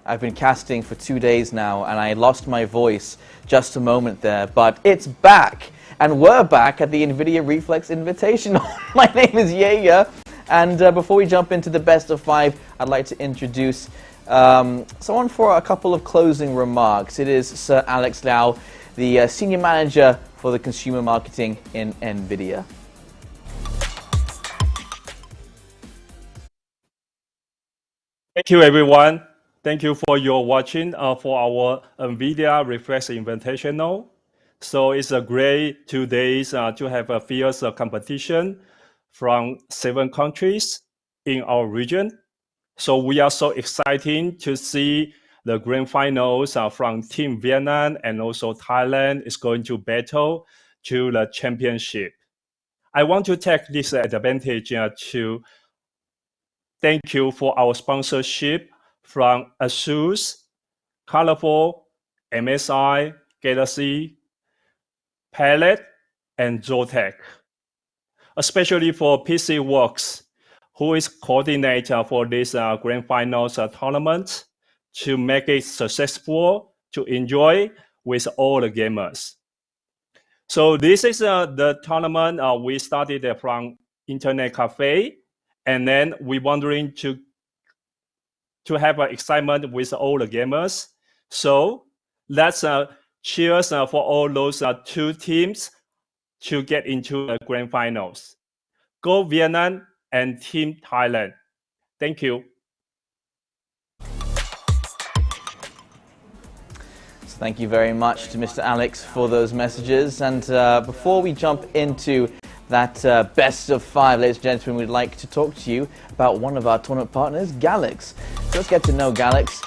I've been casting for 2 days now, and I lost my voice just a moment there, but it's back. And we're back at the NVIDIA Reflex Invitational. My name is Yaya, and before we jump into the best of 5, I'd like to introduce someone for a couple of closing remarks. It is Sir Alex Lau, the Senior Manager for the Consumer Marketing in NVIDIA. Thank you, everyone. Thank you for your watching for our NVIDIA Reflex Invitational. So it's a great 2 days to have a fierce competition from 7 countries in our region. So we are so excited to see the grand finals from Team Vietnam and also Thailand is going to battle to the championship. I want to take this advantage to thank you for our sponsorship from ASUS, Colorful, MSI, Galaxy, Palette, and Zotac. Especially for PCWORX, who is coordinator for this grand finals tournament to make it successful, to enjoy with all the gamers. So this is the tournament we started from Internet Cafe, and then we're wondering to have excitement with all the gamers. So let's cheers for all those 2 teams to get into the grand finals. Go Vietnam and Team Thailand. Thank you. Thank you very much to Mr. Alex for those messages. And before we jump into that best of 5, ladies and gentlemen, we'd like to talk to you about one of our tournament partners, Galax. So let's get to know Galax.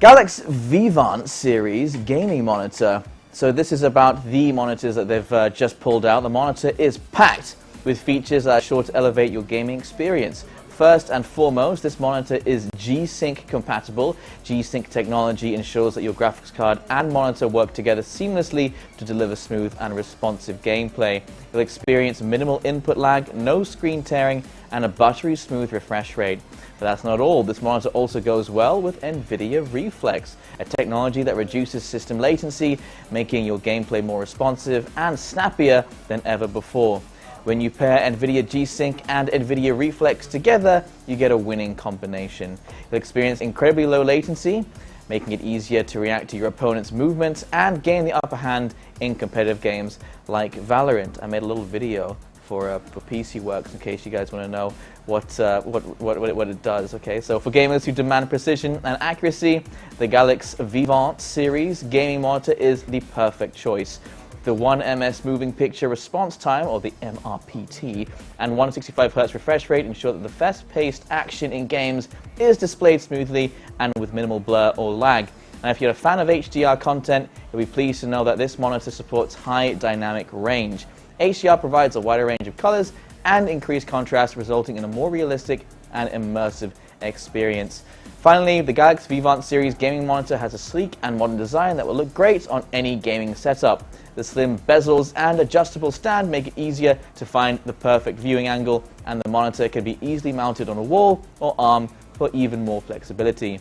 Galax Vivant series gaming monitor. So this is about the monitors that they've just pulled out. The monitor is packed with features that are sure to elevate your gaming experience. First and foremost, this monitor is G-Sync compatible. G-Sync technology ensures that your graphics card and monitor work together seamlessly to deliver smooth and responsive gameplay. You'll experience minimal input lag, no screen tearing, and a buttery smooth refresh rate. But that's not all. This monitor also goes well with NVIDIA Reflex, a technology that reduces system latency, making your gameplay more responsive and snappier than ever before. When you pair NVIDIA G-Sync and NVIDIA Reflex together, you get a winning combination. You'll experience incredibly low latency, making it easier to react to your opponent's movements and gain the upper hand in competitive games like Valorant. I made a little video for PCWORX in case you guys want to know what it does. Okay, so for gamers who demand precision and accuracy, the Galax Vivant series gaming monitor is the perfect choice. The 1ms moving picture response time, or the MRPT, and 165Hz refresh rate ensure that the fast-paced action in games is displayed smoothly and with minimal blur or lag. And if you're a fan of HDR content, you'll be pleased to know that this monitor supports high dynamic range. HDR provides a wider range of colors and increased contrast, resulting in a more realistic and immersive experience. Finally, the Galax Vivant series gaming monitor has a sleek and modern design that will look great on any gaming setup. The slim bezels and adjustable stand make it easier to find the perfect viewing angle, and the monitor can be easily mounted on a wall or arm for even more flexibility.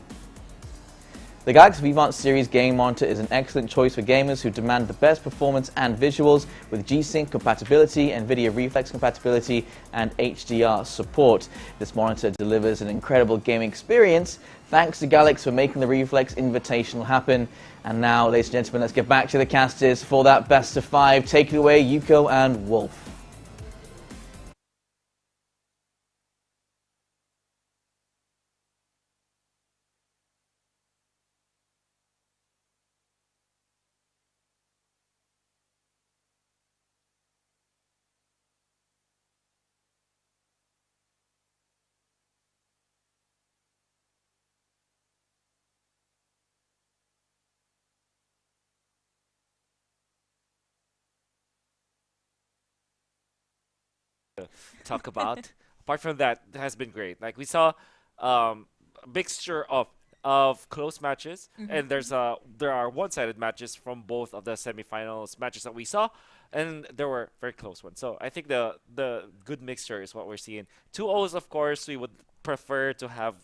The Galax Vivant series gaming monitor is an excellent choice for gamers who demand the best performance and visuals with G-Sync compatibility, NVIDIA Reflex compatibility, and HDR support. This monitor delivers an incredible gaming experience. Thanks to Galax for making the Reflex Invitational happen. And now, ladies and gentlemen, let's get back to the casters for that best of 5. Take it away, Yuko and Wolf. Talk about. Apart from that, it has been great. Like we saw a mixture of close matches, and there are one-sided matches from both of the semifinals matches that we saw, and there were very close ones. So I think the good mixture is what we're seeing. 2-0s, of course, we would prefer to have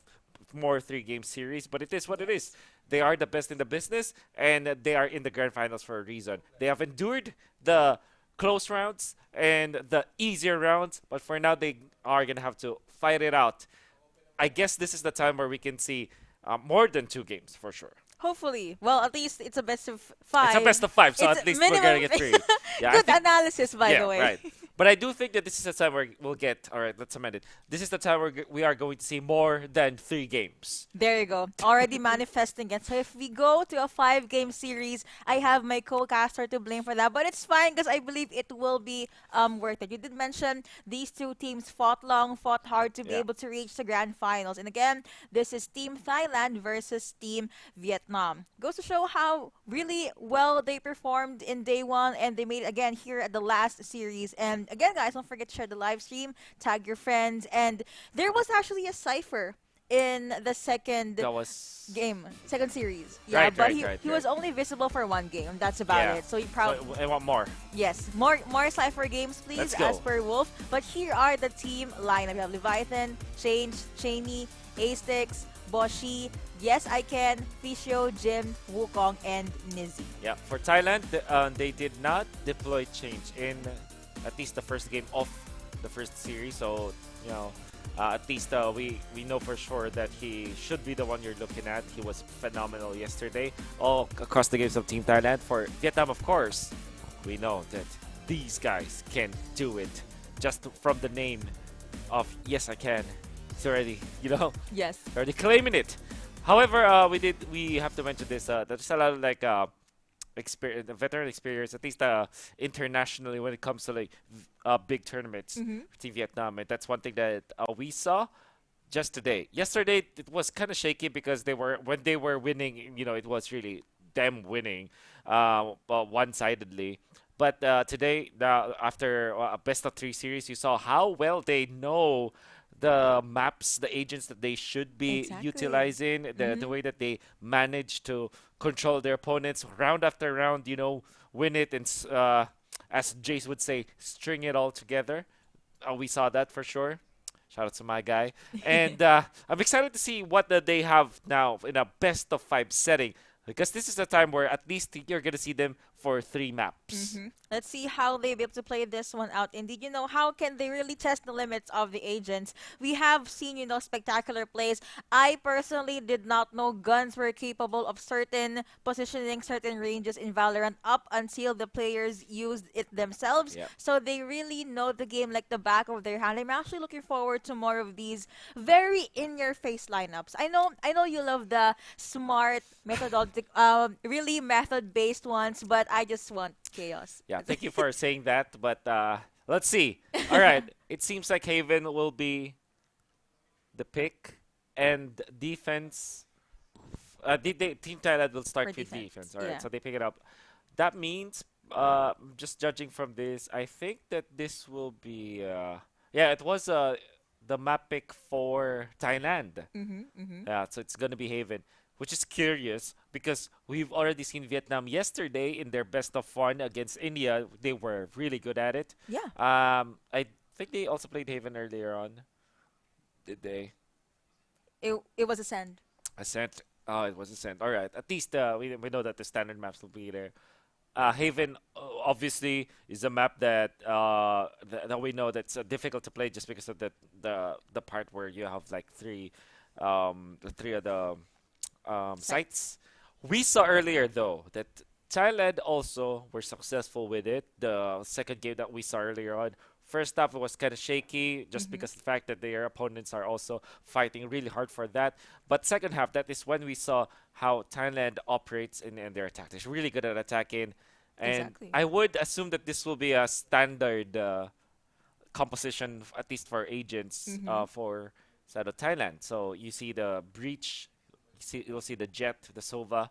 more three-game series, but it is what it is. They are the best in the business, and they are in the grand finals for a reason. They have endured the close rounds and the easier rounds, but for now they are gonna have to fight it out. I guess this is the time where we can see more than two games for sure. Hopefully. Well, at least it's a best of It's a best five. of five, so It's at least we're gonna minimum. get three. Yeah, I Good think. analysis, by Yeah, the way. right. But I do think that this is the time where we'll get. All right, let's amend it. This is the time where we are going to see more than three games. There you go. Already manifesting it. So if we go to a 5-game series, I have my co-caster to blame for that. But it's fine because I believe it will be worth it. You did mention these two teams fought long, fought hard to be Yeah. able to reach the grand finals. And again, this is Team Thailand versus Team Vietnam. Goes to show how really well they performed in day one, and they made again here at the last series. And again, guys, don't forget to share the live stream, tag your friends, and there was actually a cipher in the second That was game, second series. Yeah, Right, but right, he right, he right. was only visible for one game. That's about yeah. it. So he So probably I want more. yes, more cipher games, please, Let's go. as per Wolf. But here are the team lineup. We have Leviathan, Change, Cheney, Astix, Boshi, Yes I Can, Fisio, Jim, Wukong, and Nizzy. Yeah, for Thailand, they did not deploy change in at least the first game of the first series. So you know, at least we know for sure that he should be the one you're looking at. He was phenomenal yesterday, all across the games of Team Thailand. For Vietnam, of course, we know that these guys can do it. Just from the name of Yes I Can, it's already Yes. already claiming it. However, we have to mention this. There's a lot of like experience, veteran experience, at least internationally when it comes to like big tournaments for Team Vietnam, and that's one thing that we saw just today. Yesterday it was kind of shaky because when they were winning, it was really them winning, one-sidedly. But today, now after a best of three series, you saw how well they know the maps, the agents that they should be Exactly. utilizing, the way that they manage to control their opponents round after round, win it and, as Jace would say, string it all together. We saw that for sure. Shout out to my guy. And I'm excited to see what they have now in a best of five setting. Because this is the time where at least you're going to see them for three maps. Let's see how they be able to play this one out. Indeed, how can they really test the limits of the agents? We have seen, spectacular plays. I personally did not know guns were capable of certain positioning, certain ranges in Valorant up until the players used it themselves. Yep. So they really know the game like the back of their hand. I'm actually looking forward to more of these very in-your-face lineups. I know you love the smart methodologic, really method-based ones, but I just want chaos. Yeah, thank you for saying that. But let's see. All right. It seems like Haven will be the pick. And defense. Team Thailand will start For with defense, defense. All right. yeah. So they pick it up. That means, just judging from this, I think that this will be. Yeah, it was the map pick for Thailand. Yeah, so it's going to be Haven, which is curious because we've already seen Vietnam yesterday in their best of one against India. They were really good at it. Yeah. I think they also played Haven earlier on. Did they? It was a send. Ascent. Oh, it was Ascent. All right. At least we know that the standard maps will be there. Haven obviously is a map that that we know that's difficult to play just because of the part where you have like the three of the sites. We saw earlier though that Thailand also were successful with it. The second game that we saw earlier on, first half it was kind of shaky just because of the fact that their opponents are also fighting really hard for that. But second half, that is when we saw how Thailand operates in their attack. They're really good at attacking. And Exactly. I would assume that this will be a standard composition, at least for agents, for side of Thailand. So you see the Breach, you'll see the Jet, the Sova.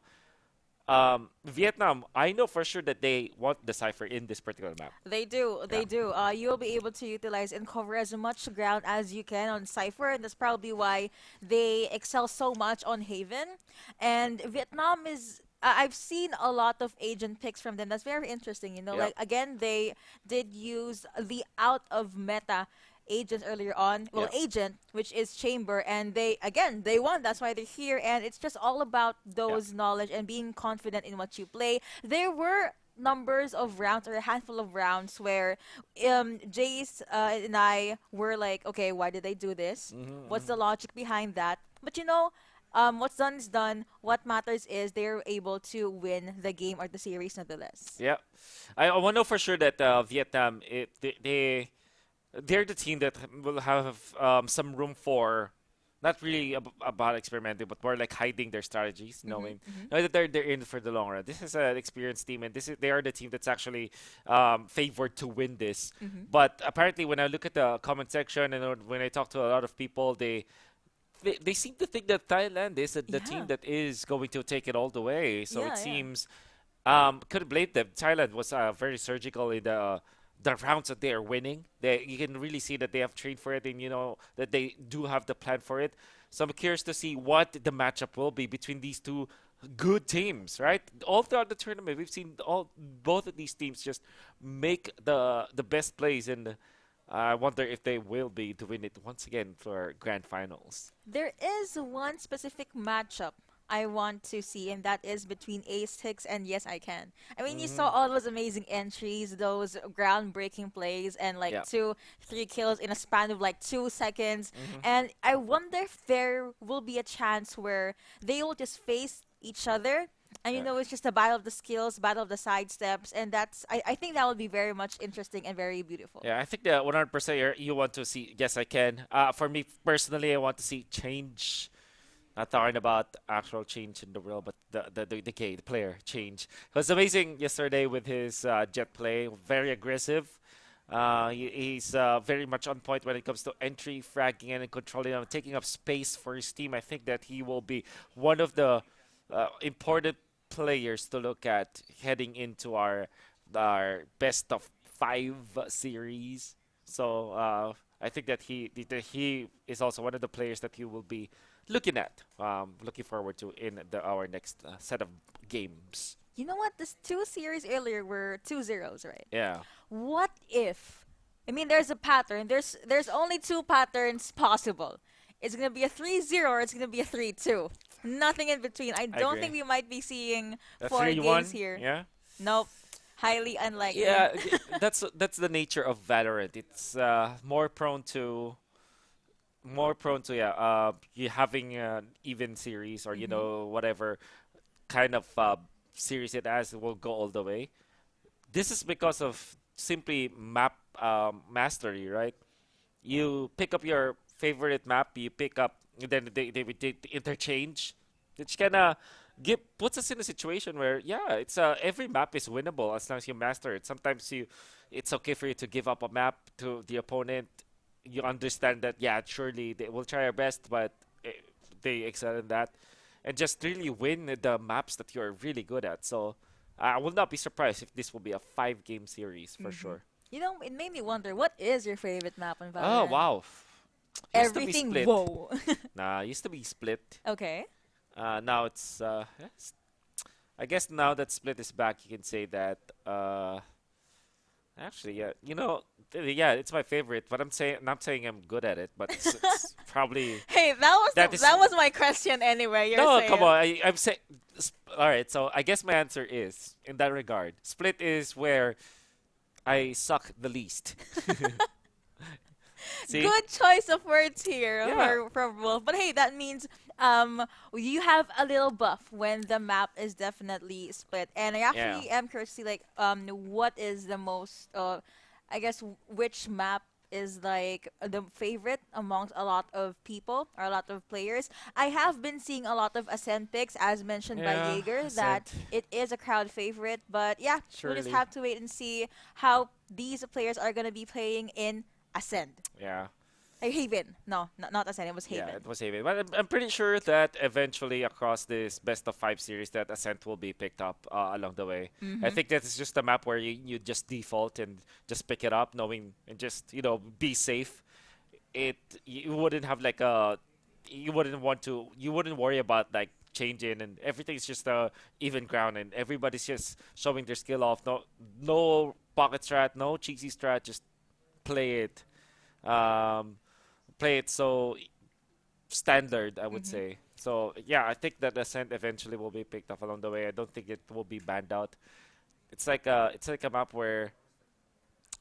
Vietnam, I know for sure that they want the Cypher in this particular map. They do. They Yeah. do. You'll be able to utilize and cover as much ground as you can on Cypher, and that's probably why they excel so much on Haven. And Vietnam is. I've seen a lot of agent picks from them. That's very interesting. Yep. Like again, they did use the out of meta agents earlier on. Well, Yeah. agent, which is Chamber, and they won. That's why they're here, and it's just all about Yeah. those knowledge and being confident in what you play. There were numbers of rounds or a handful of rounds where Jace and I were like, okay, why did they do this? What's the logic behind that? But what's done is done. What matters is they're able to win the game or the series nonetheless. Yeah. I want to know for sure that Vietnam, they're the team that will have some room for not really about experimenting, but more like hiding their strategies, knowing that they're in for the long run. This is an experienced team, and they are the team that's actually favored to win this. But apparently, when I look at the comment section and when I talk to a lot of people, they seem to think that Thailand is the team Yeah. that is going to take it all the way. So Yeah, it yeah. seems couldn't blame them. Thailand was very surgical in the rounds that they are winning. You can really see that they have trained for it, and that they do have the plan for it. So I'm curious to see what the matchup will be between these two good teams, right? All throughout the tournament, we've seen both of these teams just make the best plays, and I wonder if they will be doing it once again for grand finals. There is one specific matchup I want to see, and that is between Ace Hicks and Yes I Can. I mean, you saw all those amazing entries, those groundbreaking plays, and like Yeah. 3 kills in a span of like 2 seconds. Hmm. And I wonder if there will be a chance where they will just face each other. And Yeah. it's just a battle of the skills, battle of the sidesteps, and I think that would be very much interesting and very beautiful. Yeah, I think that 100% you want to see. Yes, I can. For me personally, I want to see change. Not talking about actual change in the world, but the player change. It was amazing yesterday with his jet play. Very aggressive. He's very much on point when it comes to entry, fragging, and controlling and taking up space for his team. I think that he will be one of the important players to look at heading into our best of five series. So I think that he is also one of the players that you will be looking at, looking forward to in our next set of games. You know what? This two series earlier were 2-0s, right? Yeah, What if? I mean, there's a pattern. There's only two patterns possible. It's gonna be a 3-0 or it's gonna be a 3-2. Nothing in between. I I don't agree. think we might be seeing A four 3-1. games here. Yeah, Nope. Highly unlikely. yeah. That's the nature of Valorant. It's more prone to you having an even series or whatever kind of series it has will go all the way. This is because of simply map mastery, right? You pick up your favorite map, you pick up, and then they interchange, which kind of puts us in a situation where it's every map is winnable as long as you master it. Sometimes it's okay for you to give up a map to the opponent. You understand that surely they will try our best, but eh, they excel in that, and just really win the maps that you're really good at. So I will not be surprised if this will be a 5-game series for sure. It made me wonder, what is your favorite map on Oh Valorant? wow. Used to be Everything. split. Whoa. Nah, used to be split. Okay. Now I guess now that split is back, you can say that. Actually, yeah, it's my favorite. But not saying I'm good at it, but it's probably Hey, that is. that was my question anyway. You're No, saying. come on. I'm saying. All right, so I guess my answer is in that regard. Split is where I suck the least. See? Good choice of words here Yeah. for Wolf. But hey, that means you have a little buff when the map is definitely split. And I Yeah. actually am curious to see like what is the most I guess which map is like the favorite amongst a lot of people or a lot of players. I have been seeing a lot of Ascent picks as mentioned by Yeah, Jaeger that Ascent. it is a crowd favorite. But yeah, we'll just Surely. have to wait and see how these players are gonna be playing in Ascend. Yeah. Haven. No, not Ascend. It was Yeah, Haven. it was Haven. But I'm pretty sure that eventually across this best of 5 series that Ascent will be picked up along the way. I think that is just a map where you just default and just pick it up knowing and just, be safe. You wouldn't have like you wouldn't worry about like changing and everything's just even ground and everybody's just showing their skill off. No pocket strat, no cheesy strat, just play it um, play it so standard, I would Mm-hmm. say. So yeah, I think that Ascent eventually will be picked up along the way. I don't think it will be banned out. It's like a map where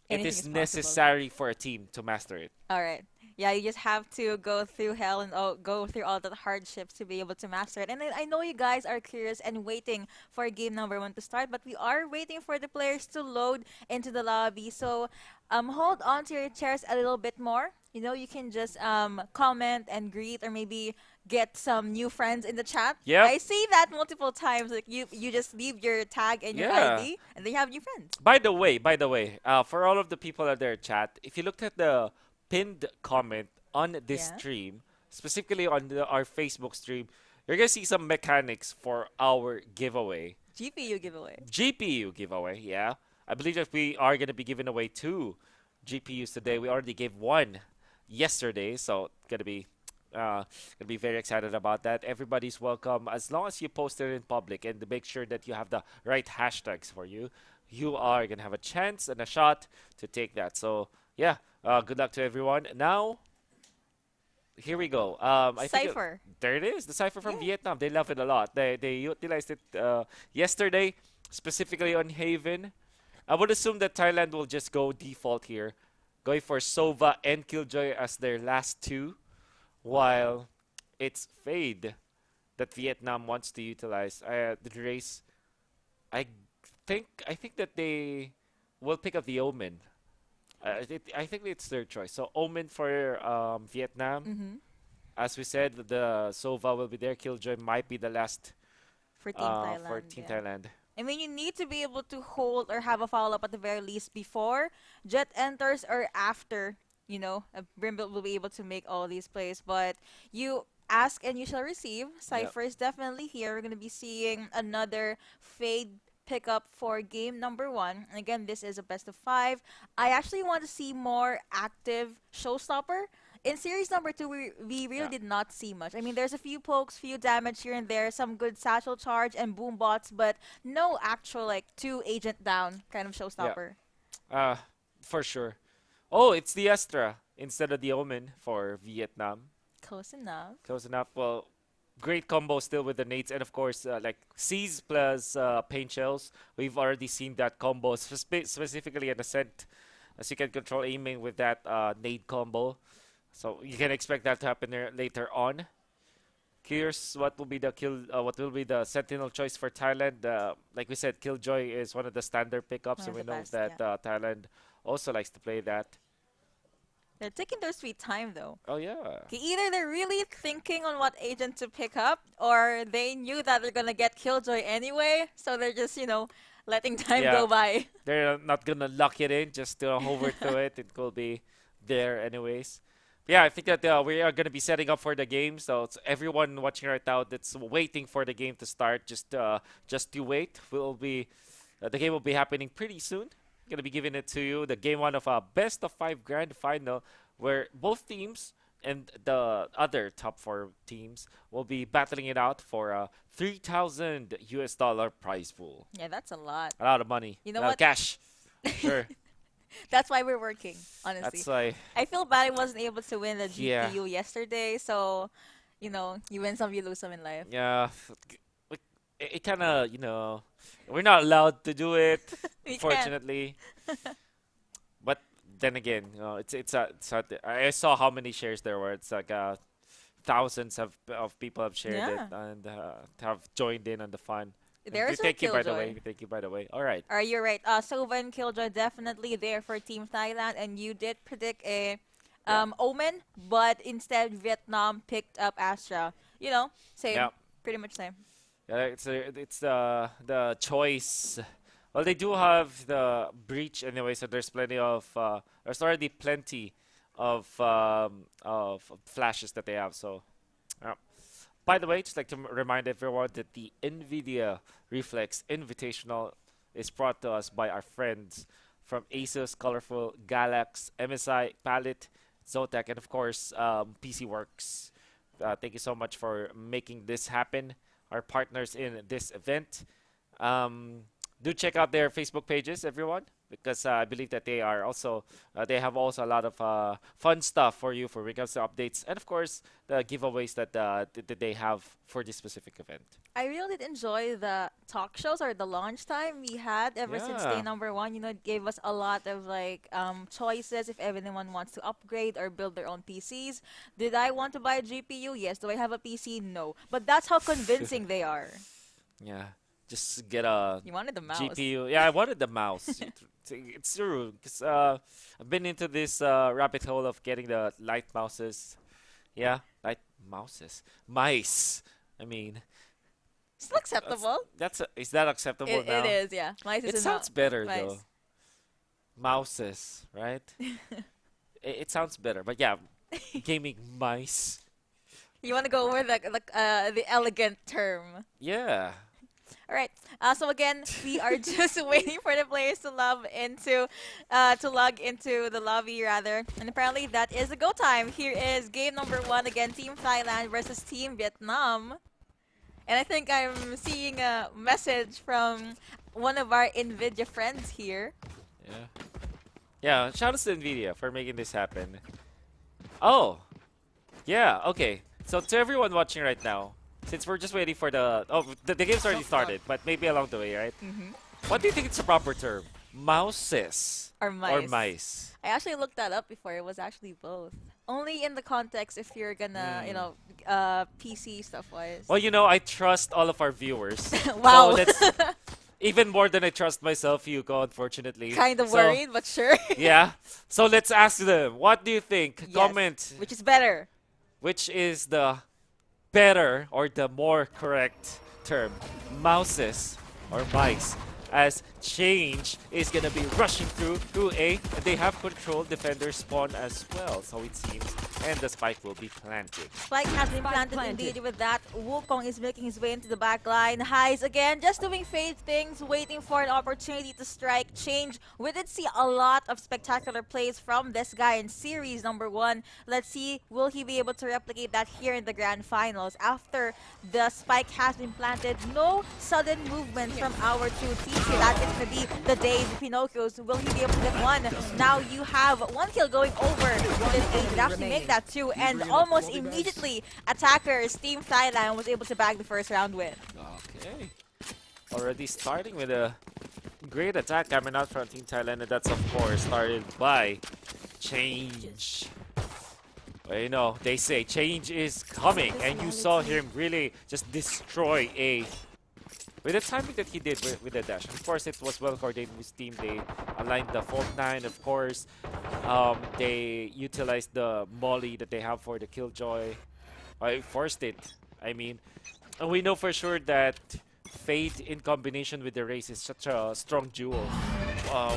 it Anything is is possible. necessary for a team to master it. All right. Yeah, you just have to go through hell and go through all the hardships to be able to master it. And I know you guys are curious and waiting for game number one to start, but we are waiting for the players to load into the lobby. So, hold on to your chairs a little bit more. You know, you can just comment and greet, or maybe get some new friends in the chat. Yep. I see that multiple times. Like you just leave your tag and your Yeah. ID, and then you have new friends. By the way, for all of the people out there in chat, if you looked at the pinned comment on this Yeah. stream, specifically on our Facebook stream, you're gonna see some mechanics for our giveaway. GPU giveaway. GPU giveaway, yeah. I believe that we are gonna be giving away 2 GPUs today. We already gave one yesterday, so gonna be very excited about that. Everybody's welcome as long as you post it in public and to make sure that you have the right hashtags for you. You are gonna have a chance and a shot to take that. So yeah, good luck to everyone. Now here we go. I think Cypher. there it is, the cipher from Yeah. Vietnam. They love it a lot. They utilized it yesterday, specifically on Haven. I would assume that Thailand will just go default here, going for Sova and Killjoy as their last two, while it's Fade that Vietnam wants to utilize. The race, I I think that they will pick up the Omen. I think it's their choice. So Omen for Vietnam. Mm-hmm. As we said, the Sova will be there. Killjoy might be the last For Team for Thailand, Team yeah. Thailand. I mean, you need to be able to hold or have a follow-up at the very least before Jet enters or after, Brimble will be able to make all these plays. But you ask and you shall receive. Yep. Cypher is definitely here. We're going to be seeing another Fade pickup for game number one. And again, this is a best of five. I actually want to see more active showstopper. In series number two, we really Yeah. did not see much. I mean, there's a few pokes, few damage here and there, some good satchel charge and boom bots, but no actual like two agent down kind of Yeah. showstopper. Uh, for sure. Oh, it's the Astra instead of the Omen for Vietnam. Close enough. Close enough. Well, great combo still with the nades, and of course, like C's plus paint shells. We've already seen that combo specifically at Ascent, as you can control aiming with that nade combo. So you can expect that to happen there later on. Curious what will be the what will be the Sentinel choice for Thailand. Like we said, Killjoy is one of the standard pickups, One and of we the know best, that yeah. Thailand also likes to play that. They're taking their sweet time though. Oh yeah, Okay, either they're really thinking on what agent to pick up, or they knew that they're gonna get Killjoy anyway, so they're just, letting time yeah. go by. They're not gonna lock it in, just to hover through it. It will be there anyways. Yeah, I think that we are gonna be setting up for the game. So it's everyone watching right now that's waiting for the game to start. Just to wait. The game will be happening pretty soon. Gonna be giving it to you. The game one of a best of five grand final, where both teams and the other top four teams will be battling it out for a 3,000 US dollar prize pool. Yeah, that's a lot. A lot of money. You know A lot of what? cash. Sure. That's why we're working, honestly. That's why. I feel bad I wasn't able to win the Yeah. GPU yesterday, so you win some, you lose some in life. Yeah. Like, it kind of, we're not allowed to do it, We can't. fortunately. But then again, I saw how many shares there were. It's like thousands of people have shared it Yeah. and have joined in on the fun. And we There's a thank you by the way. Killjoy. We thank you by the way. All right. You're right. Sova and Killjoy definitely there for Team Thailand, and you did predict a Yeah. Omen, but instead Vietnam picked up Astra. Same, Yeah. pretty much same. Yeah, it's the choice. Well, they do have the breach anyway, so there's already plenty of flashes that they have. So, yeah. By the way, just like to remind everyone that the NVIDIA Reflex Invitational is brought to us by our friends from Asus, Colorful, Galax, MSI, Palette, Zotac, and of course PCWORX. Thank you so much for making this happen. Our partners in this event. Do check out their Facebook pages, everyone. because I believe that they are also they have also a lot of fun stuff for you for when it comes to updates, and of course the giveaways that they have for this specific event. I really did enjoy the talk shows or the launch time we had ever since day Yeah. number one. It gave us a lot of like choices if anyone wants to upgrade or build their own PCs. Did I want to buy a GPU? Yes. Do I have a PC? No. But that's how convincing they are. Yeah, just get a You wanted the mouse. GPU. Yeah, I wanted the mouse. It's true, because I've been into this rabbit hole of getting the light mouses. Yeah, light mouses. Mice. I mean, Still acceptable. is that acceptable It now? is, yeah. Mice is It a sounds better mice. though. Mouses, right? It sounds better, but yeah, gaming mice. You want to go over the elegant term. Yeah. All right. So again, we are just waiting for the players to log into the lobby rather, and apparently that is the go time. Here is game number one again, Team Thailand versus Team Vietnam, and I think I'm seeing a message from one of our NVIDIA friends here. Yeah. Yeah, shout out to NVIDIA for making this happen. Oh, yeah, okay. So to everyone watching right now, since we're just waiting for the game's already started, but maybe along the way, right? What do you think is the proper term? Mouses Or or mice. mice? I actually looked that up before. It was actually both. Only in the context if you're gonna, PC stuff wise. Well, I trust all of our viewers. Wow. So let's, even more than I trust myself, Hugo, unfortunately. Kind of So, worried, but sure. Yeah. So let's ask them. What do you think? Yes. Comment. Which is better? Which is the better or the more correct term? Mouses or mice? As Change is gonna be rushing through A, and they have control defender spawn as well, so it seems, and the spike will be planted. Spike has been planted indeed with that. Wukong is making his way into the back line. Highs again, just doing fade things, waiting for an opportunity to strike. Change. We did see a lot of spectacular plays from this guy in series number one. Let's see, will he be able to replicate that here in the grand finals? After the spike has been planted, no sudden movement from our two teams. That is going to be the days of Pinocchios. Will he be able to get one? Now you have one kill going over to this age. It actually make that two, and almost immediately attackers Team Thailand was able to bag the first round win. Okay. Already starting with a great attack coming out from Team Thailand, and that's of course started by Change. Well, they say change is coming, and you saw him really just destroy A. With the timing that he did with the dash, of course, it was well coordinated with his team. They aligned the fault 9, of course. They utilized the molly that they have for the killjoy. Forced it. I mean, and we know for sure that Fate in combination with the race is such a strong duo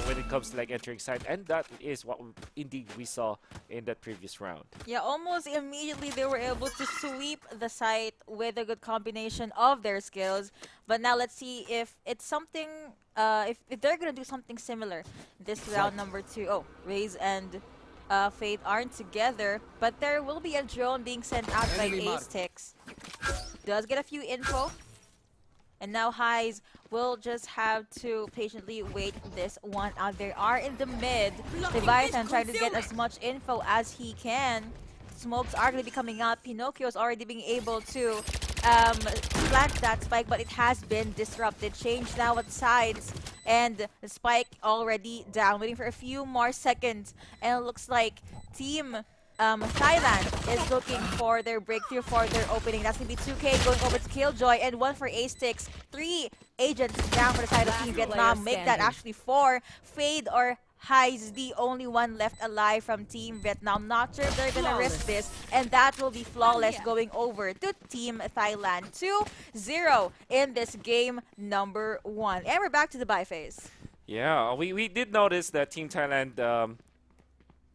when it comes to like entering side, and that is what indeed we saw in that previous round. Yeah, almost immediately they were able to sweep the site with a good combination of their skills. But now let's see if it's something, if they're gonna do something similar this round number two. Oh, Raze and Fate aren't together, but there will be a drone being sent out by Ace Tix. Does get a few info. And now Highs will just have to patiently wait this one out. They are in the mid. Leviathan trying to get as much info as he can. Smokes are going to be coming out. Pinocchio's already being able to plant that spike, but it has been disrupted. Change now at sides. And the spike already down. Waiting for a few more seconds. And it looks like Team Thailand is looking for their breakthrough for their opening. That's going to be 2K going over to Killjoy and one for Ace Tix. 3 agents down for the side of Team Vietnam. Make that actually 4. Fade or Highs the only one left alive from Team Vietnam. Not sure if they're going to risk this. And that will be flawless going over to Team Thailand. 2-0 in this game number 1. And we're back to the buy phase. Yeah, we did notice that Team Thailand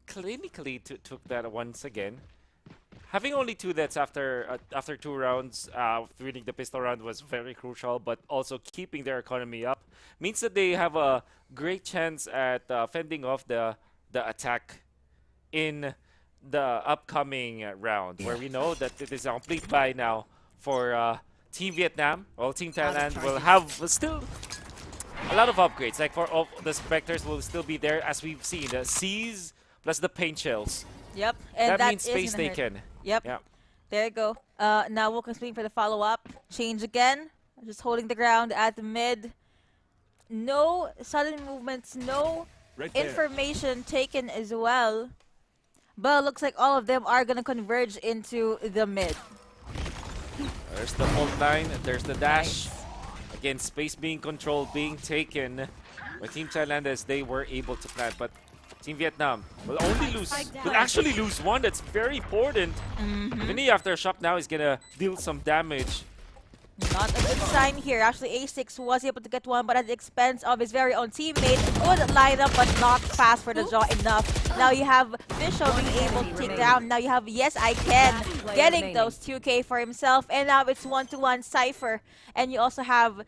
clinically took that once again. Having only 2 deaths after 2 rounds, winning the pistol round was very crucial, but also keeping their economy up means that they have a great chance at fending off the attack in the upcoming round, where we know that it is a complete buy now for Team Vietnam. While Team Thailand will have still a lot of upgrades. Like for all the Spectres will still be there as we've seen. The Seas plus the Pain Shells. Yep, and That means is space gonna hurt. taken. Yep. Yeah. There you go. Now Wilkins waiting for the follow-up. Change again. Just holding the ground at the mid. No sudden movements, no information taken as well. But it looks like all of them are going to converge into the mid. There's the ult line, and there's the dash. Again, space being controlled, being taken by Team Thailand as they were able to plant. But Team Vietnam will actually lose one. That's very important. Vinny, after a shock now, is going to deal some damage. Not a good sign here. Actually, A6 was able to get one, but at the expense of his very own teammate. Good lineup, but not fast for the draw enough. Now you have Fisho being able to take down. Now you have Yes I Can getting those 2K for himself. And now it's 1-1 Cypher. And you also have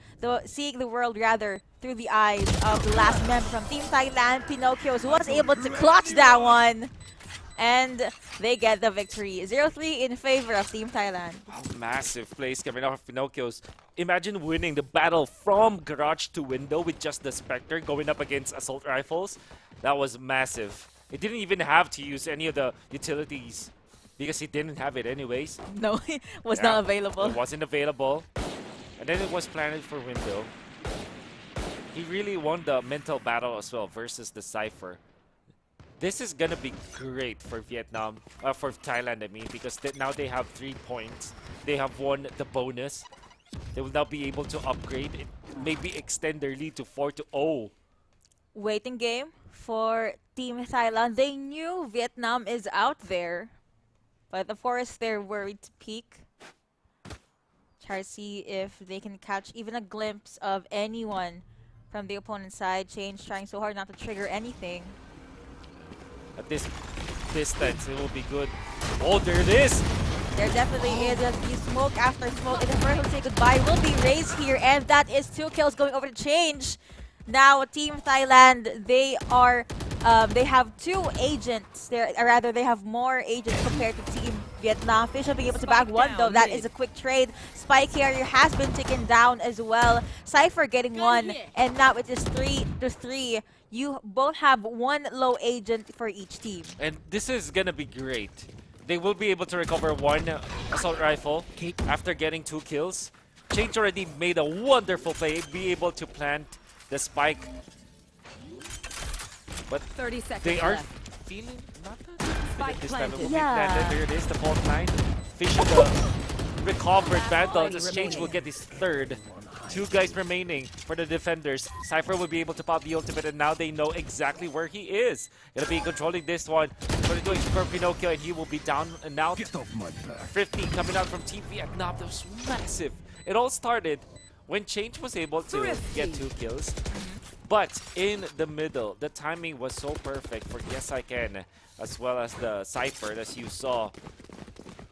seeing the world rather through the eyes of the last member from Team Thailand, Pinocchio, who was able to clutch that one. And they get the victory. 0-3 in favor of Team Thailand. Oh, massive plays coming out of Pinocchio's. Imagine winning the battle from garage to window with just the Spectre going up against assault rifles. That was massive. It didn't even have to use any of the utilities because he didn't have it anyways. No, it was not available. It wasn't available. And then it was planted for window. He really won the mental battle as well versus the Cypher. This is gonna be great for Vietnam, for Thailand, I mean, because now they have 3 points. They have won the bonus. They will now be able to upgrade it, maybe extend their lead to 4-0. Waiting game for Team Thailand. They knew Vietnam is out there, but of course they're worried to peek. Try to see if they can catch even a glimpse of anyone from the opponent's side. Change trying so hard not to trigger anything. At this distance, it will be good. Oh, there it is! There definitely is. You smoke after smoke. And the first one to say goodbye will be raised here. And that is 2 kills going over to Change. Now, Team Thailand, they have 2 agents. Rather, they have more agents compared to Team Vietnam. Fisher being able to bag one, though. That is a quick trade. Spike carrier has been taken down as well. Cypher getting one. And now it is 3-3. You both have 1 low agent for each team. And this is gonna be great. They will be able to recover 1 assault rifle after getting 2 kills. Change already made a wonderful play, be able to plant the spike. But 30 seconds they are left. feeling not that good this time. It will be Yeah. planted. There it is, the fault line. Fish of the recovered Vandals as Change will get his 3rd. 2 guys remaining for the defenders. Cypher will be able to pop the ultimate, and now they know exactly where he is. Gonna be controlling this one. Gonna do it for Pinocchio, and he will be down and out. 50 coming out from Team Vietnam. That was massive. It all started when Change was able to get 2 kills. But in the middle, the timing was so perfect for Yes I Can, as well as the Cypher, as you saw.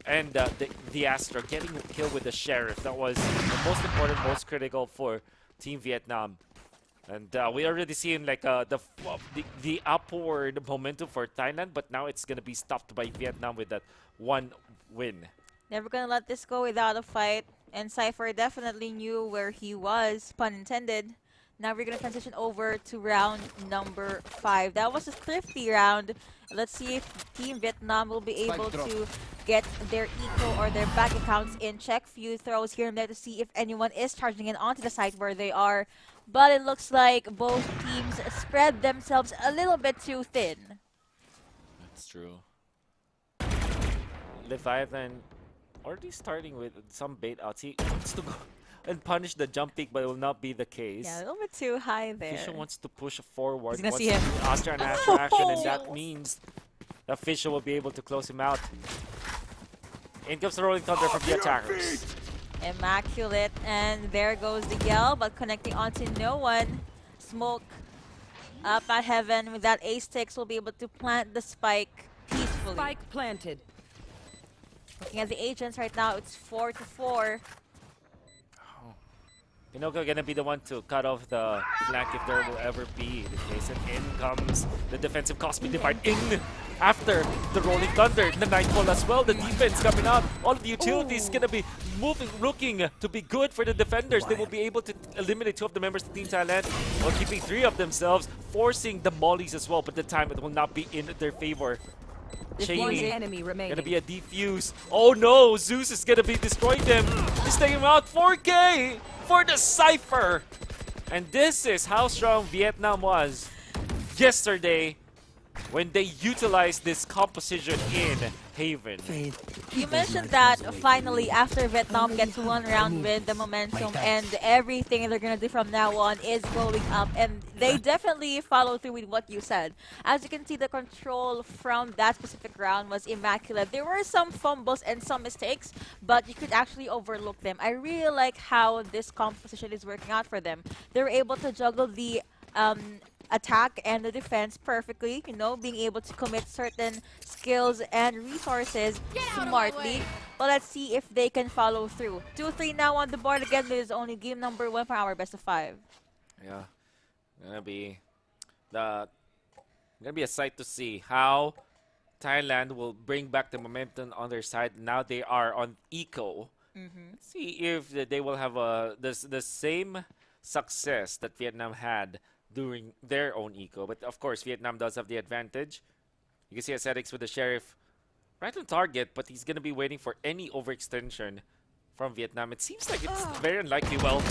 And the Astra getting a kill with the Sheriff. That was the most important, most critical for Team Vietnam. And we already seen like the upward momentum for Thailand, but now it's gonna be stopped by Vietnam with that 1 win. Never gonna let this go without a fight. And Cypher definitely knew where he was, pun intended. Now we're gonna transition over to round number 5. That was a thrifty round. Let's see if Team Vietnam will be able to get their eco or their bank accounts in check. Few throws here and there to see if anyone is charging in onto the site where they are. But it looks like both teams spread themselves a little bit too thin. That's true. Leviathan already starting with some bait outs. He wants to go and punish the jump peak, but it will not be the case. Yeah, a little bit too high there. Fisher wants to push forward. He's gonna Wants see him. to do Astra and Astra action, and that means that Fisher will be able to close him out. In comes the rolling thunder from the attackers. Immaculate, and there goes the yell, but connecting onto no one. Smoke up at heaven with that A6 will be able to plant the spike peacefully. Spike planted. Looking at the agents right now, it's 4-4. Pinocchio gonna be the one to cut off the flank if there will ever be the case. And in comes the defensive Cosmic Divide in after the Rolling Thunder, the Nightfall as well. The defense coming out. All of the utilities gonna be moving, looking to be good for the defenders. They will be able to eliminate 2 of the members of Team Thailand while keeping 3 of themselves, forcing the mollies as well. But the time it will not be in their favor. Cheney gonna be a defuse. Oh no, Zeus is gonna be destroying them. He's taking him out. 4K for the Cypher. And this is how strong Vietnam was yesterday when they utilized this composition in Haven. You mentioned that finally after Vietnam gets 1 round win, the momentum and everything they're gonna do from now on is going up, and they definitely follow through with what you said. As you can see, the control from that specific round was immaculate. There were some fumbles and some mistakes, but you could actually overlook them. I really like how this composition is working out for them. They were able to juggle the attack and the defense perfectly, you know, being able to commit certain skills and resources smartly. But let's see if they can follow through. 2-3 now on the board again. This is only game number 1 for our best of 5. Yeah, gonna be a sight to see how Thailand will bring back the momentum on their side. Now they are on eco. Let's see if they will have the same success that Vietnam had during their own eco. But of course, Vietnam does have the advantage. You can see Ascetics with the Sheriff right on target, but he's going to be waiting for any overextension from Vietnam. It seems like it's very unlikely. Well,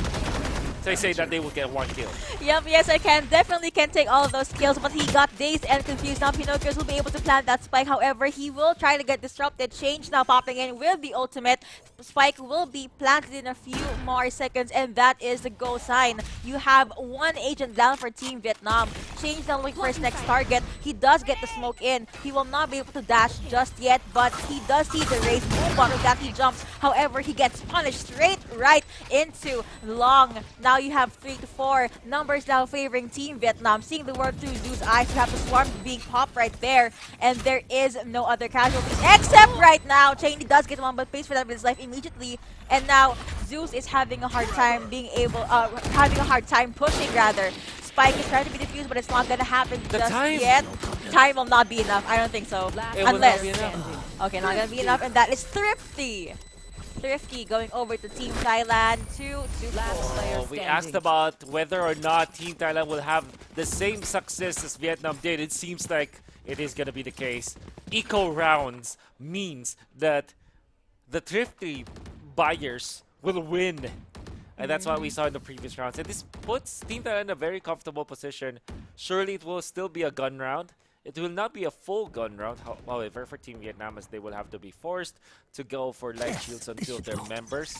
they say that they will get 1 kill. Yep, yes, I can. Definitely can take all of those kills, but he got dazed and confused. Now Pinocchios will be able to plant that spike. However, he will try to get disrupted. Change now popping in with the ultimate. Spike will be planted in a few more seconds, and that is the go sign. You have 1 agent down for Team Vietnam. Change now looking for his next target. He does get the smoke in. He will not be able to dash just yet, but he does see the raise move on that he jumps. However, he gets punished straight right into long. Now you have 3 to 4 numbers now favoring Team Vietnam. Seeing the world through Zeus' eyes, you have the swarm being popped right there, and there is no other casualties except right now. Cheney does get 1, but pays for that with his life immediately. And now Zeus is having a hard time pushing rather. Spike is trying to be defused, but it's not gonna happen yet. Time will not be enough. I don't think so. Unless okay, not gonna be enough, and that is Thrifty. Thrifty going over to Team Thailand to we asked about whether or not Team Thailand will have the same success as Vietnam did. It seems like it is going to be the case. Eco rounds means that the Thrifty buyers will win. And that's what we saw in the previous rounds. And this puts Team Thailand in a very comfortable position. Surely it will still be a gun round. It will not be a full gun round, however, for Team Vietnam, as they will have to be forced to go for light shields on 2 of their members.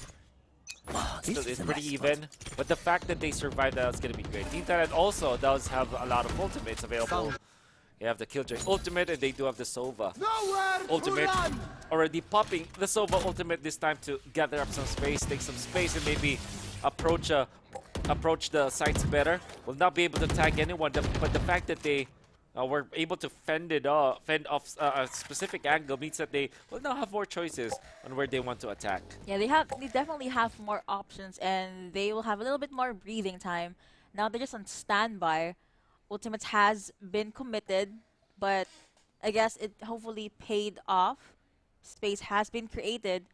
Still, it's pretty even, but the fact that they survived that is going to be great. Team Thailand also does have a lot of ultimates available. They have the Killjoy ultimate, and they do have the Sova ultimate. Already popping the Sova ultimate this time to gather up some space, take some space, and maybe approach the sites better. Will not be able to tag anyone, but the fact that they were able to fend off a specific angle means that they will now have more choices on where they want to attack. Yeah, they definitely have more options, and they will have a little bit more breathing time. Now they're just on standby. Ultimates has been committed, but I guess it hopefully paid off. Space has been created,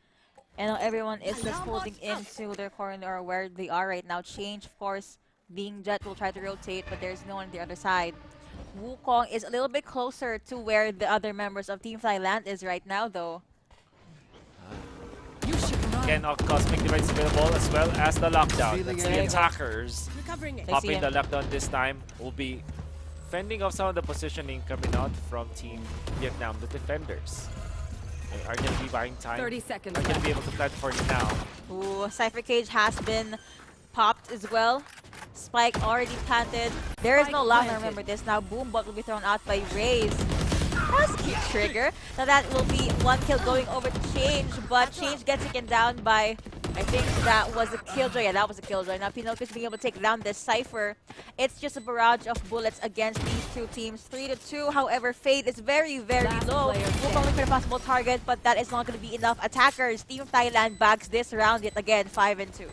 and now everyone is just holding into their corner or where they are right now. Change, of course, being Jet will try to rotate, but there's no one on the other side. Wukong is a little bit closer to where the other members of Team Thailand is right now, though. Again, Cosmic Device available as well as the lockdown. That's the attackers popping the lockdown this time. Will be fending off some of the positioning coming out from Team Vietnam, the defenders. They are going to be buying time. 30 seconds. Are going to be able to plan for now. Ooh, Cypher Cage has been popped as well. Spike already planted. There is no lockdown, remember this. Now Boombot will be thrown out by Raze. That's cute trigger. Now that will be 1 kill going over to Change, but Change gets taken down by, I think that was a Killjoy. Yeah, that was a Killjoy. Now Pinocchio is being able to take down this Cypher. It's just a barrage of bullets against these 2 teams. 3-2. However, Fade is very, very low. We're going for the possible target, but that is not going to be enough. Attackers, Team Thailand bags this round yet again, 5-2.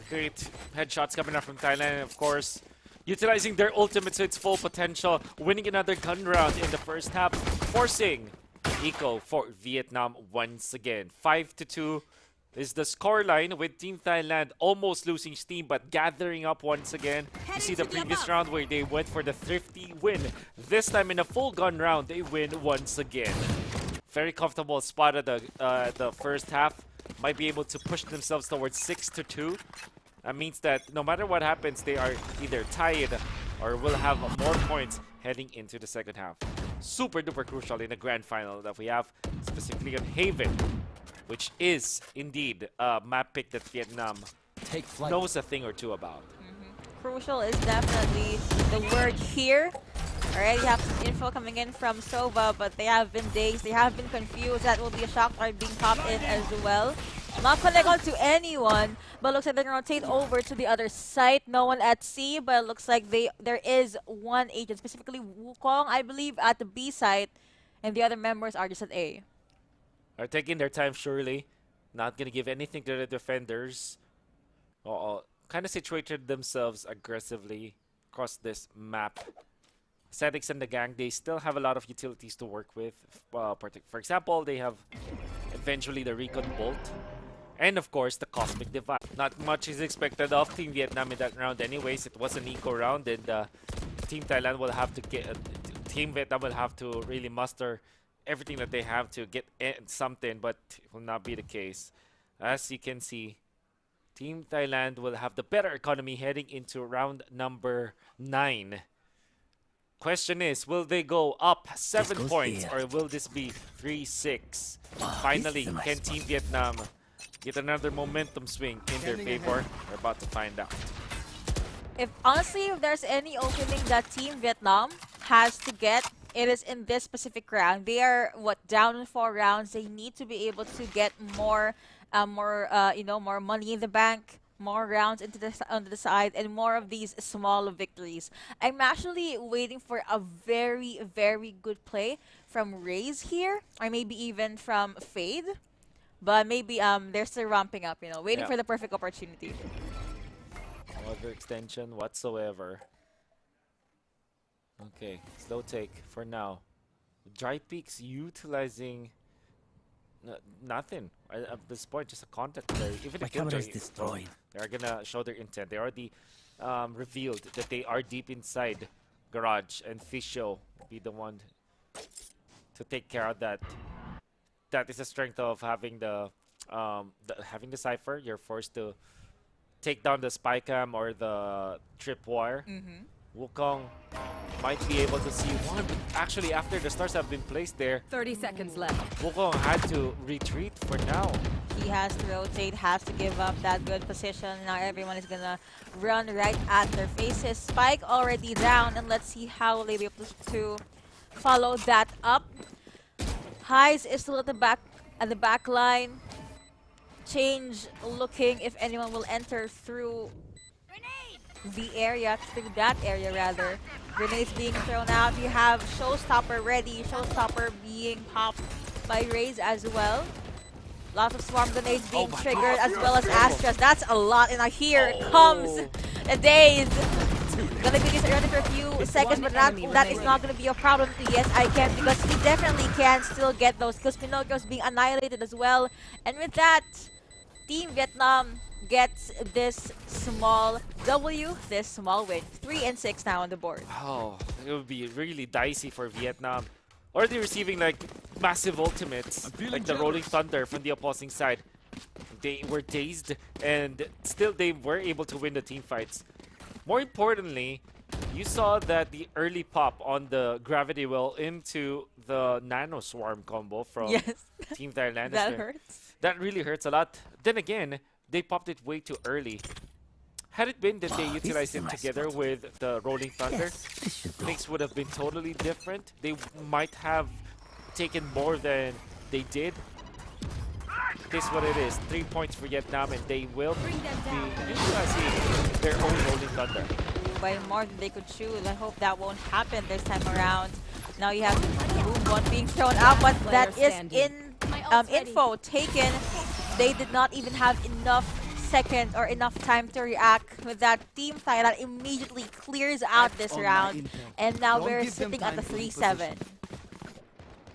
Great headshots coming out from Thailand, and of course, utilizing their ultimate to its full potential, winning another gun round in the first half, forcing Eco for Vietnam once again. 5-2 is the scoreline, with Team Thailand almost losing steam but gathering up once again. You see the previous round where they went for the thrifty win. This time in a full gun round, they win once again. Very comfortable spot at the first half. Might be able to push themselves towards 6-2. That means that no matter what happens, they are either tied or will have more points heading into the second half. Super duper crucial in the grand final that we have, specifically on Haven, which is indeed a map pick that Vietnam knows a thing or two about. Crucial is definitely the word here. Already have some info coming in from Sova, but they have been dazed, they have been confused. That will be a shock dart being popped in as well. Not connected to anyone, but looks like they're going to rotate over to the other site. No one at C, but it looks like there is one agent, specifically Wukong, I believe, at the B site, and the other members are just at A. Are taking their time, surely. Not going to give anything to the defenders. Kind of situated themselves aggressively across this map. Statics and the gang, they still have a lot of utilities to work with. For example, they have eventually the Recon Bolt. And of course, the Cosmic Divide. Not much is expected of Team Vietnam in that round anyways. It was an eco round, and Team Thailand will have to get... Team Vietnam will have to really muster everything that they have to get something, but it will not be the case. As you can see, Team Thailand will have the better economy heading into round number 9. Question is, will they go up 7 points or will this be 3-6? Finally, can Team Vietnam get another momentum swing in their favor? We're about to find out. Honestly, if there's any opening that Team Vietnam has to get, it is in this specific round. They are down in 4 rounds. They need to be able to get more money in the bank, more rounds on the side, and more of these small victories. I'm actually waiting for a very, very good play from Raze here, or maybe even from Fade. But maybe they're still ramping up, waiting for the perfect opportunity. No other extension whatsoever. Okay, slow take for now. Dry Peaks utilizing nothing at this point, just a contact player. Even if camera is destroyed, they're gonna show their intent. They already revealed that they are deep inside Garage, and Fisho will be the one to take care of that. That is the strength of having the Cypher. You're forced to take down the spy cam or the tripwire. Wukong might be able to see one, but actually after the stars have been placed there, 30 seconds left. Wukong had to retreat for now. He has to rotate, has to give up that good position. Now everyone is gonna run right at their faces. Spike already down, and let's see how they'll be able to follow that up. Highs is still at the back line. Change looking if anyone will enter through that area rather. Grenades being thrown out. You have Showstopper ready. Showstopper being popped by Raze as well. Lots of swarm grenades being triggered, as well as Astras. That's a lot, and here comes the Daze. Gonna be running for a few seconds, but that is not gonna be a problem to Yes I Can, because he definitely can still get those, because Pinocchio's being annihilated as well. And with that, Team Vietnam gets this small W, this small win. 3-6 now on the board. Oh, it would be really dicey for Vietnam. Already receiving like massive ultimates, like the Rolling Thunder from the opposing side. They were dazed, and still they were able to win the team fights. More importantly, you saw that the early pop on the Gravity Well into the Nano Swarm combo from Team Thailand. That hurts. That really hurts a lot. Then again, they popped it way too early. Had it been that they utilized it together with the Rolling Thunder, things would have been totally different. They might have taken more than they did. This is what it is. 3 points for Vietnam, and they will be utilizing their own Rolling Thunder. By more than they could chew. I hope that won't happen this time around. Now you have Boom One being thrown out, but that is info taken. They did not even have enough seconds or enough time to react with that. Team Thailand immediately clears out this round, and now we're sitting at the 3-7.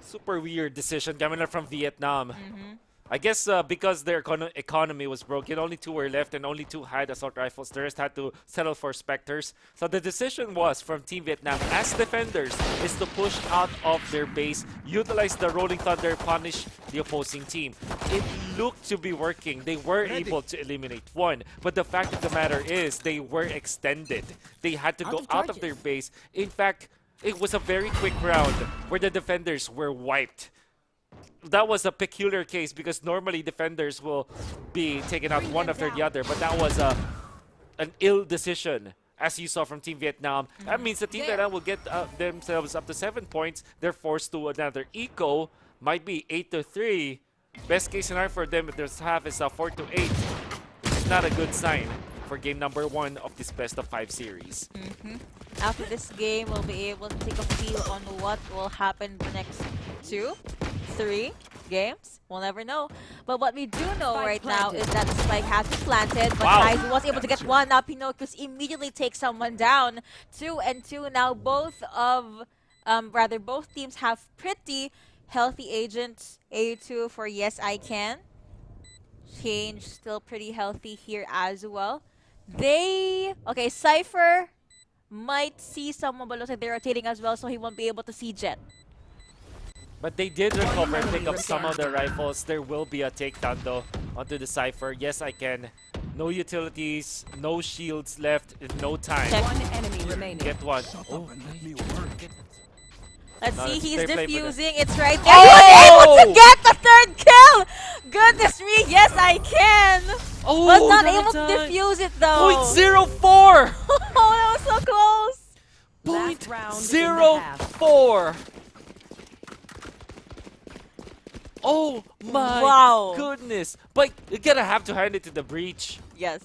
Super weird decision coming up from Vietnam. Mm-hmm. I guess because their economy was broken, only 2 were left and only 2 had assault rifles. The rest had to settle for Spectres. So the decision was from Team Vietnam as defenders is to push out of their base, utilize the Rolling Thunder, punish the opposing team. It looked to be working. They were able to eliminate 1. But the fact of the matter is they were extended. They had to go out of their base. In fact, it was a very quick round where the defenders were wiped. That was a peculiar case because normally defenders will be taken out one after the other, but that was an ill decision, as you saw from Team Vietnam. That means the Team Vietnam will get themselves up to 7 points. They're forced to another eco, might be 8-3. Best case scenario for them if there's half is 4-8. It's not a good sign for game number 1 of this best of 5 series. After this game, we'll be able to take a feel on what will happen the next 2, 3 games. We'll never know. But what we do know now is that the spike has been planted, but Kaizu was able to get one. Now Pinocchio's immediately takes someone down. 2 and 2. Now both teams have pretty healthy agents. A2 for Yes I Can. Change still pretty healthy here as well. Okay, Cypher might see someone, but looks like they're rotating as well, so he won't be able to see Jet. But they did recover and pick up some of the rifles. There will be a takedown though onto the Cypher. Yes, I can. No utilities, no shields left, and no time. One enemy remaining. Get one. Oh. Let's see, he's they're playing defusing. It's right there. He was able to get the 3rd kill! Goodness me, Yes I Can! Oh, Was not able to defuse it though. .04! Oh, that was so close! Last round in the half. .04! Oh my goodness! But you're gonna have to hand it to the breach. Yes.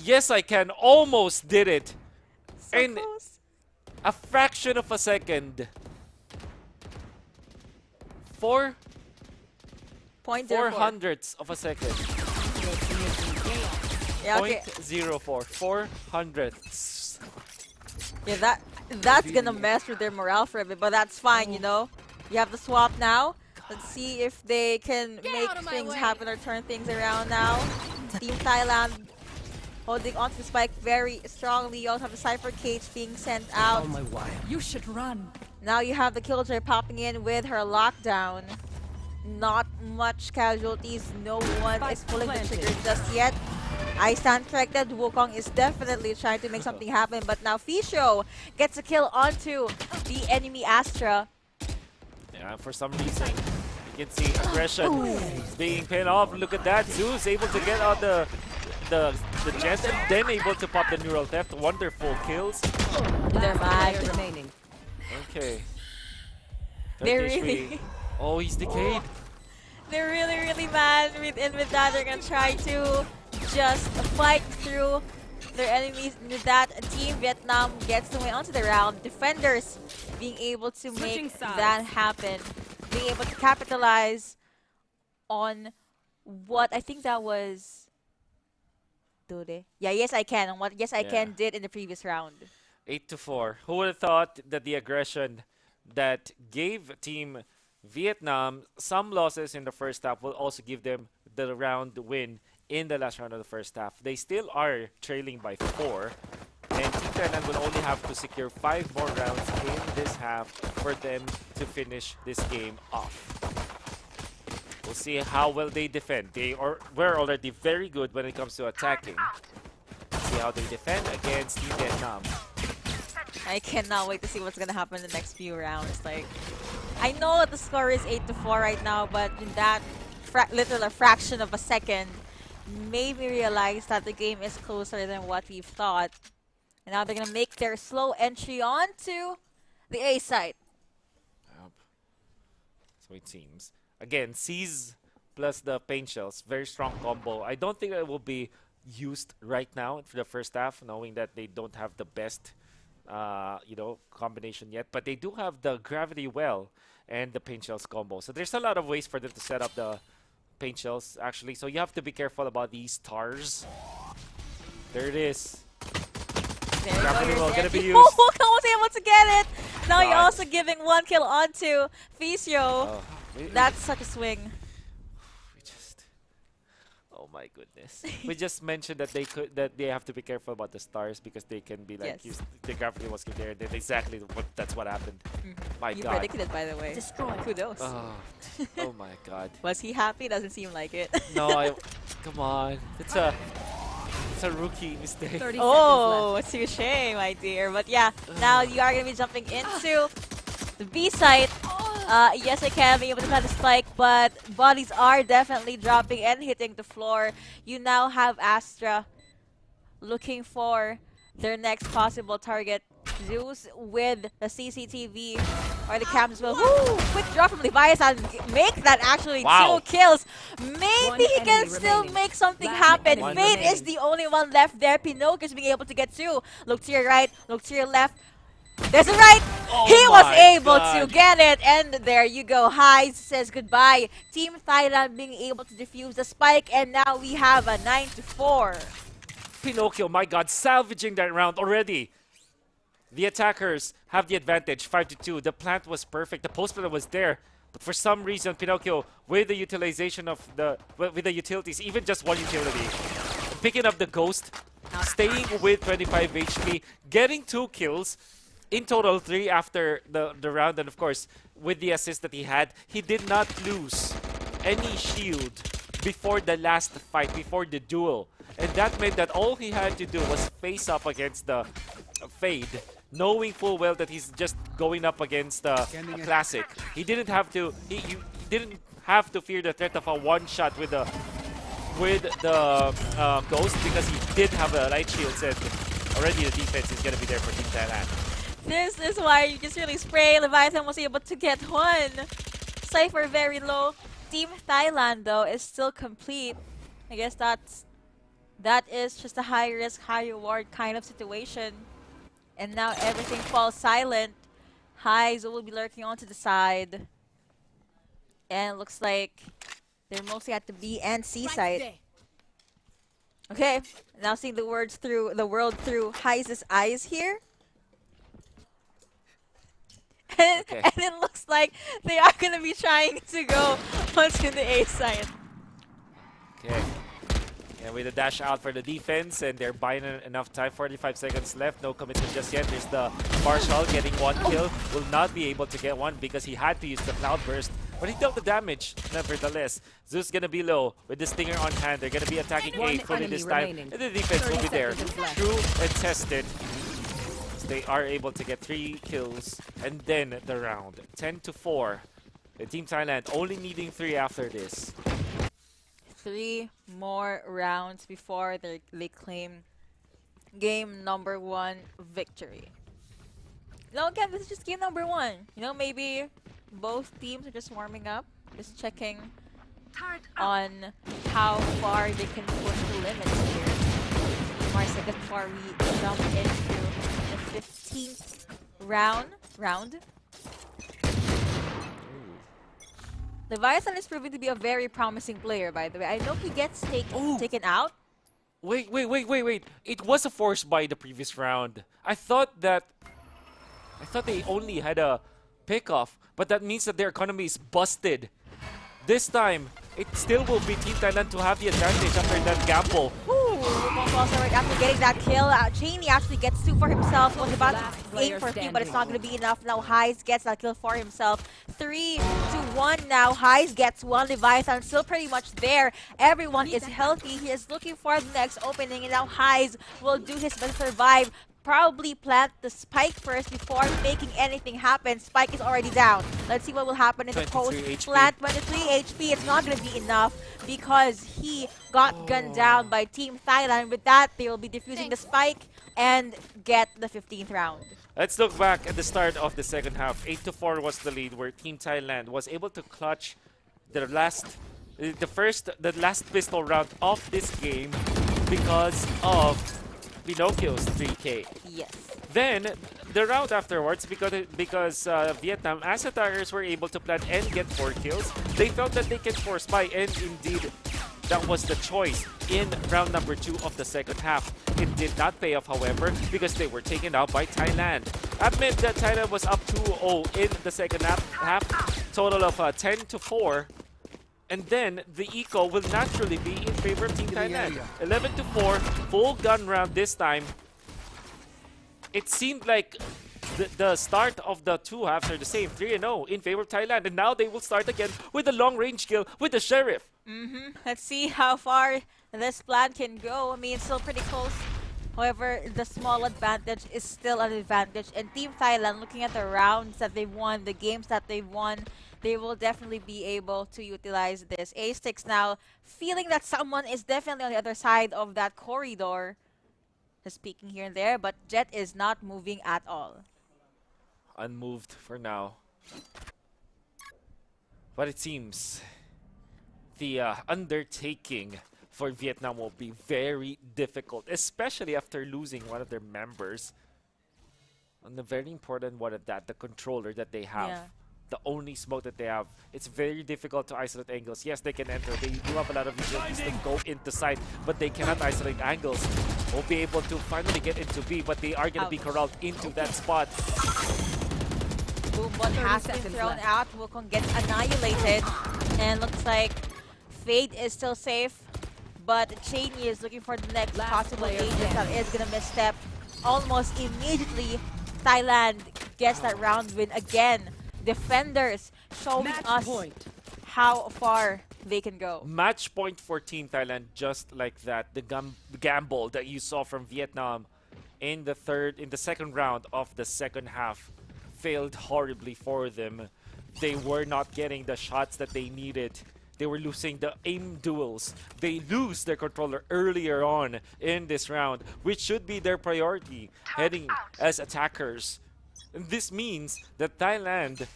Yes, I can. Almost did it. So And close. a fraction of a second. 4 hundredths of a second. Yeah, okay. 0.04. 4 hundredths. Yeah, that's gonna mess with their morale for a bit, but that's fine, you know. You have the swap now. Let's see if they can make things happen or turn things around now. Team Thailand holding onto the spike very strongly. You also have the Cypher Cage being sent out. You should run. Now you have the Killjoy popping in with her lockdown. Not much casualties. No one is pulling the trigger just yet. I stand corrected. Wukong is definitely trying to make something happen, but now Fisho gets a kill onto the enemy Astra. Yeah, for some reason, you can see aggression being pinned off. Look at that. Zeus able to get out the Jets and then able to pop the neural theft. Wonderful kills. They're mad. Remaining. Okay. They're 33. really, Oh, he's decayed. they're really mad. And with that, they're gonna try to just fight through their enemies. With that, Team Vietnam gets the way onto the round. Defenders being able to make that happen, being able to capitalize on what I think that was. Yeah, Yes I Can, on what Yes I Can did in the previous round. 8-4. Who would have thought that the aggression that gave Team Vietnam some losses in the first half will also give them the round win in the last round of the first half. They still are trailing by 4, and Team Thailand will only have to secure 5 more rounds in this half for them to finish this game off. We'll see how well they defend. They were already very good when it comes to attacking. See how they defend against Team Vietnam. I cannot wait to see what's gonna happen in the next few rounds. Like, I know that the score is 8-4 right now, but in that little a fraction of a second, made me realize that the game is closer than what we've thought. And now they're gonna make their slow entry onto the A site. Yep. So it seems. Again, C's plus the pain shells, very strong combo. I don't think it will be used right now for the first half, knowing that they don't have the best combination yet, but they do have the gravity well and the pain shells combo. So there's a lot of ways for them to set up the paint shells actually. So you have to be careful about these stars. There it is. There you Gravity go. well Here's gonna be Angie. used. Oh, was able to get it. Now you're God. also giving 1 kill onto Fisio. Oh, That's such a swing. we just. Oh my goodness. We just mentioned that they have to be careful about the stars because they can be like Yes. the gravity was there. And exactly that's what happened. My You God. predicted it, by the way. Destroy. Kudos. Oh, oh my God. Was he happy? Doesn't seem like it. No, come on. It's a rookie mistake. 30 Oh, seconds touche, my dear. But yeah, now you are going to be jumping into the B site. Yes, I can be able to plant the spike, but bodies are definitely dropping and hitting the floor. You now have Astra looking for their next possible target. Zeus with the CCTV or the cams as well. Woo! Quick draw from Leviathan. Make that actually Wow. 2 kills. One Maybe he can enemy still remaining. make something Last happen. enemy Fate is remaining. the only one left there. Pinocchio's being able to get 2. Look to your right, look to your left. There's a right. Oh He was my able to God. get it, and there you go. Highs says goodbye. Team Thailand being able to defuse the spike, and now we have a 9-4. Pinocchio, my God, salvaging that round already. The attackers have the advantage, 5-2. The plant was perfect. The post plant was there. But for some reason, Pinocchio, with the utilization of with the utilities, even just one utility, picking up the ghost, staying with 25 HP, getting 2 kills, in total 3 after the round, and of course, with the assist that he had, he did not lose any shield before the last fight, before the duel. And that meant that all he had to do was face up against the Fade, knowing full well that he's just going up against a classic. He didn't have to. He didn't have to fear the threat of a one-shot with the ghost because he did have a light shield set. Already the defense is gonna be there for Team Thailand. This is why you just really spray. Leviathan was able to get 1. Cypher very low. Team Thailand though is still complete. I guess that is just a high risk, high reward kind of situation. And now everything falls silent. Highs will be lurking onto the side. And it looks like they're mostly at the B and C side. Okay, now seeing the world through Highs' eyes here. Okay. And it looks like they are going to be trying to go onto the A side. Okay. And with the dash out for the defense, and they're buying enough time. 45 seconds left, no commitment just yet. There's the Marshall getting 1 kill. Will not be able to get 1 because he had to use the Cloud Burst. But he dealt the damage, nevertheless. Zeus gonna be low with the Stinger on hand. They're gonna be attacking A One fully enemy this time. remaining. And the defense will 30 be there. seconds left. True and tested. So they are able to get 3 kills. And then the round. 10-4. The Team Thailand only needing 3 after this. 3 more rounds before they claim game number 1 victory. Now again, this is just game number 1. You know, maybe both teams are just warming up, just checking on how far they can push the limits here. 2 more seconds before we jump into the 15th round. Leviathan is proving to be a very promising player, by the way. I know he gets taken out. Wait. It was a force buy the previous round. I thought they only had a pickoff, but that means that their economy is busted. This time, it still will be Team Thailand to have the advantage after that gamble. Also, right after getting that kill, Cheney actually gets 2 for himself. Was about Last to player aim for 3, but standing. it's not going to be enough. Now Highs gets that kill for himself. 3-1 now. Highs gets 1. Leviathan still pretty much there. Everyone is healthy. He is looking for the next opening, and now Highs will do his best to survive. Probably plant the spike first before making anything happen. Spike is already down. Let's see what will happen in the 23 post. HP. Plant 23 HP. It's not going to be enough because he got gunned down by Team Thailand. With that, they will be defusing the spike and get the 15th round. Let's look back at the start of the second half. 8-4 was the lead, where Team Thailand was able to clutch the last pistol round of this game because of Pinocchio's 3K. Yes. Then the round afterwards, because Vietnam as attackers were able to plant and get 4 kills, they felt that they can force buy, and indeed that was the choice in round number 2 of the second half. It did not pay off, however, because they were taken out by Thailand. That meant that Thailand was up 2-0 in the second half, total of 10-4. And then the eco will naturally be in favor of Team Thailand. 11-4, full gun round this time. It seemed like the start of the 2 halves are the same, 3-0 in favor of Thailand. And now they will start again with a long-range kill with the Sheriff. Let's see how far this plan can go. I mean, it's still pretty close. However, the small advantage is still an advantage. And Team Thailand, looking at the rounds that they've won, the games that they've won, they will definitely be able to utilize this. A6 now feeling that someone is definitely on the other side of that corridor. Just peeking here and there, but Jet is not moving at all. Unmoved for now. But it seems the undertaking for Vietnam will be very difficult, especially after losing one of their members. And the very important one of that, the controller that they have. Yeah. The only smoke that they have. It's very difficult to isolate angles. Yes, they can enter. They do have a lot of utilities to go into site, but they cannot isolate angles. Will be able to finally get into B, but they are going to be corralled into that spot. Boom, one has been seconds thrown left. out. Wukong gets annihilated. And looks like Fade is still safe. But Cheney is looking for the next Last possible player agent that standing. is going to misstep. Almost immediately, Thailand gets that round win again. Defenders showing Match us point. how far they can go. Match point for Team Thailand, just like that. The gamble that you saw from Vietnam in the second round of the second half failed horribly for them. They were not getting the shots that they needed. They were losing the aim duels. They lose their controller earlier on in this round, which should be their priority, heading as attackers. And this means that Thailand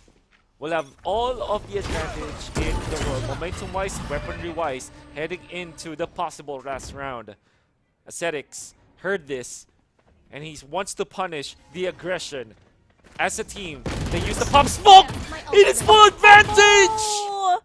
will have all of the advantage in the world, momentum-wise, weaponry-wise, heading into the possible last round. Ascetics heard this, and he wants to punish the aggression. As a team, they use the pop smoke! It is full advantage! Oh,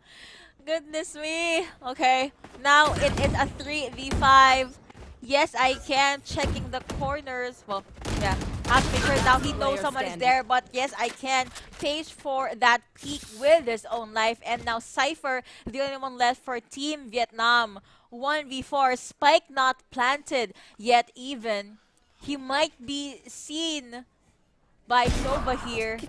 goodness me. Okay, now it is a 3v5. Yes, I can. Checking the corners. Well, yeah. Has to make sure now he knows Player someone is standing. there. But yes, I can. Page for that peek with his own life. And now Cypher, the only one left for Team Vietnam. 1v4. Spike not planted yet even. He might be seen by Nova here.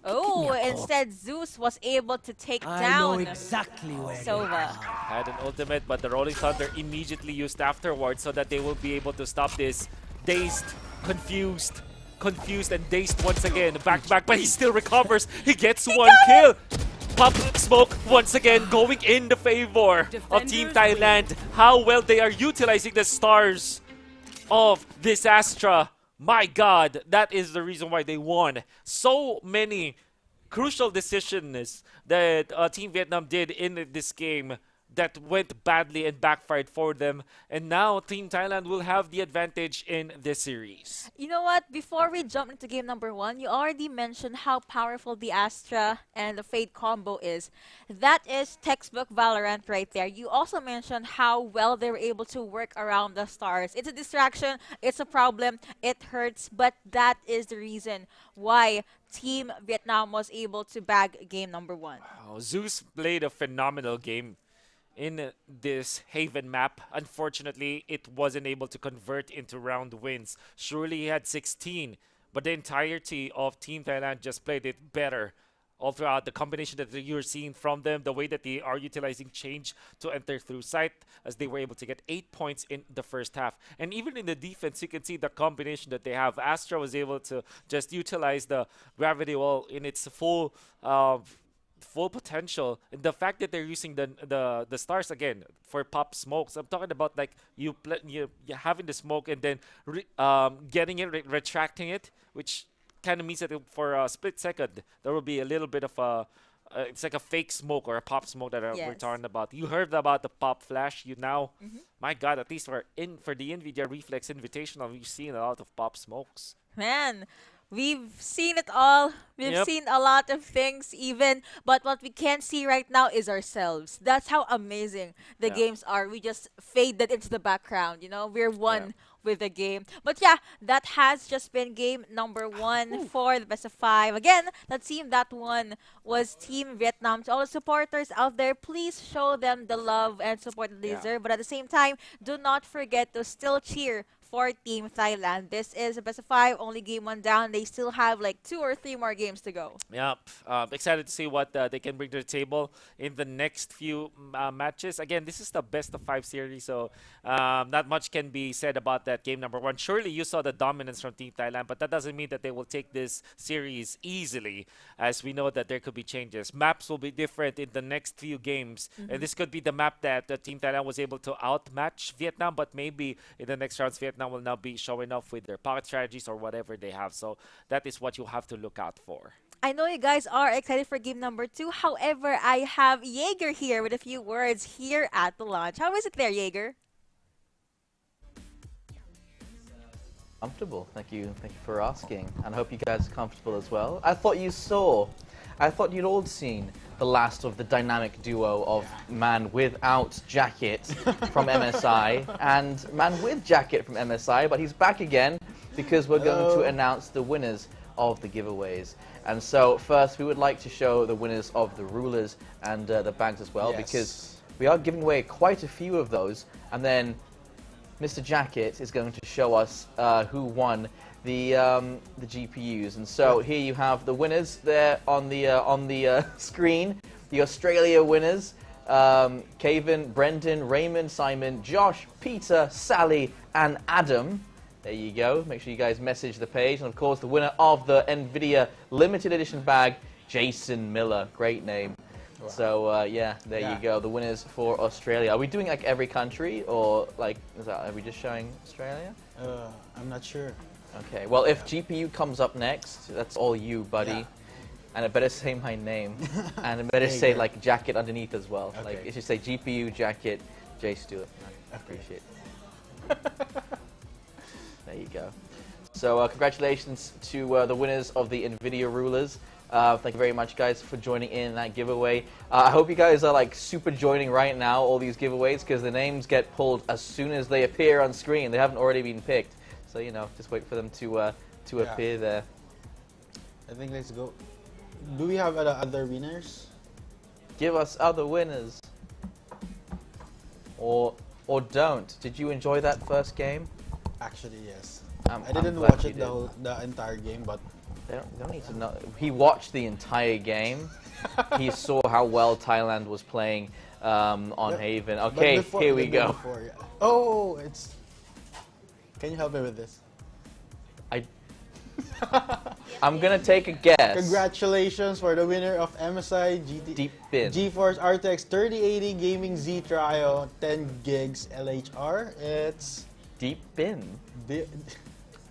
Oh, instead Zeus was able to take down exactly where Sova. Had an ultimate, but the Rolling Thunder immediately used afterwards so that they will be able to stop this. Dazed, confused, and dazed once again. Back to back, but he still recovers. He gets one kill. Pop smoke once again going in the favor of Team Defenders Thailand. How well they are utilizing the stars of this Astra. My God, that is the reason why they won. So many crucial decisions that Team Vietnam did in this game that went badly and backfired for them. And now Team Thailand will have the advantage in this series. You know what? Before we jump into game number 1, you already mentioned how powerful the Astra and the Fade combo is. That is textbook Valorant right there. You also mentioned how well they were able to work around the stars. It's a distraction, it's a problem, it hurts, but that is the reason why Team Vietnam was able to bag game number 1. Oh, Zeus played a phenomenal game in this Haven map. Unfortunately, it wasn't able to convert into round wins. Surely he had 16, but the entirety of Team Thailand just played it better. All throughout, the combination that you're seeing from them, the way that they are utilizing change to enter through sight, as they were able to get 8 points in the first half. And even in the defense, you can see the combination that they have. Astra was able to just utilize the gravity wall in its full potential. And the fact that they're using the stars again for pop smokes. I'm talking about like you having the smoke and then getting it, retracting it, which kind of means that for a split second there will be a little bit of a it's like a fake smoke or a pop smoke that we're Yes. talking about. You heard about the pop flash. My God, at least for the NVIDIA Reflex Invitational, we've seen a lot of pop smokes. Man, we've seen it all. We've Yep. seen a lot of things, even, but what we can't see right now is ourselves. That's how amazing the Yeah. games are. We just faded into the background, we're Yeah. one with the game. But yeah, that has just been game number one for the best of five. Again, the team that won was Team Vietnam. To all the supporters out there, please show them the love and support that they Yeah. deserve. But at the same time, do not forget to still cheer for Team Thailand. This is a best of five, only game one down. They still have like 2 or 3 more games to go. Yep. Excited to see what they can bring to the table in the next few matches. Again, this is the best of five series, so not much can be said about that game number one. Surely you saw the dominance from Team Thailand, but that doesn't mean that they will take this series easily, as we know that there could be changes. Maps will be different in the next few games, and this could be the map that Team Thailand was able to outmatch Vietnam, but maybe in the next rounds, Vietnam will now be showing off with their pocket strategies or whatever they have. So that is what you have to look out for. I know you guys are excited for game number two. However, I have Jaeger here with a few words here at the launch. How is it there, Jaeger? Comfortable. Thank you. Thank you for asking. And I hope you guys are comfortable as well. I thought you'd all seen the last of the dynamic duo of man without jacket from MSI and man with jacket from MSI, but he's back again because we're going to announce the winners of the giveaways. And so first we would like to show the winners of the rulers and the bags as well, because we are giving away quite a few of those, and then Mr. Jacket is going to show us who won the GPUs. And so here you have the winners there on the screen. The Australia winners: Caven, Brendan, Raymond, Simon, Josh, Peter, Sally, and Adam. There you go. Make sure you guys message the page. And of course, the winner of the NVIDIA limited edition bag, Jason Miller. Great name. Wow. So yeah, there you go. The winners for Australia. Are we doing like every country, or like are we just showing Australia? I'm not sure. Okay. Well, if GPU comes up next, that's all you, buddy. Yeah. And it better say my name, and it better say like jacket underneath as well. Okay. Like it should say GPU jacket J Stewart. I appreciate it. There you go. So congratulations to the winners of the NVIDIA rulers. Thank you very much, guys, for joining in that giveaway. I hope you guys are like super joining right now, all these giveaways, because the names get pulled as soon as they appear on screen. They haven't already been picked. So, just wait for them to appear there. I think let's go. Do we have other winners? Give us other winners. Or don't. Did you enjoy that first game? Actually, yes. I'm I didn't glad watch you it did. the entire game, but They don't need to know. He watched the entire game. He saw how well Thailand was playing on Haven. Okay, here we go. Oh, it's. Can you help me with this? I'm gonna take a guess. Congratulations for the winner of MSI Deep Bin. GeForce RTX 3080 Gaming Z Trio 10 gigs LHR. It's Deep Bin. Deep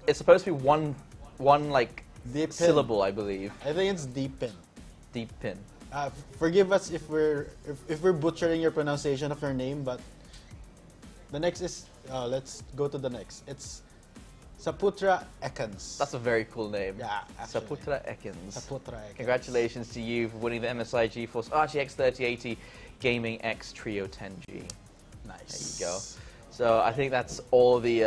It's supposed to be one like Pin. syllable, I believe. I think it's Deep Pin. Deep Pin. Forgive us if we're butchering your pronunciation of your name, but the next is let's go to the next. It's Saputra Ekans. That's a very cool name. Yeah, actually. Saputra Ekans. Saputra Ekans. Congratulations to you for winning the MSI GeForce RTX 3080 Gaming X Trio 10G. Nice. There you go. So I think that's all the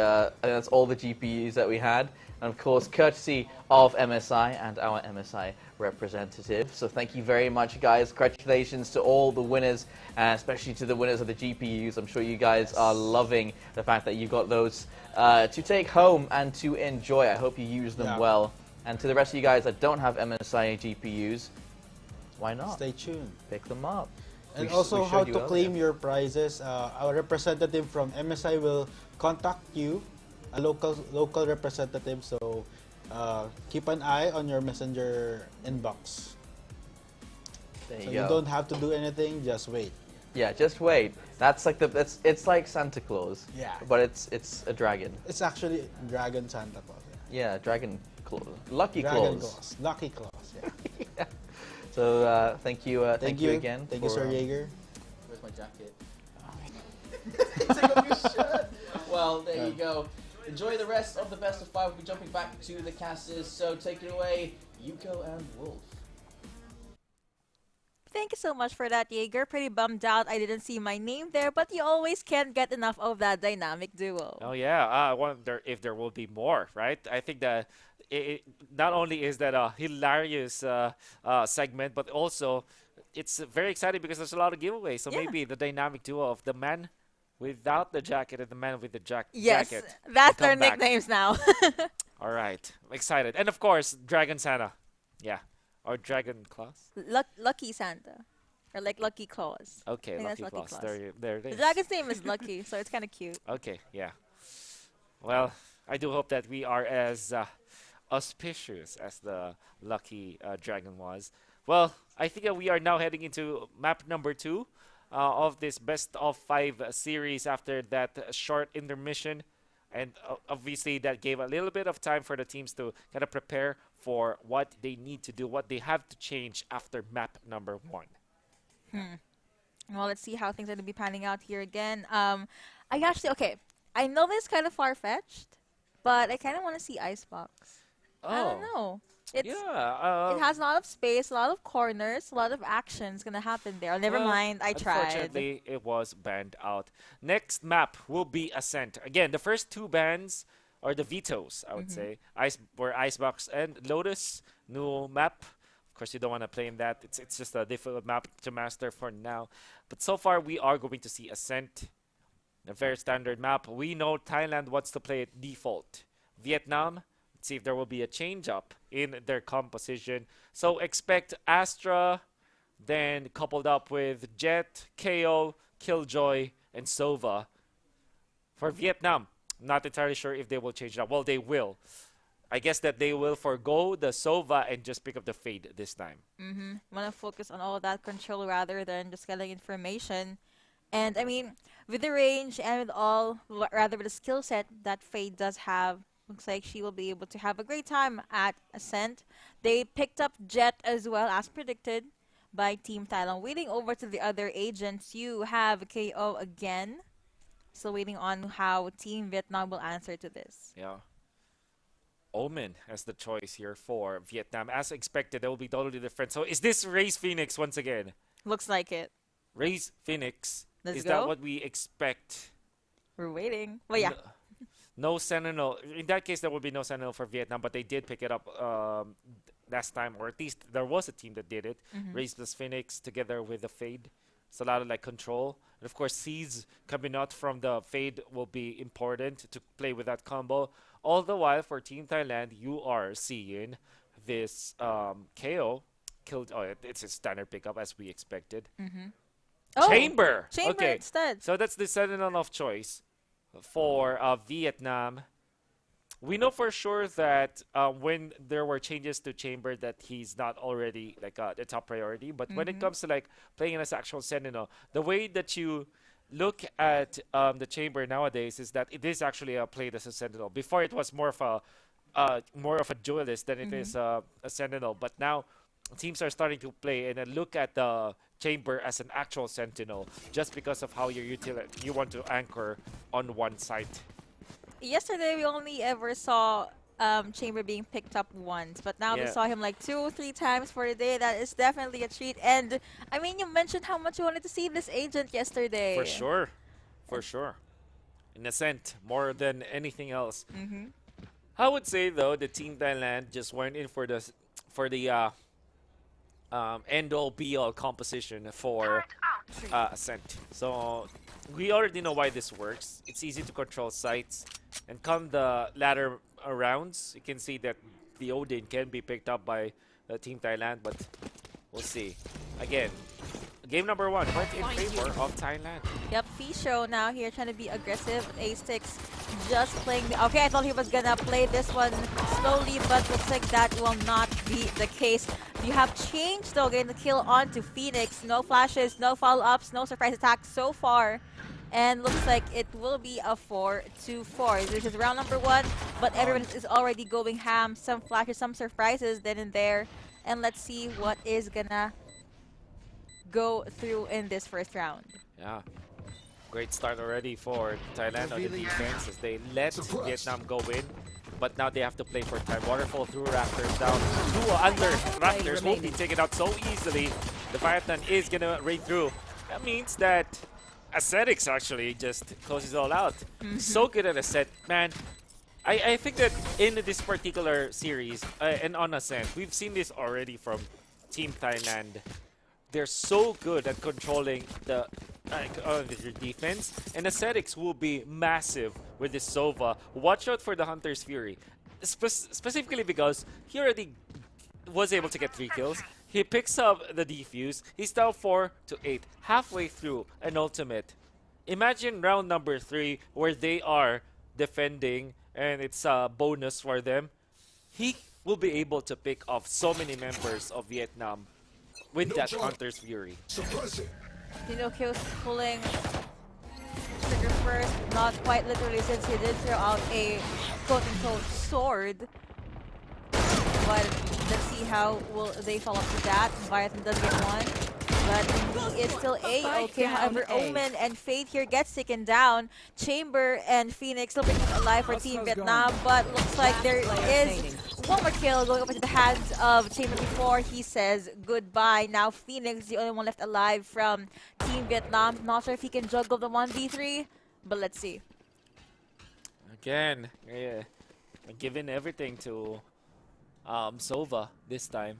GPUs that we had, and of course, courtesy of MSI and our MSI representative. So thank you very much, guys. Congratulations to all the winners, and especially to the winners of the GPUs. I'm sure you guys are loving the fact that you got those to take home and to enjoy. I hope you use them well. And to the rest of you guys that don't have MSI GPUs, why not? Stay tuned. Pick them up. And also how to claim your prizes. Our representative from MSI will contact you, a local representative. So keep an eye on your messenger inbox. There So you go. you don't have to do anything. Just wait. Yeah, just wait. That's like it's like Santa Claus. Yeah. But it's a dragon. It's actually Dragon Santa Claus. Yeah, Dragon Claus. Lucky Dragon Claus. Claus. Lucky Claus. Yeah. Yeah. So thank you again. Thank you, Sir Jaeger. Where's my jacket? Take off your shirt. Well, there you go. The enjoy the rest of the best of 5. We'll be jumping back to the casters, so take it away, Yuko and Wolf. Thank you so much for that, Jaeger. Pretty bummed out I didn't see my name there, but you always can't get enough of that dynamic duo. Oh yeah, I wonder if there will be more, right? I think that not only is that a hilarious segment, but also it's very exciting because there's a lot of giveaways. So Yeah. maybe the dynamic duo of the man without the jacket and the man with the Yes, jacket. that's will their come back. nicknames now. All right, I'm excited, and of course, Dragon Santa, yeah, or Dragon Claus. Lucky Santa. Or like Lucky Claus. Okay, think that's Lucky Lucky Claus. Claus. There it The is. dragon's name is Lucky, so it's kind of cute. Okay, yeah. Well, I do hope that we are as auspicious as the lucky dragon was. Well, I think that we are now heading into map number 2 of this best of 5 series after that short intermission. And obviously that gave a little bit of time for the teams to kind of prepare for what they need to do, what they have to change after map number 1. Well, let's see how things are going to be panning out here again. Okay, I know this is kind of far-fetched, but I kind of want to see Icebox. I don't know. It has a lot of space, a lot of corners, a lot of actions going to happen there. Never Well, mind, I tried. Unfortunately, it was banned out. Next map will be Ascent. Again, the first 2 bans are the vetoes, I would say. Were Icebox and Lotus. New map. Of course, you don't want to play in that. It's just a difficult map to master for now. But so far, we are going to see Ascent. A very standard map. We know Thailand wants to play it default. Vietnam, let's see if there will be a change up in their composition. So expect Astra, then coupled up with Jet, KO, Killjoy, and Sova. For Vietnam, not entirely sure if they will change it up. Well, they will. I guess that they will forgo the Sova and just pick up the Fade this time. Want to focus on all that control rather than just getting information. And I mean, with the range and with rather with the skill set that Fade does have, looks like she will be able to have a great time at Ascent. They picked up Jet as well, as predicted by Team Thailand. Waiting over to the other agents, you have KO again. Still waiting on how Team Vietnam will answer to this. Yeah. Omen as the choice here for Vietnam. As expected, that will be totally different. So is this Raze Phoenix once again? Looks like it. Raze Phoenix. Let's Is go. that what we expect? We're waiting. Well, yeah. No Sentinel. In that case, there will be no Sentinel for Vietnam, but they did pick it up last time, or at least there was a team that did it. Raze plus Phoenix together with the Fade. It's a lot of like control. And of course, Seeds coming out from the Fade will be important to play with that combo. All the while, for Team Thailand, you are seeing this KO. It's a standard pickup as we expected. Oh, Chamber! Chamber Okay. instead. So that's the Sentinel of choice for Vietnam. We know for sure that when there were changes to Chamber that he's not already like the top priority. But when it comes to like playing as actual Sentinel, the way that you look at the Chamber nowadays is that it is actually played as a Sentinel. Before it was more of a duelist than it is a Sentinel. But now teams are starting to play and then look at the Chamber as an actual Sentinel just because of how you want to anchor on one site. Yesterday, we only ever saw Chamber being picked up once, but now we Yeah. saw him like 2 or 3 times for the day. That is definitely a treat. And I mean, you mentioned how much you wanted to see this agent yesterday. For sure. For sure. In Ascent, more than anything else. I would say, though, the Team Thailand just went in for the end-all, be-all composition for Ascent. So we already know why this works. It's easy to control sites. And come the latter rounds, you can see that the Odin can be picked up by Team Thailand, but we'll see. Again, game number 1 went in favor of Thailand. Yep, Fisho now here trying to be aggressive. A6 just playing okay, I thought he was gonna play this one slowly, but looks like that will not be the case. You have changed though, getting the kill onto Phoenix. No flashes, no follow-ups, no surprise attacks so far. And looks like it will be a 4-2-4. This is round number 1, but everyone is already going ham. Some flashes, some surprises then and there. And let's see what is gonna go through in this first round. Yeah. Great start already for Thailand on the defense as they let Vietnam go in. But now they have to play for time. Waterfall through Raptors down. Two under Raptors won't be taken out so easily. The Leviathan is going to raid through. That means that Ascetics actually just closes it all out. So good at Ascet. Man, I think that in this particular series, and on Ascent, we've seen this already from Team Thailand. They're so good at controlling the their defense, and Ascetics will be massive with this Sova. Watch out for the Hunter's Fury, specifically because he already was able to get 3 kills. He picks up the defuse. He's now 4 to 8, halfway through an ultimate. Imagine round number 3 where they are defending and it's a bonus for them. He will be able to pick off so many members of Vietnam with that Hunter's Fury. Pinocchio's pulling trigger first, not quite literally since he did throw out a quote-unquote sword. But let's see how will they follow up to that. Leviathan does get one, but he is still A-okay. However, Omen and Faith here gets taken down. Chamber and Phoenix still picking up alive for Team Vietnam, but looks like there is one more kill going over to the hands of Chamber before he says goodbye. Now Phoenix, the only one left alive from Team Vietnam. Not sure if he can juggle the 1v3, but let's see. Again, yeah, giving everything to Sova this time.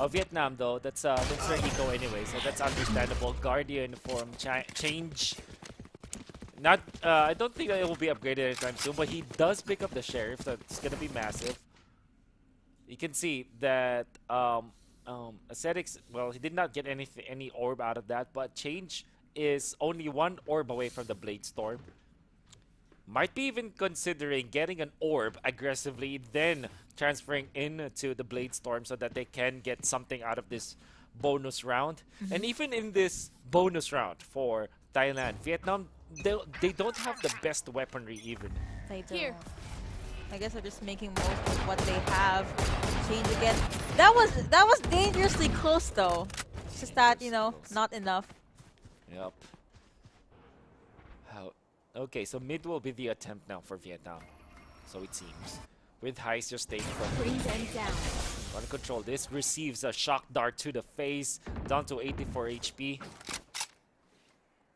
Vietnam though, that's their eco anyway, so that's understandable. Guardian form change. Not, I don't think it will be upgraded anytime soon, but he does pick up the Sheriff, so it's gonna be massive. You can see that Ascetics, well, he did not get any orb out of that, but Change is only 1 orb away from the Blade Storm. Might be even considering getting an orb aggressively, then transferring into the Blade Storm so that they can get something out of this bonus round. And even in this bonus round for Thailand, Vietnam, they don't have the best weaponry even. They don't. Here. I guess they're just making most of what they have. Change again. That was dangerously close though. It's just that, you know, not enough. Yep. Okay, so mid will be the attempt now for Vietnam. So it seems. With Heist just staying from Bring them down. want to control this. Receives a shock dart to the face. Down to 84 HP.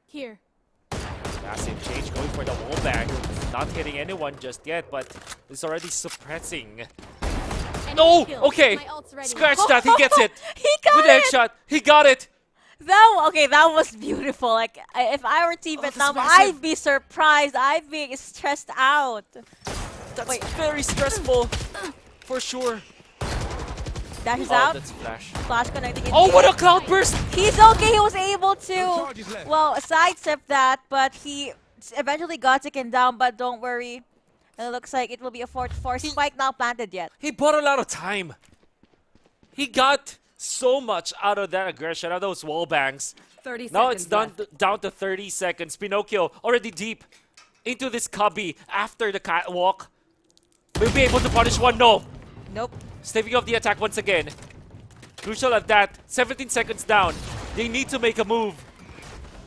Here. Massive change going for the wall bag. Not hitting anyone just yet, but it's already suppressing. No! Okay! Scratch that, he gets it! He got with it! headshot, he got it! That was beautiful. Like, if I were Team Vietnam, I'd be surprised. I'd be stressed out. That's very stressful, for sure. Dash is out. That's Flash. Flash connecting in. Oh, what a cloud burst! He's okay. He was able to, well, sidestep that, but he eventually got taken down. But don't worry. And it looks like it will be a 4-4 spike not planted yet. He bought a lot of time. He got so much out of that aggression, out of those wall bangs. 30 now seconds it's down left. down to 30 seconds. Pinocchio already deep into this cubby after the catwalk. Will be able to punish one. No. Nope. Staving off the attack once again. Crucial at that. 17 seconds down. They need to make a move.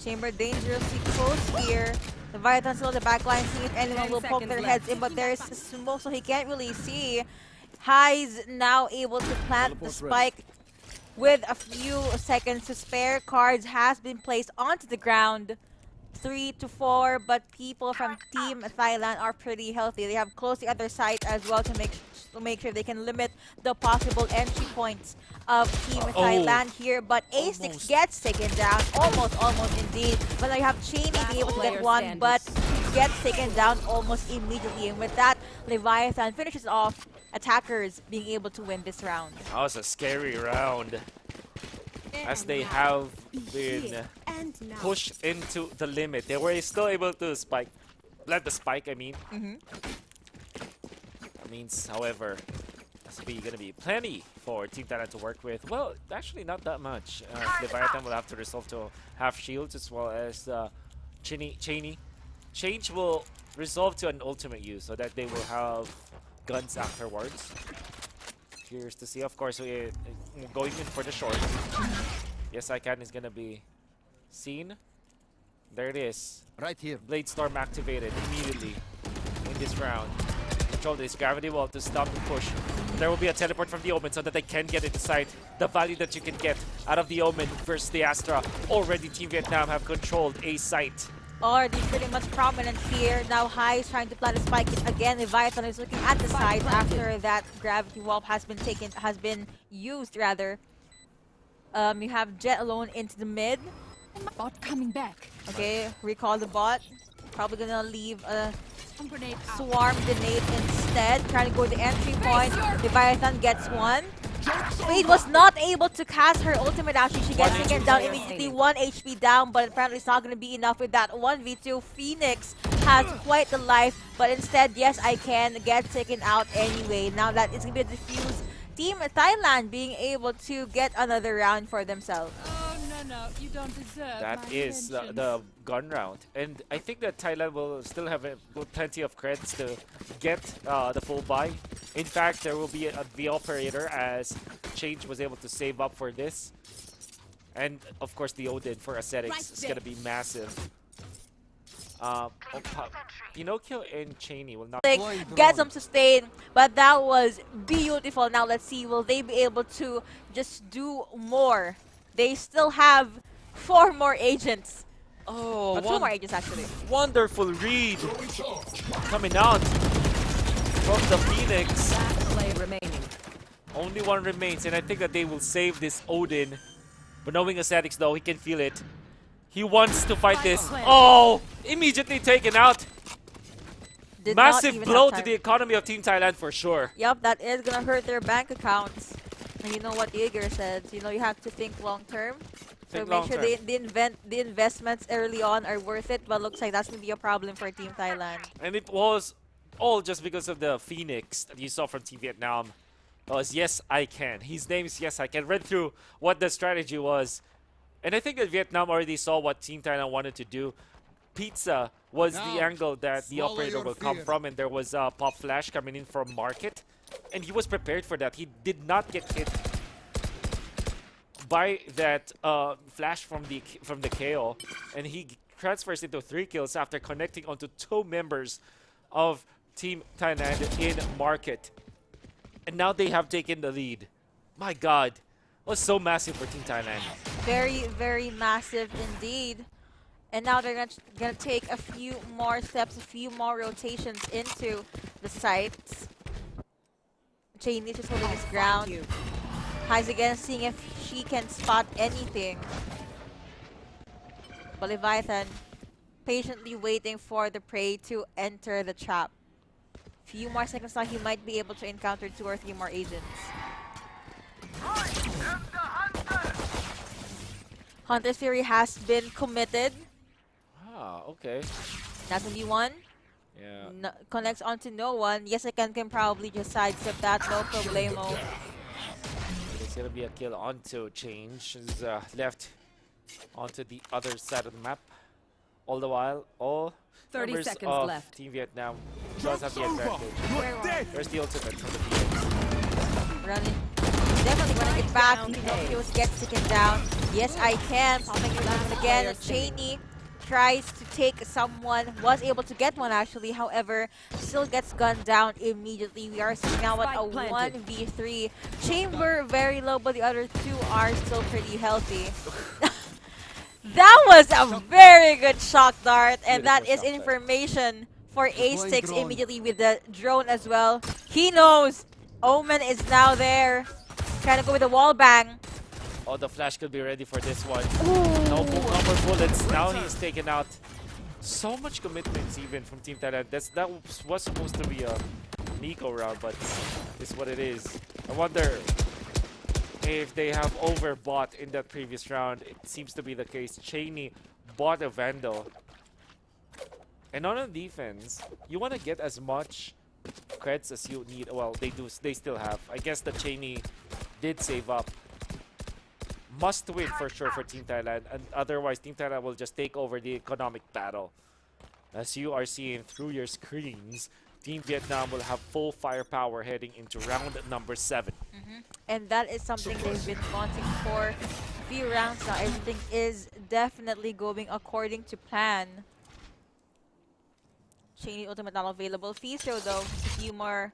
Chamber dangerously close here. The Leviathan still in the back line, seeing if anyone will poke their heads in, but there's smoke, so he can't really see. High's now able to plant the spike with a few seconds to spare. Cards has been placed onto the ground. 3-4, but people from Team Thailand are pretty healthy. They have closed the other side as well to make sure they can limit the possible entry points of Team Thailand here. But A6 gets taken down, almost indeed. But I have Cheney being able to get one, but gets taken down almost immediately. And with that, Leviathan finishes off attackers being able to win this round. That was a scary round, as they have been pushed into the limit. They were still able to spike, let the spike, I mean. That means, however, there's gonna be plenty for Team Thailand to work with. Well, actually not that much. Leviathan will have to resolve to have shields as well as Cheney. Change will resolve to an ultimate use so that they will have guns afterwards. Curious to see, of course, we're going in for the short. Yes, I can is gonna be seen. There it is. Right here. Blade Storm activated immediately in this round. Control this gravity wall to stop the push. There will be a teleport from the Omen so that they can get into sight. The value that you can get out of the Omen versus the Astra. Already Team Vietnam have controlled a site. Already pretty much prominent here. Now High is trying to plant a spike again. Leviathan is looking at the side after that gravity wall has been used rather. You have Jet alone into the mid. Bot coming back. Okay, recall the bot. Probably gonna leave a Stun grenade out. swarm grenade instead. Trying to go to the entry point. Leviathan gets one. Fade was not able to cast her ultimate actually. She gets taken down immediately. 1 HP down, but apparently it's not going to be enough with that 1v2. Phoenix has quite the life, but instead, yes, I can get taken out anyway. Now that it's going to be a diffuse. Team Thailand being able to get another round for themselves. Oh, no, you don't deserve That my is attention. the gun round. And I think that Thailand will still have plenty of creds to get the full buy. In fact, there will be the operator as Change was able to save up for this. And of course the Odin for Ascetics is going to be massive. Pinocchio and Cheney will not... Get some sustain, but that was beautiful. Now let's see, will they be able to just do more? They still have 4 more agents. Oh, 2 more agents actually. wonderful read coming out from the Phoenix. Last play remaining. Only 1 remains, and I think that they will save this Odin. But knowing Ascetics though, he can feel it. He wants to fight this. Oh! Immediately taken out. Did not Massive even blow have to time. the economy of Team Thailand for sure. Yep, that is gonna hurt their bank accounts. And you know what Igor said, you know you have to think long term. So Think make sure long-term. the investments early on are worth it, but looks like that's gonna be a problem for Team Thailand. And it was all just because of the Phoenix that you saw from Team Vietnam. That was Yes I Can. His name is Yes I Can. Read through what the strategy was. And I think that Vietnam already saw what Team Thailand wanted to do. Pizza was the angle that the operator will come from, and there was a pop flash coming in from Market. And he was prepared for that. He did not get hit by that flash from the KO, and he transfers into 3 kills after connecting onto 2 members of Team Thailand in Market. And now they have taken the lead. My God, it was so massive for Team Thailand. Very, very massive indeed. And now they're gonna take a few more steps, a few more rotations into the sites. Cheney just holding his ground. Highs again, seeing if she can spot anything. But Leviathan patiently waiting for the prey to enter the trap. Few more seconds now, he might be able to encounter 2 or 3 more agents. Hunter's Fury has been committed. Ah, okay. That's gonna be 1. Yeah. No, connects onto no one. Yes, I can probably just sidestep that, no problemo. There's gonna be a kill onto Change. Is left onto the other side of the map. All the while, all 30 members seconds of left. Team Vietnam does have the advantage. There's the ultimate from the Phoenix. Running. Definitely running it back. Pinocchio gets taken down. Yes, I can. Popping it down again. Cheney tries to take someone. Was able to get one actually. However, still gets gunned down immediately. We are seeing now at a 1v3. Chamber very low, but the other 2 are still pretty healthy. That was a very good shock dart, and that is information for A6 immediately with the drone as well. He knows Omen is now there. Trying to go with a wall bang. Oh, the flash could be ready for this one. Ooh. No more bullets. Now he's taken out. So much commitments even from Team Thailand. That was supposed to be a Nico round, but it's what it is. I wonder if they have overbought in that previous round. It seems to be the case. Cheney bought a Vandal. And on defense, you want to get as much creds as you need. Well, they still have. I guess the Cheney did save up. Must win for sure for Team Thailand, and otherwise Team Thailand will just take over the economic battle. As you are seeing through your screens, Team Vietnam will have full firepower heading into round number 7. And that is something they've been wanting for a few rounds now. Everything is definitely going according to plan. Cheney ultimate not available. Fiso though, just a few more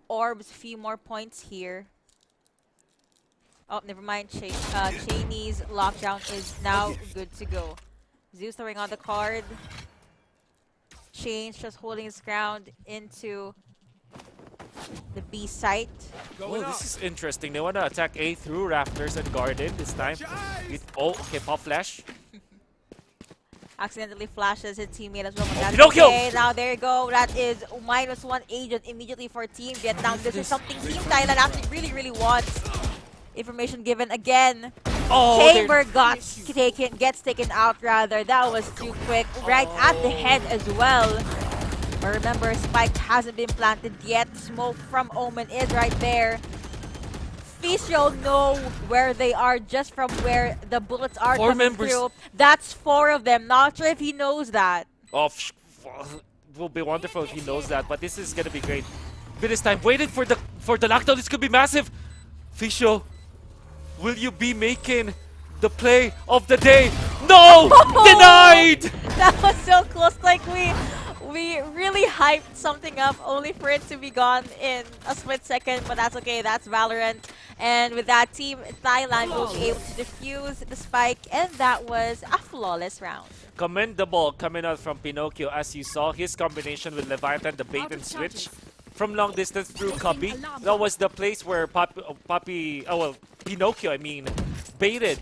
orbs, few more points here. Oh, never mind. Cheney's lockdown is now good to go. Zeus throwing on the card. Change just holding his ground into the B site. Oh, this is interesting. They want to attack A through Rafters and Garden this time. Oh, okay, pop flash. Accidentally flashes his teammate as well. But that's Pinocchio! okay. Now there you go. That is -1 agent immediately for Team Vietnam. This is something Team Thailand actually really wants. Information given again. Oh, Chamber gets taken out rather. That was too quick. Right at the head as well. But remember, Spike hasn't been planted yet. Smoke from Omen is right there. Fischl know where they are just from where the bullets are coming through. That's 4 of them. Not sure if he knows that. Oh, it will be wonderful if he knows that, but this is gonna be great. But this time, waited for the knockdown. This could be massive. Fischl, will you be making the play of the day? No! Denied! That was so close. Like we really hyped something up only for it to be gone in a split second, but that's okay. That's Valorant. And with that, Team Thailand will be able to defuse the spike, and that was a flawless round. Commendable coming out from Pinocchio, as you saw his combination with Leviathan, the bait and switch from long distance through Cubby. That was the place where Pinocchio, I mean, baited,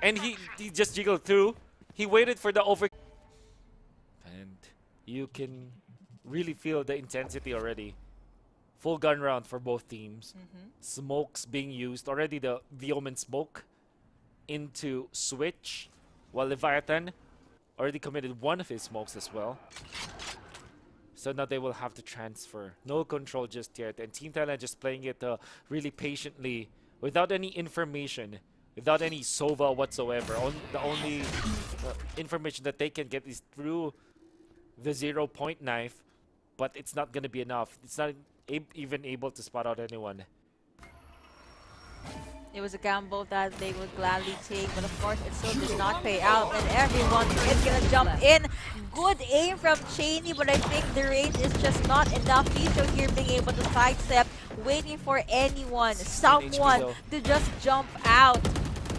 and he just jiggled through. He waited for the over, and you can really feel the intensity already. Full gun round for both teams. Smokes being used already. The Omen smoke into switch, while Leviathan already committed one of his smokes as well. So now they will have to transfer. No control just yet, and Team Thailand just playing it really patiently, without any information, without any Sova whatsoever. The only information that they can get is through the 0-point knife, but it's not gonna be enough. It's not even able to spot out anyone. It was a gamble that they would gladly take, but of course it still did not pay out, and everyone is gonna jump in. Good aim from Cheney, but I think the range is just not enough. Fiso here being able to sidestep, waiting for someone to just jump out.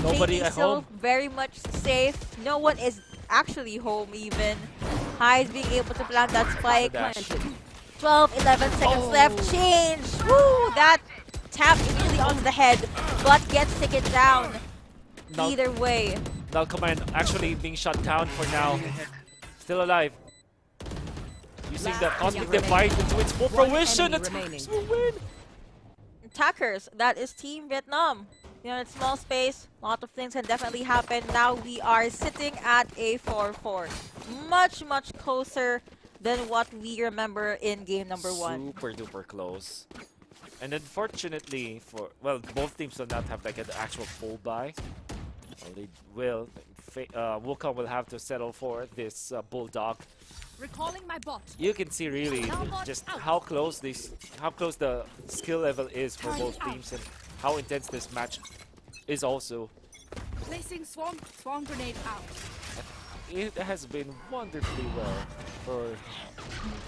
Nobody Cheney at still home. very much safe. No one is actually home even. High is being able to plant that spike. 12, 11 seconds left. Change. Woo! That tap immediately onto the head, but gets taken down. Either way. Null Command actually being shut down for now. Still alive. Using the Cosmic Divide into its full fruition. Attackers will win. Attackers, that is Team Vietnam. You know, it's small space, a lot of things can definitely happen. Now we are sitting at a 4-4. Much closer than what we remember in game number 1. Super duper close. And unfortunately both teams do not have like an actual full buy. Well, they will. Wukong will have to settle for this Bulldog. Recalling my bot. You can see really just how close the skill level is for both teams and how intense this match is also. Placing swarm grenade out. It has been wonderfully well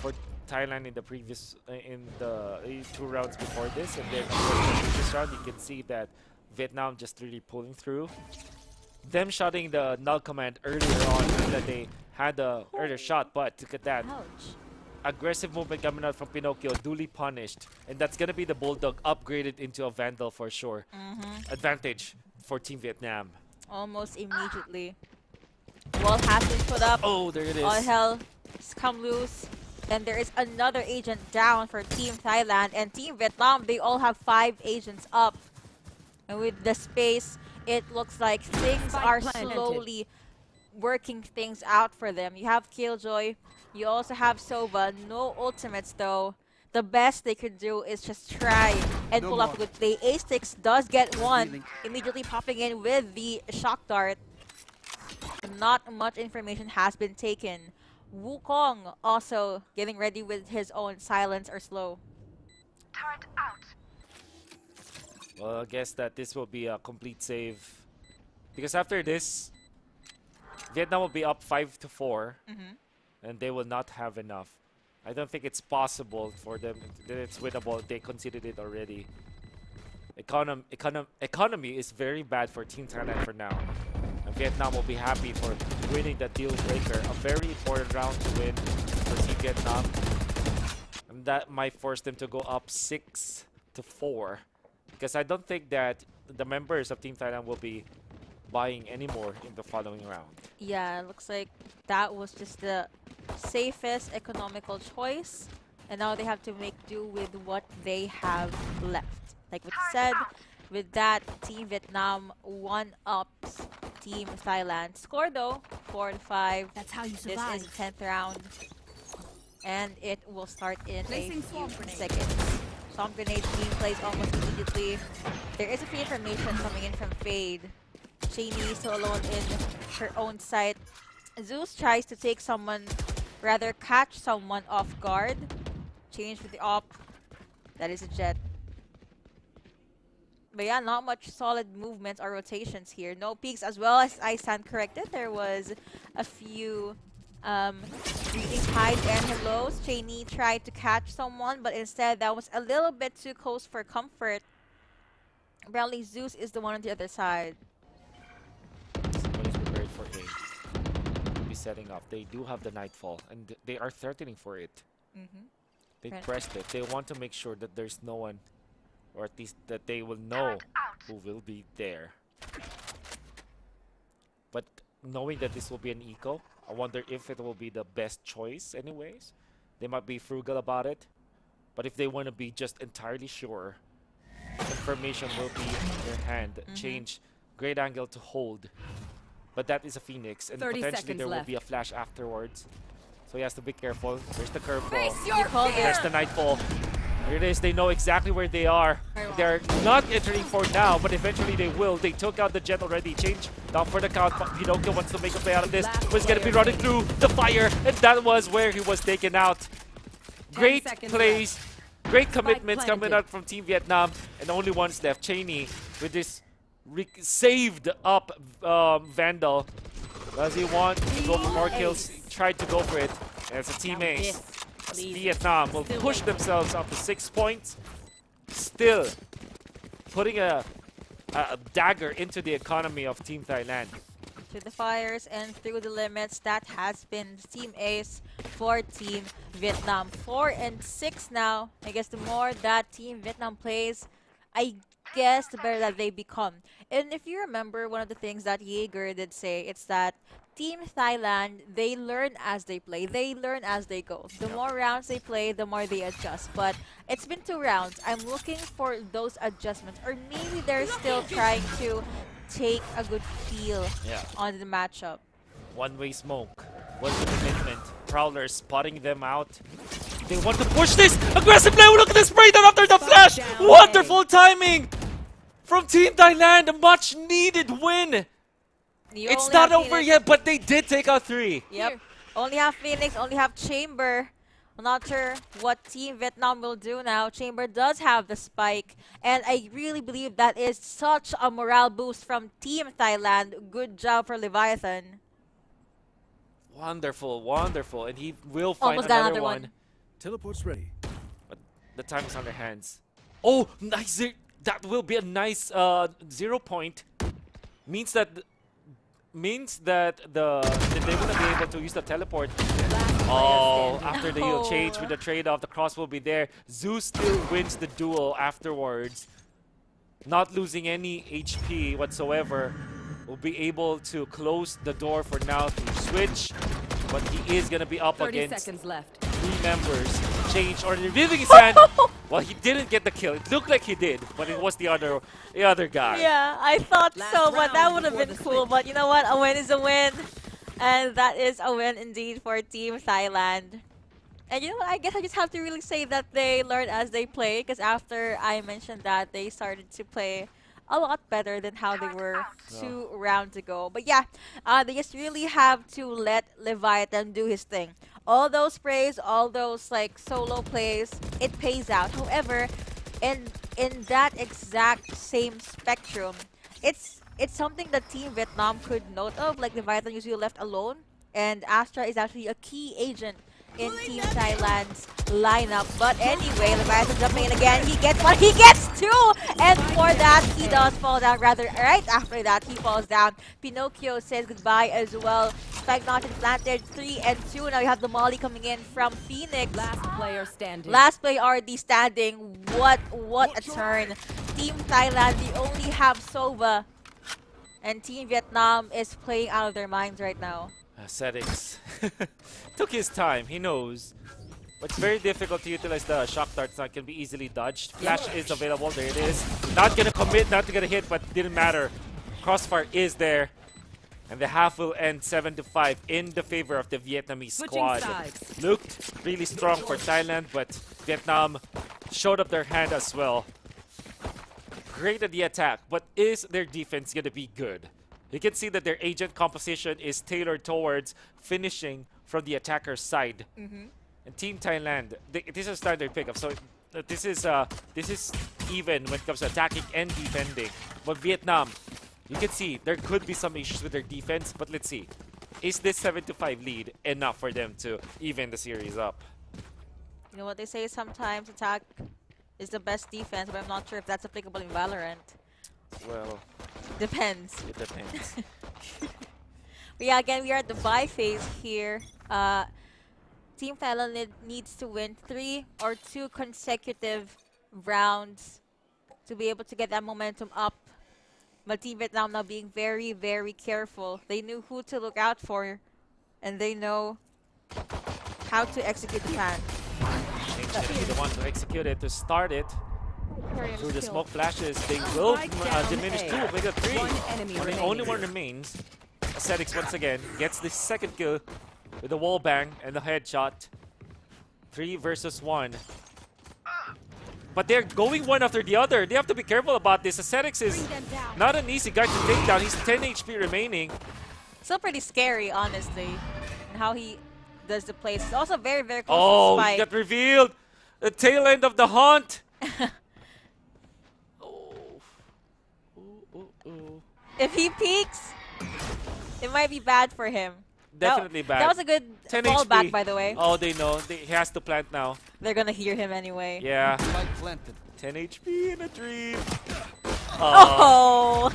for Thailand in the previous in the 2 rounds before this, and then this round you can see that Vietnam just really pulling through. Them shotting the null command earlier on that they had the earlier shot, but look at that. Aggressive movement coming out from Pinocchio, duly punished, and that's gonna be the Bulldog upgraded into a Vandal for sure. Advantage for Team Vietnam. Almost immediately. Wall has been put up. Oh, there it is. All hell has come loose. Then there is another agent down for Team Thailand, and Team Vietnam, they all have 5 agents up. And with the space, it looks like things are slowly working things out for them. You have Killjoy, you also have Sova. No ultimates though. The best they could do is just try and pull off a good play. A6 does get one, immediately popping in with the shock dart. Not much information has been taken. Wukong also getting ready with his own silence or slow. Turret out. Well, I guess that this will be a complete save. Because after this, Vietnam will be up 5-4, Mm-hmm. and they will not have enough. I don't think it's possible for them that it's winnable. They conceded it already. Economy is very bad for Team Thailand for now. And Vietnam will be happy for winning the deal breaker. A very important round to win for Team Vietnam. And that might force them to go up 6-4. Because I don't think that the members of Team Thailand will be buying anymore in the following round. Yeah, it looks like that was just the safest economical choice. And now they have to make do with what they have left. Like what you said, with that, Team Vietnam one-ups Team Thailand. Score though, 4-5. That's how you This survive. is the 10th round. And it will start in Placing a swamp few grenade. seconds. Swamp grenade being placed almost immediately. There is a free information coming in from Fade. Cheney still alone in her own site. Zeus tries to take someone, rather catch someone off guard. Change with the op. That is a Jet. But yeah, not much solid movements or rotations here. No peaks as well, as I stand corrected. There was a few greetings, highs, and hellos. Cheney tried to catch someone, but instead that was a little bit too close for comfort. Apparently Zeus is the one on the other side. Somebody's prepared for A. Be setting up. They do have the Nightfall, and they are threatening for it. They Right. pressed it. They want to make sure that there's no one, or at least that they will know who will be there. But knowing that this will be an eco, I wonder if it will be the best choice anyways. They might be frugal about it. But if they want to be just entirely sure, information will be in their hand. Change great angle to hold. But that is a Phoenix, and 30 potentially seconds there will left. be a flash afterwards. So he has to be careful. There's the curveball. Face You your called fear! There's the Nightfall. Here it is. They know exactly where they are. They're not entering for now, but eventually they will. They took out the Jet already. Change down for the count. But Pinocchio wants to make a play out of this. Last Was going to be player running through the fire, and that was where he was taken out. 10 Great seconds plays, great commitments planted. coming out from Team Vietnam, and only one's left. Cheney with this saved up Vandal. Does he want to go for more kills? He tried to go for it. And it's a team ace. Vietnam will push themselves up to 6 points. Still putting a dagger into the economy of Team Thailand. To the fires and through the limits. That has been Team Ace for Team Vietnam. 4-6 now. I guess the more that Team Vietnam plays, I guess the better that they become. And if you remember, one of the things that Jaeger did say, it's that Team Thailand, they learn as they play. They learn as they go. The more rounds they play, the more they adjust. But it's been 2 rounds. I'm looking for those adjustments. Or maybe they're still trying to take a good feel on the matchup. One-way smoke. What's the commitment? Prowler spotting them out. They want to push this! Aggressive play! Look at this spray down after the flash! down Wonderful timing! From Team Thailand, a much needed win! You It's only not have over Phoenix. yet, but they did take out 3. Yep. Only have Phoenix, only have Chamber. I'm not sure what Team Vietnam will do now. Chamber does have the spike, and I really believe that is such a morale boost from Team Thailand. Good job for Leviathan. Wonderful, wonderful. And he will find Almost got another another one. one. Teleport's ready. But the time is on their hands. Oh, nice. That will be a nice 0 point. Means that they wouldn't be able to use the teleport. Oh, after the heal change with the trade-off, the cross will be there. Zeus still wins the duel afterwards. Not losing any HP whatsoever. Will be able to close the door for now to switch. But he is going to be up 30 against seconds left. 3 members. Change or revealing his hand. Well, he didn't get the kill. It looked like he did, but it was the other guy. Yeah, I thought Last so, but that round would have before been the cool. switch. But you know what? A win is a win. And that is a win indeed for Team Thailand. And you know what? I guess I just have to really say that they learn as they play. Because after I mentioned that, they started to play a lot better than how they were 2 rounds ago. But yeah, they just really have to let Leviathan do his thing. All those sprays, all those like solo plays, it pays out. However, in that exact same spectrum, it's it's something that Team Vietnam could note of, like Leviathan usually left alone, and Astra is actually a key agent in Team Thailand's lineup. But anyway, Leviathan jumping in again. He gets one, he gets two! And for that, he does fall down. Rather, right after that, he falls down. Pinocchio says goodbye as well. Spike Notch planted 3 and 2. Now you have the Molly coming in from Phoenix. Last player standing. Last play already standing. What a turn. Team Thailand, they only have Sova. And Team Vietnam is playing out of their minds right now. Settings took his time, he knows. But it's very difficult to utilize the shock darts that can be easily dodged. Flash is available, there it is. Not gonna commit, not gonna hit, but didn't matter. Crossfire is there. And the half will end 7-5 in the favor of the Vietnamese squad. Looked really strong for Thailand, but Vietnam showed up their hand as well. Great at the attack, but is their defense gonna be good? You can see that their agent composition is tailored towards finishing from the attacker's side. And Team Thailand, this is a standard pickup, so this is even when it comes to attacking and defending. But Vietnam, you can see there could be some issues with their defense, but let's see. Is this 7-5 lead enough for them to even the series up? You know what they say, sometimes attack is the best defense, but I'm not sure if that's applicable in Valorant. Well, depends. It depends. But yeah, again, we are at the bye phase here. Team Thailand needs to win 3 or 2 consecutive rounds to be able to get that momentum up. But Team Vietnam now being very, very careful. They knew who to look out for, and they know how to execute the plan. Change to be the one to execute it, to start it. Through the smoke flashes, they will diminish 2, make it 3. Only one remains. Ascetics once again gets the second kill with the wall bang and the headshot. 3 versus 1. But they're going one after the other. They have to be careful about this. Ascetics is not an easy guy to take down. He's 10 HP remaining. Still pretty scary, honestly, and how he does the plays. It's also very, very close to Spike. He got revealed. The tail end of the hunt. If he peeks, it might be bad for him. Definitely bad. That was a good 10 fallback, HP. by the way. Oh, they know. He has to plant now. They're gonna hear him anyway. Yeah. 10 HP in a dream. Oh!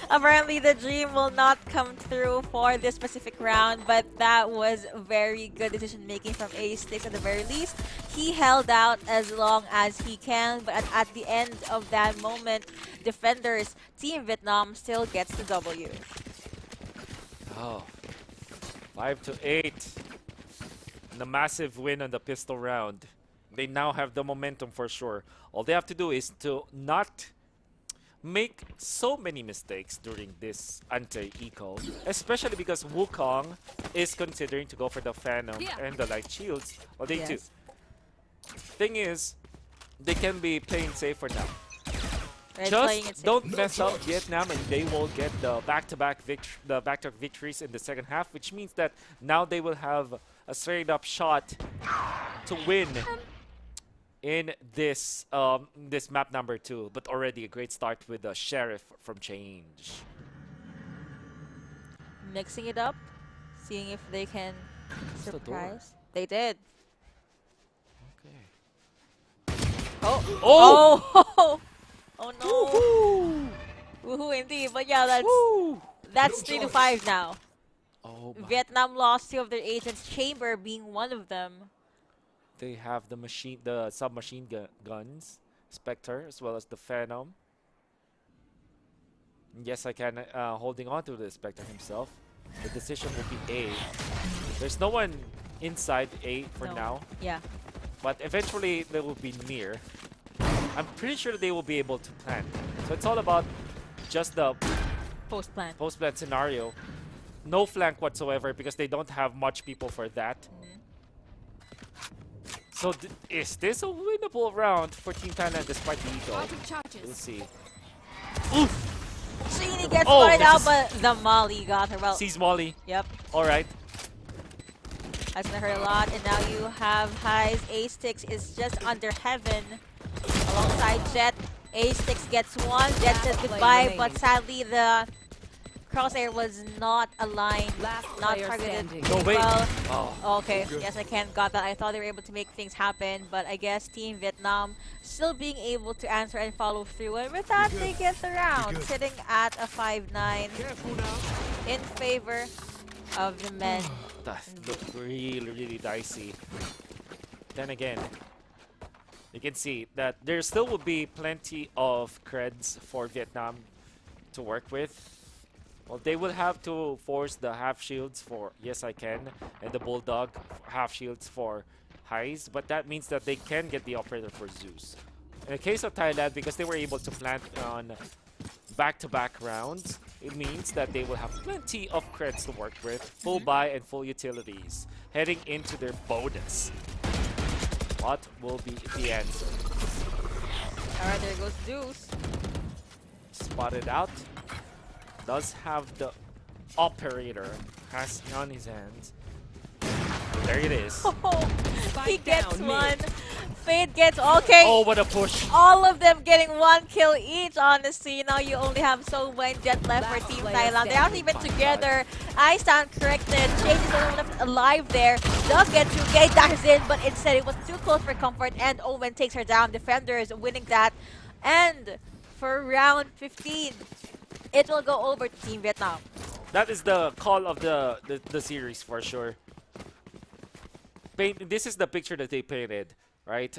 Apparently the dream will not come through for this specific round, but that was very good decision making from A6 at the very least. He held out as long as he can, but at the end of that moment, defenders, Team Vietnam still gets the W. Oh. 5-8. And a massive win on the pistol round. They now have the momentum for sure. All they have to do is to not make so many mistakes during this anti-eco, especially because Wukong is considering to go for the Phantom and the Light Shields. Well, they do. Thing is, they can be playing safe for now. Just don't mess up Vietnam, and they will get the back-to-back victories in the second half, which means that now they will have a straight-up shot to win in this this map number 2. But already a great start with the Sheriff from Change. Mixing it up, seeing if they can surprise. They did. Okay. Oh! Oh! Oh no! Woohoo indeed, but yeah, that's 3-5 now. Oh my. Vietnam lost 2 of their agents, Chamber being one of them. They have the submachine guns, Spectre, as well as the Phantom. Yes, I can holding on to the Spectre himself. The decision will be A. There's no one inside A for now. Yeah. But eventually they will be near. I'm pretty sure they will be able to plan. So it's all about just the post-plan scenario. No flank whatsoever because they don't have much people for that. So is this a winnable round for Team Thailand despite the ego? We'll see. Oof! Sheeny gets spotted out, but the Molly got her. Well, sees Molly. Yep. Alright. That's gonna hurt a lot, and now you have Highs. A6 is just under Heaven alongside Jet. A6 gets one, Jet says goodbye, but sadly the crosshair was not aligned, Last not player targeted standing. No, wait. well. Oh, Okay, yes, I can't got that. I thought they were able to make things happen, but I guess Team Vietnam still being able to answer and follow through. And with that, they get the round, sitting at a 5-9 in favor of the men. that looked really, really dicey. Then again, you can see that there still will be plenty of creds for Vietnam to work with. Well, they will have to force the half shields for Yes I Can and the Bulldog half shields for Highs, but that means that they can get the operator for Zeus. In the case of Thailand, because they were able to plant on back-to-back rounds, it means that they will have plenty of creds to work with, full buy and full utilities, heading into their bonus. What will be the answer? Alright, there goes Zeus. Spotted out. Does have the operator has on his hands. There it is. Oh, he Spike gets down one. mid. Fade gets, okay. Oh, what a push. All of them getting one kill each, honestly. Now you only have Sova and Jet left for Last Team player Thailand. They're not standing. even My together. I stand corrected. Change is the only one left alive there. Does get 2K, dashes in, but instead it was too close for comfort, and Owen takes her down. Defenders winning that. And for round 15, it will go over to Team Vietnam. That is the call of the series for sure. This is the picture that they painted, right?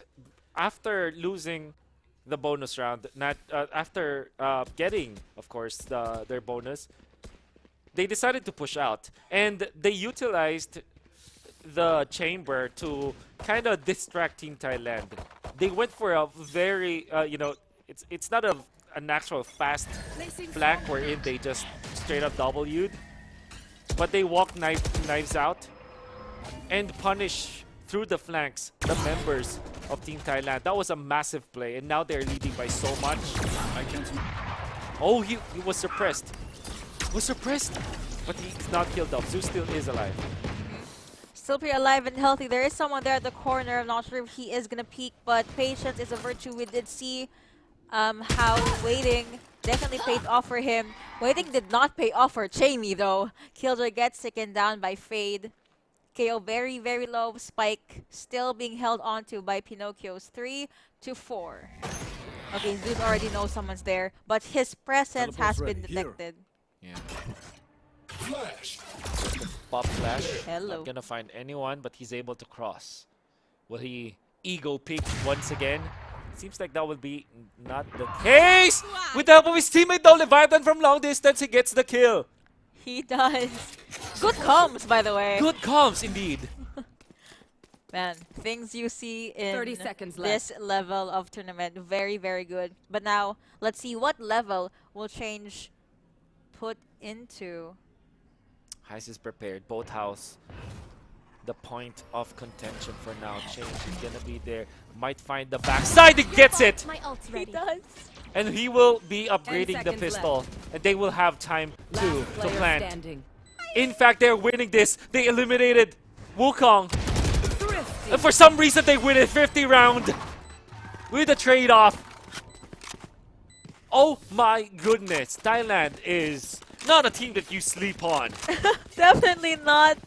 After losing the bonus round, not after getting, of course, their bonus, they decided to push out, and they utilized the chamber to kind of distract Team Thailand. They went for a very, it's not an actual fast Placing flank swarm wherein they just straight up W'd, but they walk knives out and punish through the flanks the members of Team Thailand. That was a massive play, and now they're leading by so much. Oh, he was suppressed. But he's not killed off. Zeus still is alive. Still pretty alive and healthy. There is someone there at the corner. I'm not sure if he is gonna peek, but patience is a virtue. We did see how waiting definitely paid off for him. Waiting did not pay off for Jamie though. Killjoy gets taken down by Fade. KO very, very low. Spike still being held onto by Pinocchio's 3 to 4. Okay, Zeus already knows someone's there, but his presence has been detected. Yeah. Pop flash. Hello. Not gonna find anyone, but he's able to cross. Will he ego peek once again? Seems like that would be not the case. With the help of his teammate though, Leviathan from long distance, he gets the kill. He does. Good comms, by the way. Good comms indeed. Man, things you see in 30 seconds this level of tournament, very, very good. But now, let's see what level will change put into. Heist is prepared. Both house. The point of contention for now. Change is gonna be there. Might find the backside. He gets it! My ult's He ready. does. And he will be upgrading the seconds pistol. And they will have time to Last player plant. standing. In fact, they're winning this. They eliminated Wukong. Thrifty. And for some reason, they win it 50 round. With a trade-off. Oh my goodness. Thailand is not a team that you sleep on. Definitely not.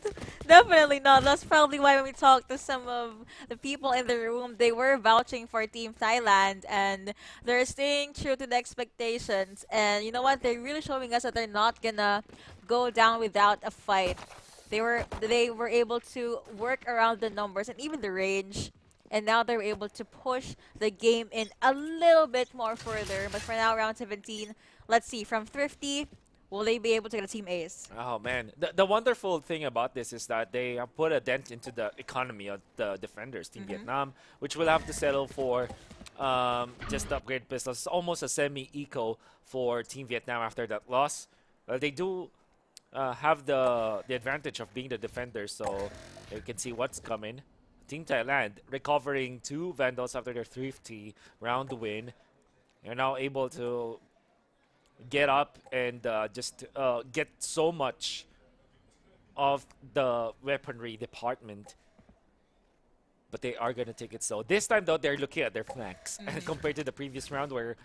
Definitely not. That's probably why when we talked to some of the people in the room, they were vouching for Team Thailand and they're staying true to the expectations. And you know what? They're really showing us that they're not gonna go down without a fight. They were able to work around the numbers and even the range. And now they're able to push the game in a little bit more further. But for now, round 17, let's see. From Thrifty, will they be able to get a team ace? Oh man, the wonderful thing about this is that they have put a dent into the economy of the defenders, Team Vietnam, which will have to settle for just the upgrade pistols. It's almost a semi-eco for Team Vietnam after that loss. They do have the advantage of being the defenders, so you can see what's coming. Team Thailand recovering 2 Vandals after their Thrifty round win. They're now able to get up and just get so much of the weaponry department. But they are going to take it slow. This time, though, they're looking at their flanks compared to the previous round where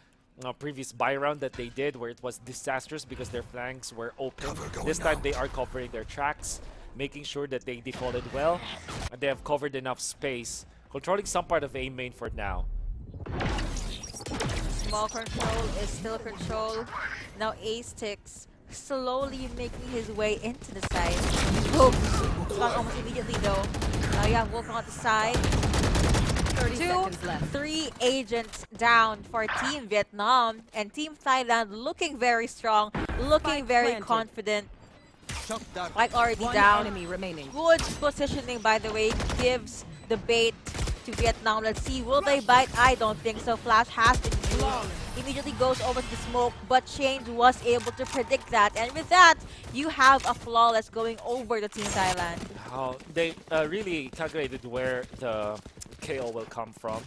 previous buy round that they did, where it was disastrous because their flanks were open. This time they are covering their tracks, making sure that they defaulted well, and they have covered enough space, controlling some part of A main for now. Small control is still control. Now A6 slowly making his way into the side. Wolf gone almost immediately though. Now you have Wolf on the side. 30 2, seconds left. 3 agents down for Team Vietnam, and Team Thailand looking very strong, looking Spike very planted. confident. Like already One down. enemy remaining. Good positioning, by the way, gives the bait to Vietnam. Let's see, will they bite? I don't think so. Flash has been used. Immediately goes over to the smoke, but Change was able to predict that. And with that, you have a flawless going over to Team Thailand. They really calculated where the KO will come from.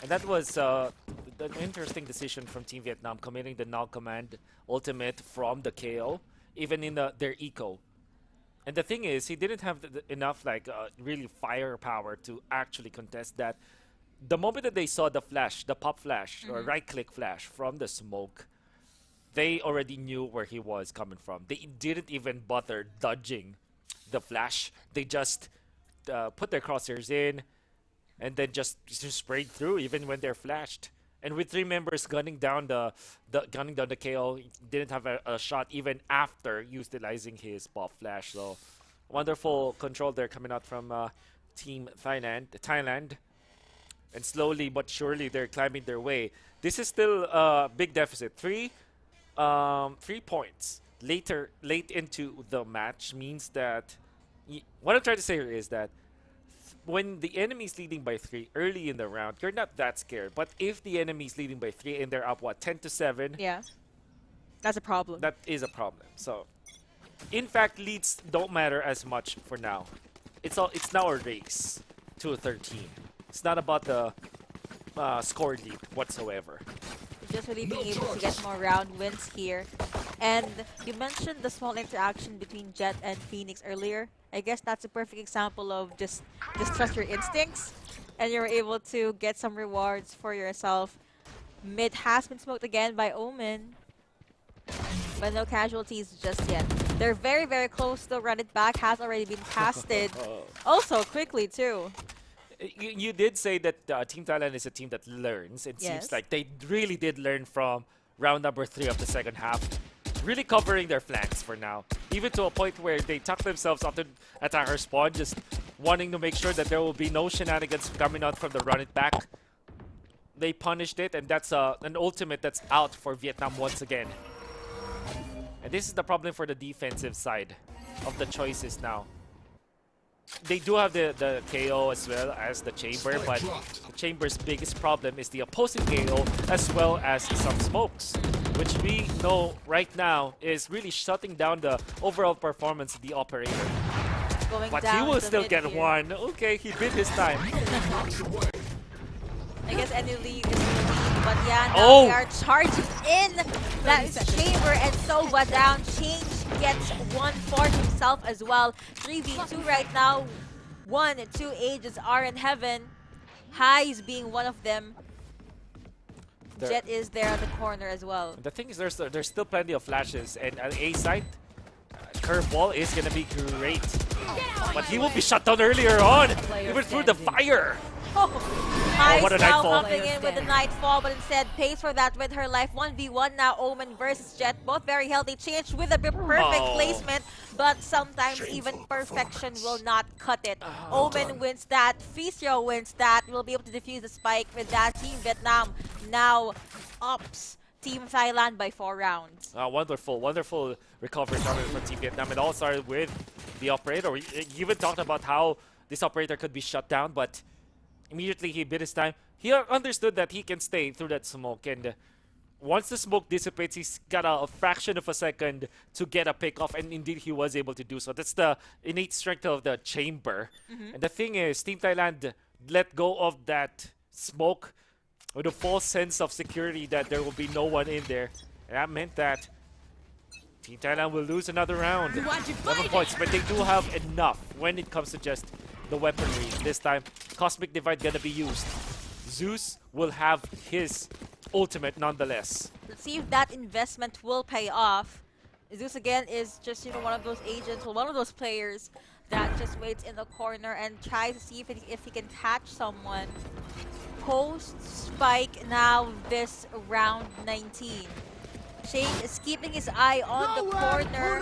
And that was an interesting decision from Team Vietnam, committing the null command ultimate from the KO, even in their eco. And the thing is, he didn't have enough really firepower to actually contest that. The moment that they saw the flash, the pop flash, or right-click flash from the smoke, they already knew where he was coming from. They didn't even bother dodging the flash. They just put their crosshairs in, and then just sprayed through even when they're flashed. And with 3 members gunning down the KO, he didn't have a shot even after utilizing his pop flash. So wonderful control there coming out from Team Thailand. And slowly but surely they're climbing their way. This is still a big deficit. 3 points late into the match means that what I'm trying to say here is that when the enemy is leading by 3 early in the round, you're not that scared. But if the enemy is leading by 3 and they're up, 10-7? Yeah, that's a problem. That is a problem. So, in fact, leads don't matter as much for now. It's now a race to 13. It's not about the score lead whatsoever. Just really being able to get more round wins here. And you mentioned the small interaction between Jet and Phoenix earlier. I guess that's a perfect example of just trust your instincts, and you're able to get some rewards for yourself. Mid has been smoked again by Omen, but no casualties just yet. They're very, very close to run it back. Has already been casted. Also quickly too. You did say that Team Thailand is a team that learns. It seems like they really did learn from round number 3 of the second half. Really covering their flanks for now. Even to a point where they tuck themselves after attacker spawn, just wanting to make sure that there will be no shenanigans coming out from the run it back. They punished it, and that's an ultimate that's out for Vietnam once again. And this is the problem for the defensive side of the choices now. They do have the KO as well as the Chamber, but the Chamber's biggest problem is the opposing KO as well as some smokes, which we know right now is really shutting down the overall performance of the operator. But he will still get one. Okay, he bid his time. I guess any lead is the lead, but yeah, now they are charging in that Chamber, and so down. Change gets one for himself as well. 3v2 right now. 1 and 2 agents are in heaven. Highs being one of them. Jet is there on the corner as well. The thing is, there's still plenty of flashes, and at A side, curveball is gonna be great. But he will be shut down earlier on, even through the fire. Highs what a now nightfall. coming in with the Nightfall, but instead pays for that with her life. 1v1 now, Omen versus Jet. Both very healthy. Changed with a perfect placement, but sometimes even perfection will not cut it. Omen wins that. Fisio wins that. Will be able to defuse the spike with that. Team Vietnam now ups Team Thailand by 4 rounds. Wonderful recovery coming from Team Vietnam. It all started with the operator. We even talked about how this operator could be shut down, but immediately he bid his time. He understood that he can stay through that smoke, and once the smoke dissipates, he's got a fraction of a second to get a pick off, and indeed he was able to do so. That's the innate strength of the Chamber. And the thing is, Team Thailand let go of that smoke with a false sense of security that there will be no one in there. And that meant that Team Thailand will lose another round. 11 points, but they do have enough when it comes to just the weaponry. This time, Cosmic Divide gonna be used. Zeus will have his ultimate nonetheless. Let's see if that investment will pay off. Zeus again is just, one of those agents, or one of those players that just waits in the corner and tries to see if he can catch someone. Post spike now this round 19. Shane is keeping his eye on the corner.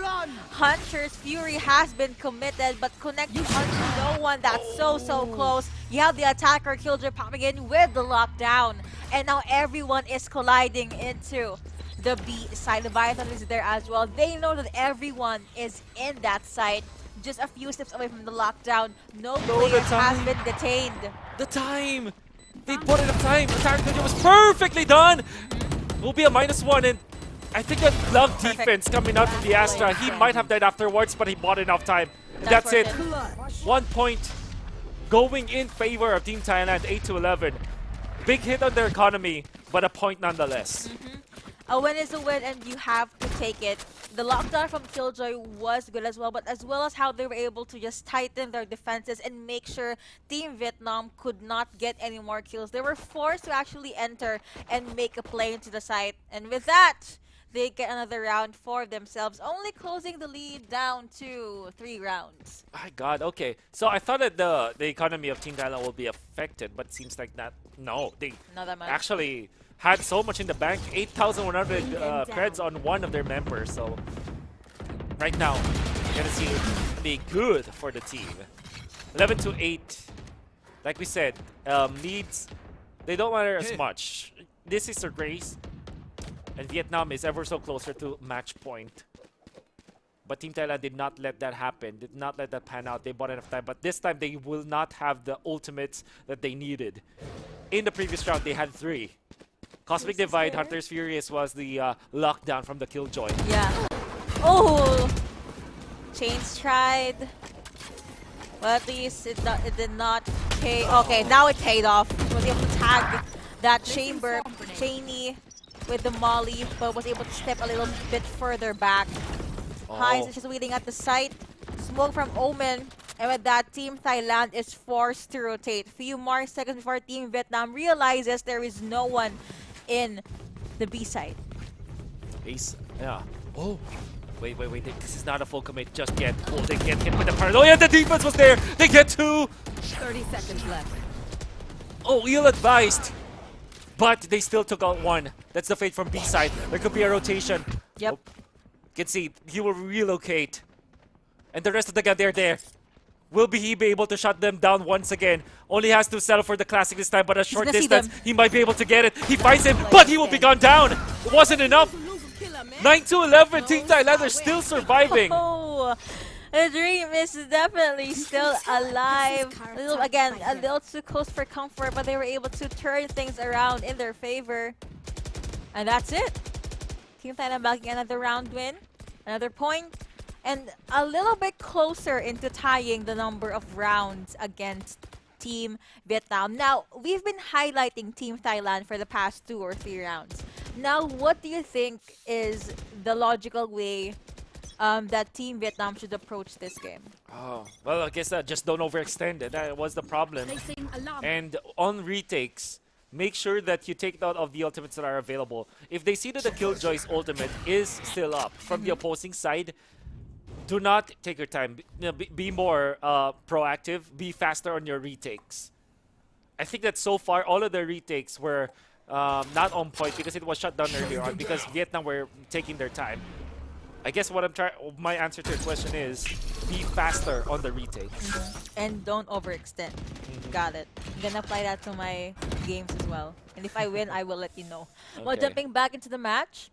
Hunter's Fury has been committed, but connecting onto no one. That's so close. You have the attacker Killjoy popping in with the lockdown. And now everyone is colliding into the B side. The Leviathan is there as well. They know that everyone is in that side. Just a few steps away from the lockdown. No player has been detained. The time! They bought enough time. Attacker Killjoy was perfectly done! Will be a -1, and I think a glove defense coming out from the Astra. He might have died afterwards, but he bought enough time. That's it. 1 point going in favor of Team Thailand, 8-11. Big hit on their economy, but a point nonetheless. A win is a win, and you have to take it. The lockdown from Killjoy was good as well, but as well as how they were able to just tighten their defenses and make sure Team Vietnam could not get any more kills. They were forced to actually enter and make a play into the site, and with that, they get another round for themselves, only closing the lead down to 3 rounds. My God, okay. So I thought that the economy of Team Thailand will be affected, but it seems like that. No, they Not that much. actually had so much in the bank, 8,100 creds on one of their members. So right now, you're gonna see it be good for the team. 11-8. Like we said, leads, they don't matter as much. This is a race, and Vietnam is ever so closer to match point. But Team Thailand did not let that happen, did not let that pan out. They bought enough time, but this time they will not have the ultimates that they needed. In the previous round, they had 3. Cosmic Divide, Hunter's Fury, as well as the lockdown from the Killjoy. Yeah. Oh! Chains tried. Well, at least it did not pay. Okay, now it paid off. He was able to tag that chamber. Cheney with the molly, but was able to step a little bit further back. Hines is just waiting at the site. Smoke from Omen. And with that, Team Thailand is forced to rotate. Few more seconds before Team Vietnam realizes there is no one in the B side. Ace, yeah. Oh, wait. This is not a full commit just yet. Oh, they get hit with the paranoia. The defense was there. They get 2. 30 seconds left. Oh, ill-advised. But they still took out 1. That's the fate from B side. There could be a rotation. Yep. Oh, can see, he will relocate. And the rest of the guy, they're there. Will he be able to shut them down once again? Only has to settle for the classic this time, but a short distance, he might be able to get it. He finds him, but he will be gone down. It wasn't enough. 9-11, Team Thailand are still surviving. Oh, the dream is definitely still alive. Again, a little too close for comfort, but they were able to turn things around in their favor. And that's it. Team Thailand bagging another round win, another point, and a little bit closer into tying the number of rounds against Team Vietnam. Now, we've been highlighting Team Thailand for the past 2 or 3 rounds. Now, what do you think is the logical way that Team Vietnam should approach this game? Oh, well, I guess just don't overextend it. That was the problem. Placing alarm. And on retakes, make sure that you take note of the ultimates that are available. If they see that the Killjoy's ultimate is still up from the opposing side, do not take your time. Be more proactive. Be faster on your retakes. I think that so far, all of the retakes were not on point because it was shut down earlier on because Vietnam were taking their time. I guess what my answer to your question is be faster on the retakes. And don't overextend. Got it. I'm gonna apply that to my games as well. And if I win, I will let you know. Okay. Well, jumping back into the match,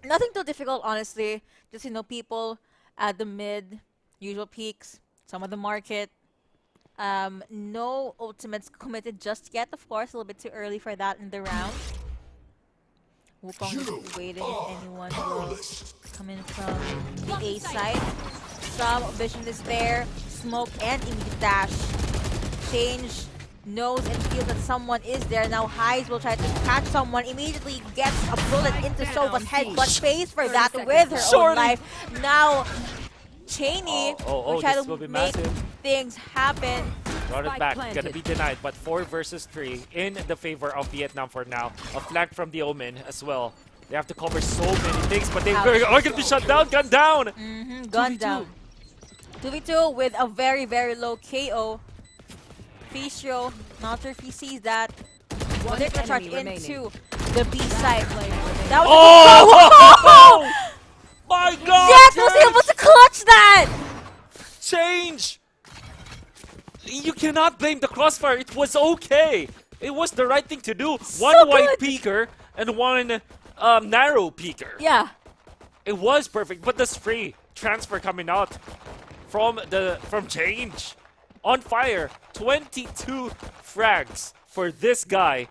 nothing too difficult, honestly. Just, people at the mid, usual peaks, some of the market. No ultimates committed just yet, of course. A little bit too early for that in the round. Wukong is waiting if anyone will come in from the A side. Some vision is there. Smoke and immediate dash. Change knows and feels that someone is there. Now Highs will try to catch someone. Immediately gets a bullet into Sova's head, but pays for that with her own life. Now Cheney will try to make things happen. Run it Spike back. planted. Gonna be denied, but 4 versus 3 in the favor of Vietnam for now. A flank from the Omen as well. They have to cover so many things, but they Ouch. are gonna be shut down. Gun down. Gun 2v2. down. 2v2 with a very, very low KO. Ficio, not sure if he sees that. But they're gonna charge enemy into the B side. That was Oh! My God! Yes, was able to clutch that! Change! You cannot blame the crossfire. It was okay. It was the right thing to do. One wide peeker and one narrow peeker. Yeah. It was perfect, but this free transfer coming out from Change. On fire, 22 frags for this guy.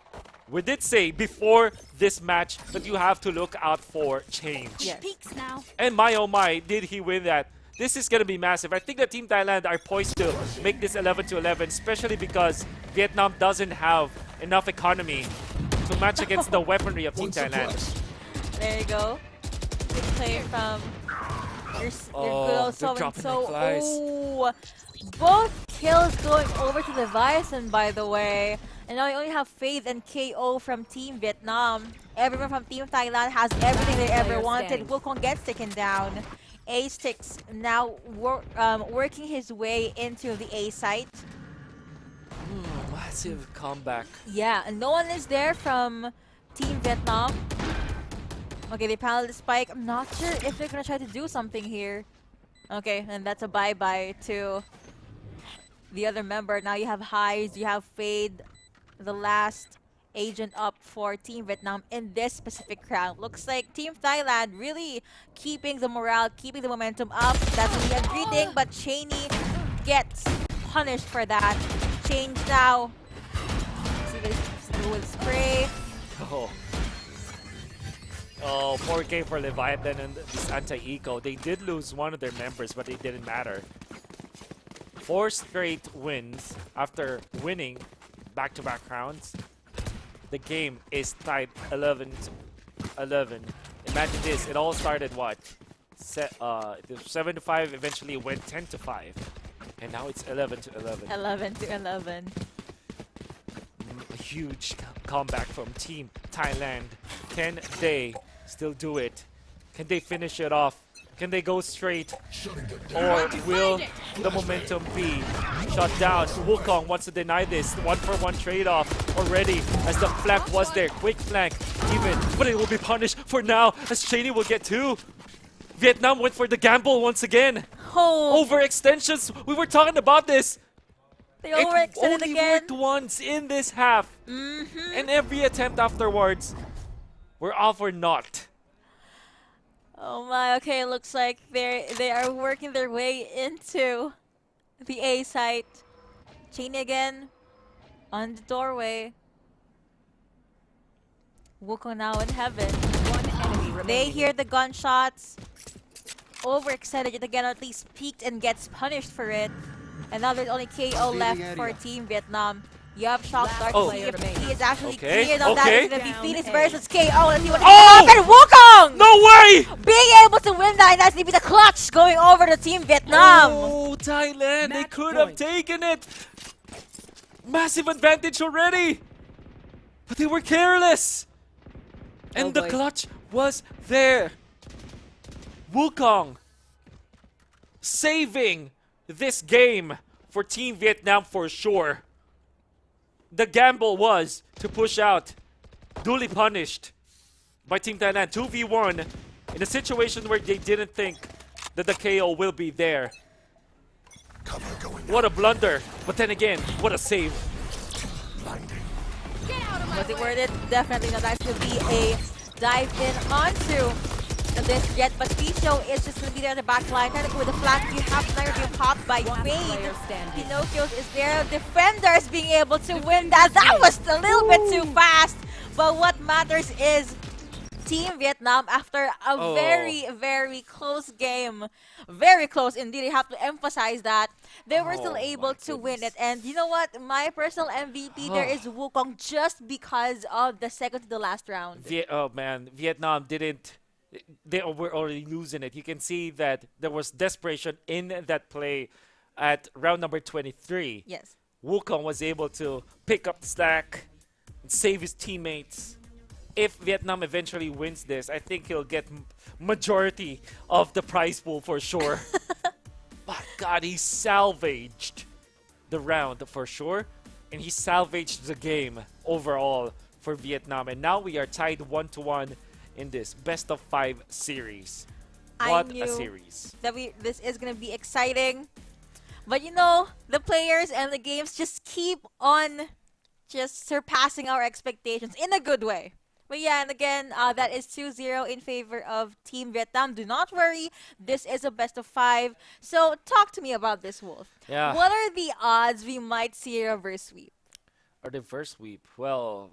We did say before this match that you have to look out for Change. Yes. Peaks now. And my oh my, did he win that? This is gonna be massive. I think that Team Thailand are poised to make this 11-11, especially because Vietnam doesn't have enough economy to match against the weaponry of Team Thailand. There you go. Good play from your Oh, good old they're so dropping so. like flies. Oh, both kills going over to the Bison, by the way. And now we only have Faith and KO from Team Vietnam. Everyone from Team Thailand has everything they ever Player wanted. standing. Wukong gets taken down. A-Sticks now working his way into the A site. Massive comeback. Yeah, and no one is there from Team Vietnam. Okay, they paneled the spike. I'm not sure if they're gonna try to do something here. Okay, and that's a bye-bye to the other member. Now you have Highs, you have Fade, the last agent up for Team Vietnam in this specific round. Looks like Team Thailand really keeping the morale, keeping the momentum up. That's what we had greeting, but Cheney gets punished for that. Change now. See this with spray. Oh. Oh, 4K for Leviathan and this anti-eco. They did lose one of their members, but it didn't matter. 4 straight wins after winning back-to-back rounds. The game is tied 11-11. Imagine this, it all started what? 7-5, eventually went 10-5. And now it's 11-11. 11-11. A huge comeback from Team Thailand. Can they still do it? Can they finish it off? Can they go straight? Or will the momentum be shut down? Wukong wants to deny this. 1-for-1 trade-off already as the flank was there. Quick flank even, but it will be punished for now as Cheney will get 2. Vietnam went for the gamble once again. Oh, Overextensions. We were talking about this. they It overextended only again. worked once in this half. And every attempt afterwards were all for naught. Oh my, okay, looks like they are working their way into the A site. Cheney again on the doorway. Wukong now in heaven. One enemy remaining. They hear the gunshots. Overextended yet again, or at least peeked and gets punished for it. And now there's only KO left for Team Vietnam. You have Shock Dart. Oh. He is actually Okay, cleared on that. okay. It's gonna be Down Phoenix A. versus KO. Let's see what Oh! happens. Wukong! No way! Being able to win that, and that's gonna be the clutch going over to Team Vietnam. Oh, Thailand, they Match could have point. taken it. Massive advantage already. But they were careless. And the boy. clutch was there. Wukong saving this game for Team Vietnam for sure. The gamble was to push out, duly punished by Team Thailand 2v1 in a situation where they didn't think that the KO will be there. What a blunder, but then again, what a save. Was it worth it? Definitely not. That's going to be a dive in onto this jet, but Ficio is just going to be there in the back line. Trying to go with the flank. You have Sniper being popped by One Fade. player standing. Pinocchio's is there. Defenders being able to win that. That was a little bit too fast. But what matters is Team Vietnam, after a very, very close game, very close indeed, I have to emphasize that, they were still Oh able my to win goodness. it. And you know what? My personal MVP there is Wukong just because of the second to the last round. Oh man, Vietnam didn't. They were already losing it. You can see that there was desperation in that play at round number 23. Yes. Wukong was able to pick up the stack and save his teammates. If Vietnam eventually wins this, I think he'll get majority of the prize pool for sure. My God, he salvaged the round for sure, and he salvaged the game overall for Vietnam. And now we are tied 1-1 in this best of 5 series. What a series! That this is gonna be exciting, but you know the players and the games just keep on just surpassing our expectations in a good way. But yeah, and again, that is 2-0 in favor of Team Vietnam. Do not worry, this is a best of 5. So talk to me about this, Wolf. Yeah. What are the odds we might see a reverse sweep? Or the first sweep? Well,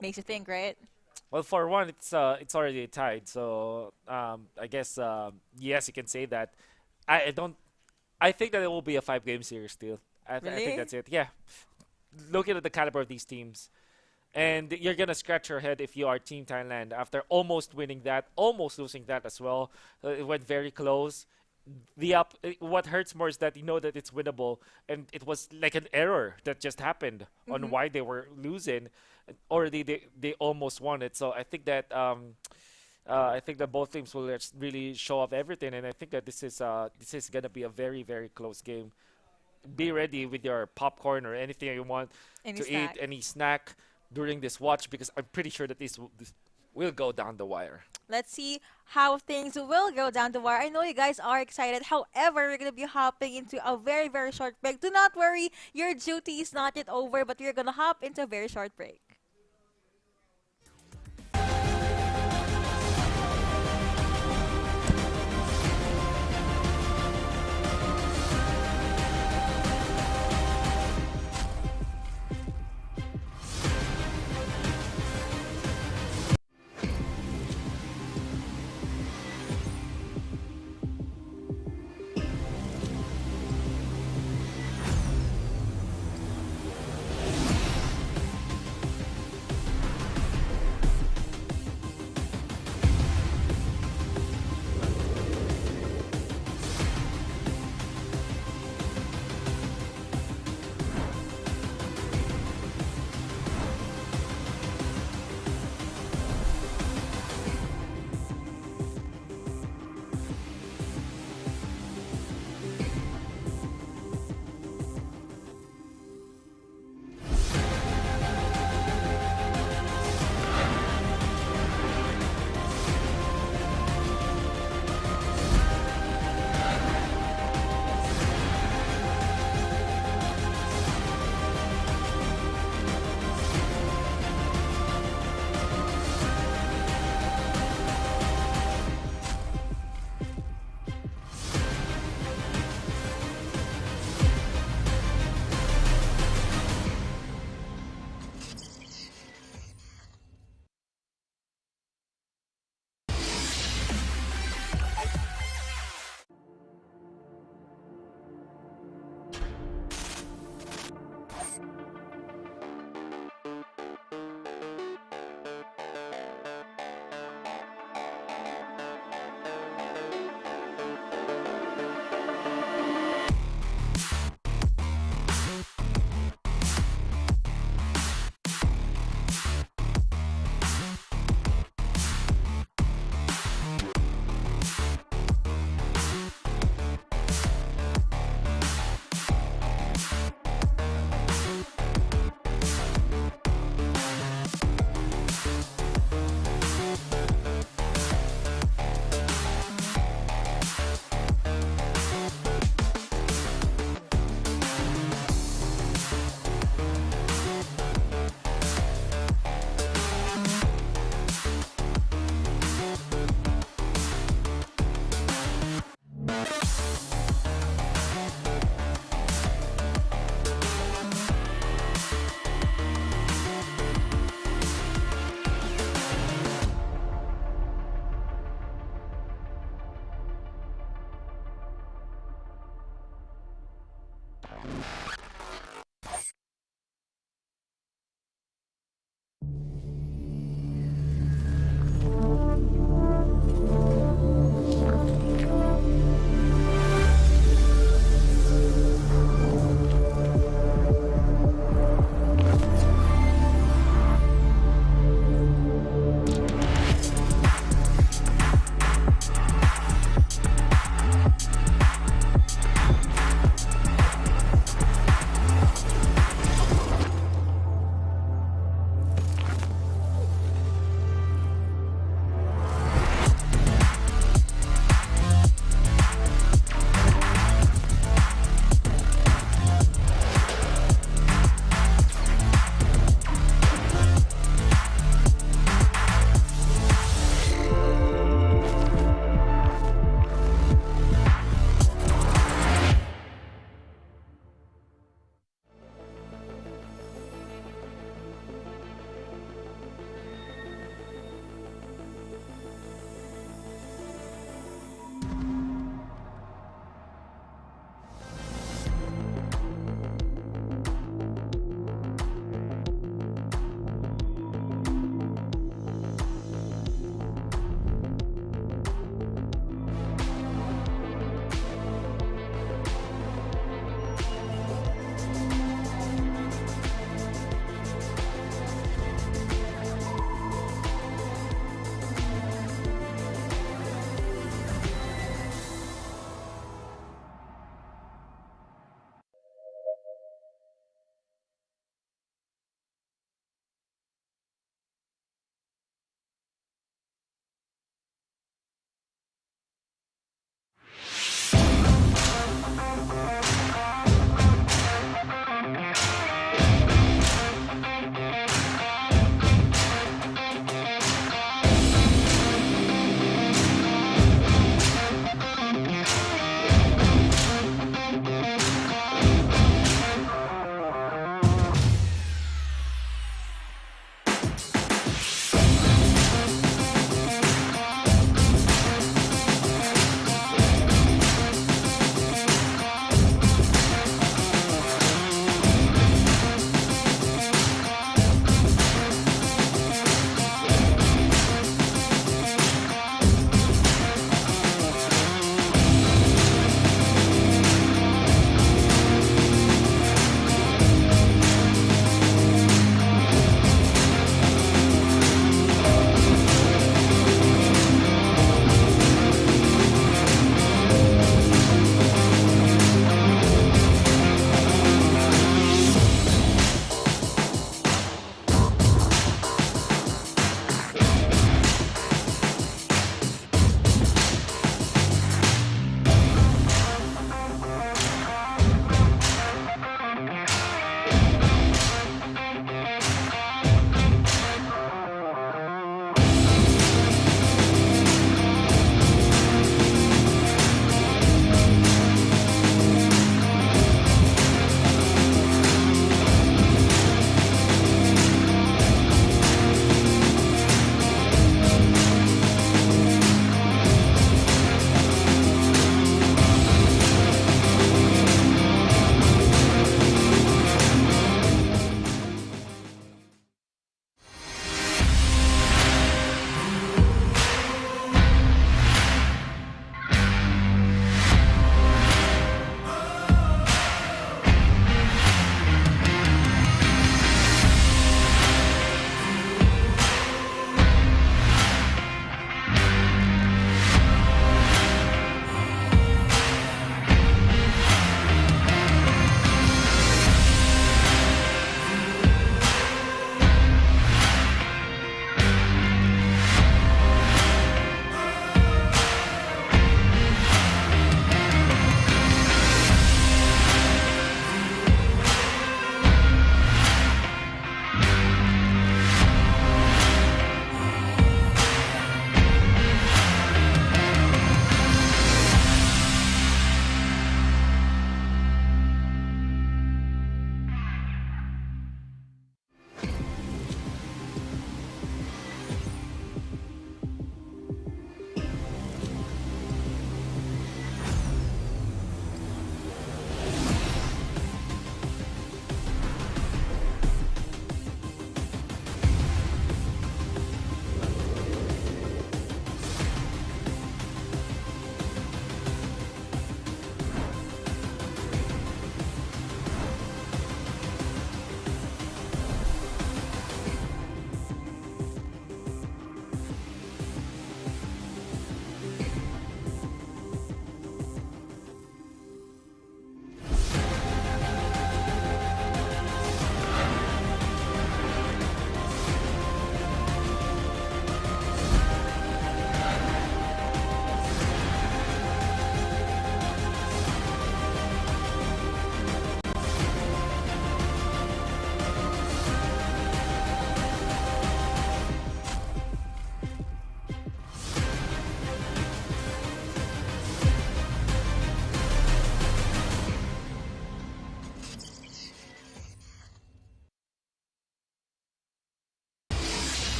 Makes you think, right? Well, for one, it's already tied. So I guess yes, you can say that. I don't. I think that it will be a 5-game series still. I Really? think that's it. Yeah. Looking at the caliber of these teams. And you're going to scratch your head if you are Team Thailand after almost winning that, almost losing that as well. It went very close. What hurts more is that you know that it's winnable, and it was like an error that just happened on why they were losing. Already they almost won it. So I think that both teams will just really show off everything, and I think that this is going to be a very, very close game. Be ready with your popcorn or anything you want to eat, any snack during this watch, because I'm pretty sure that this will go down the wire. Let's see how things will go down the wire. I know you guys are excited. However, we're going to be hopping into a very, very short break. Do not worry, your duty is not yet over, but we're going to hop into a very short break.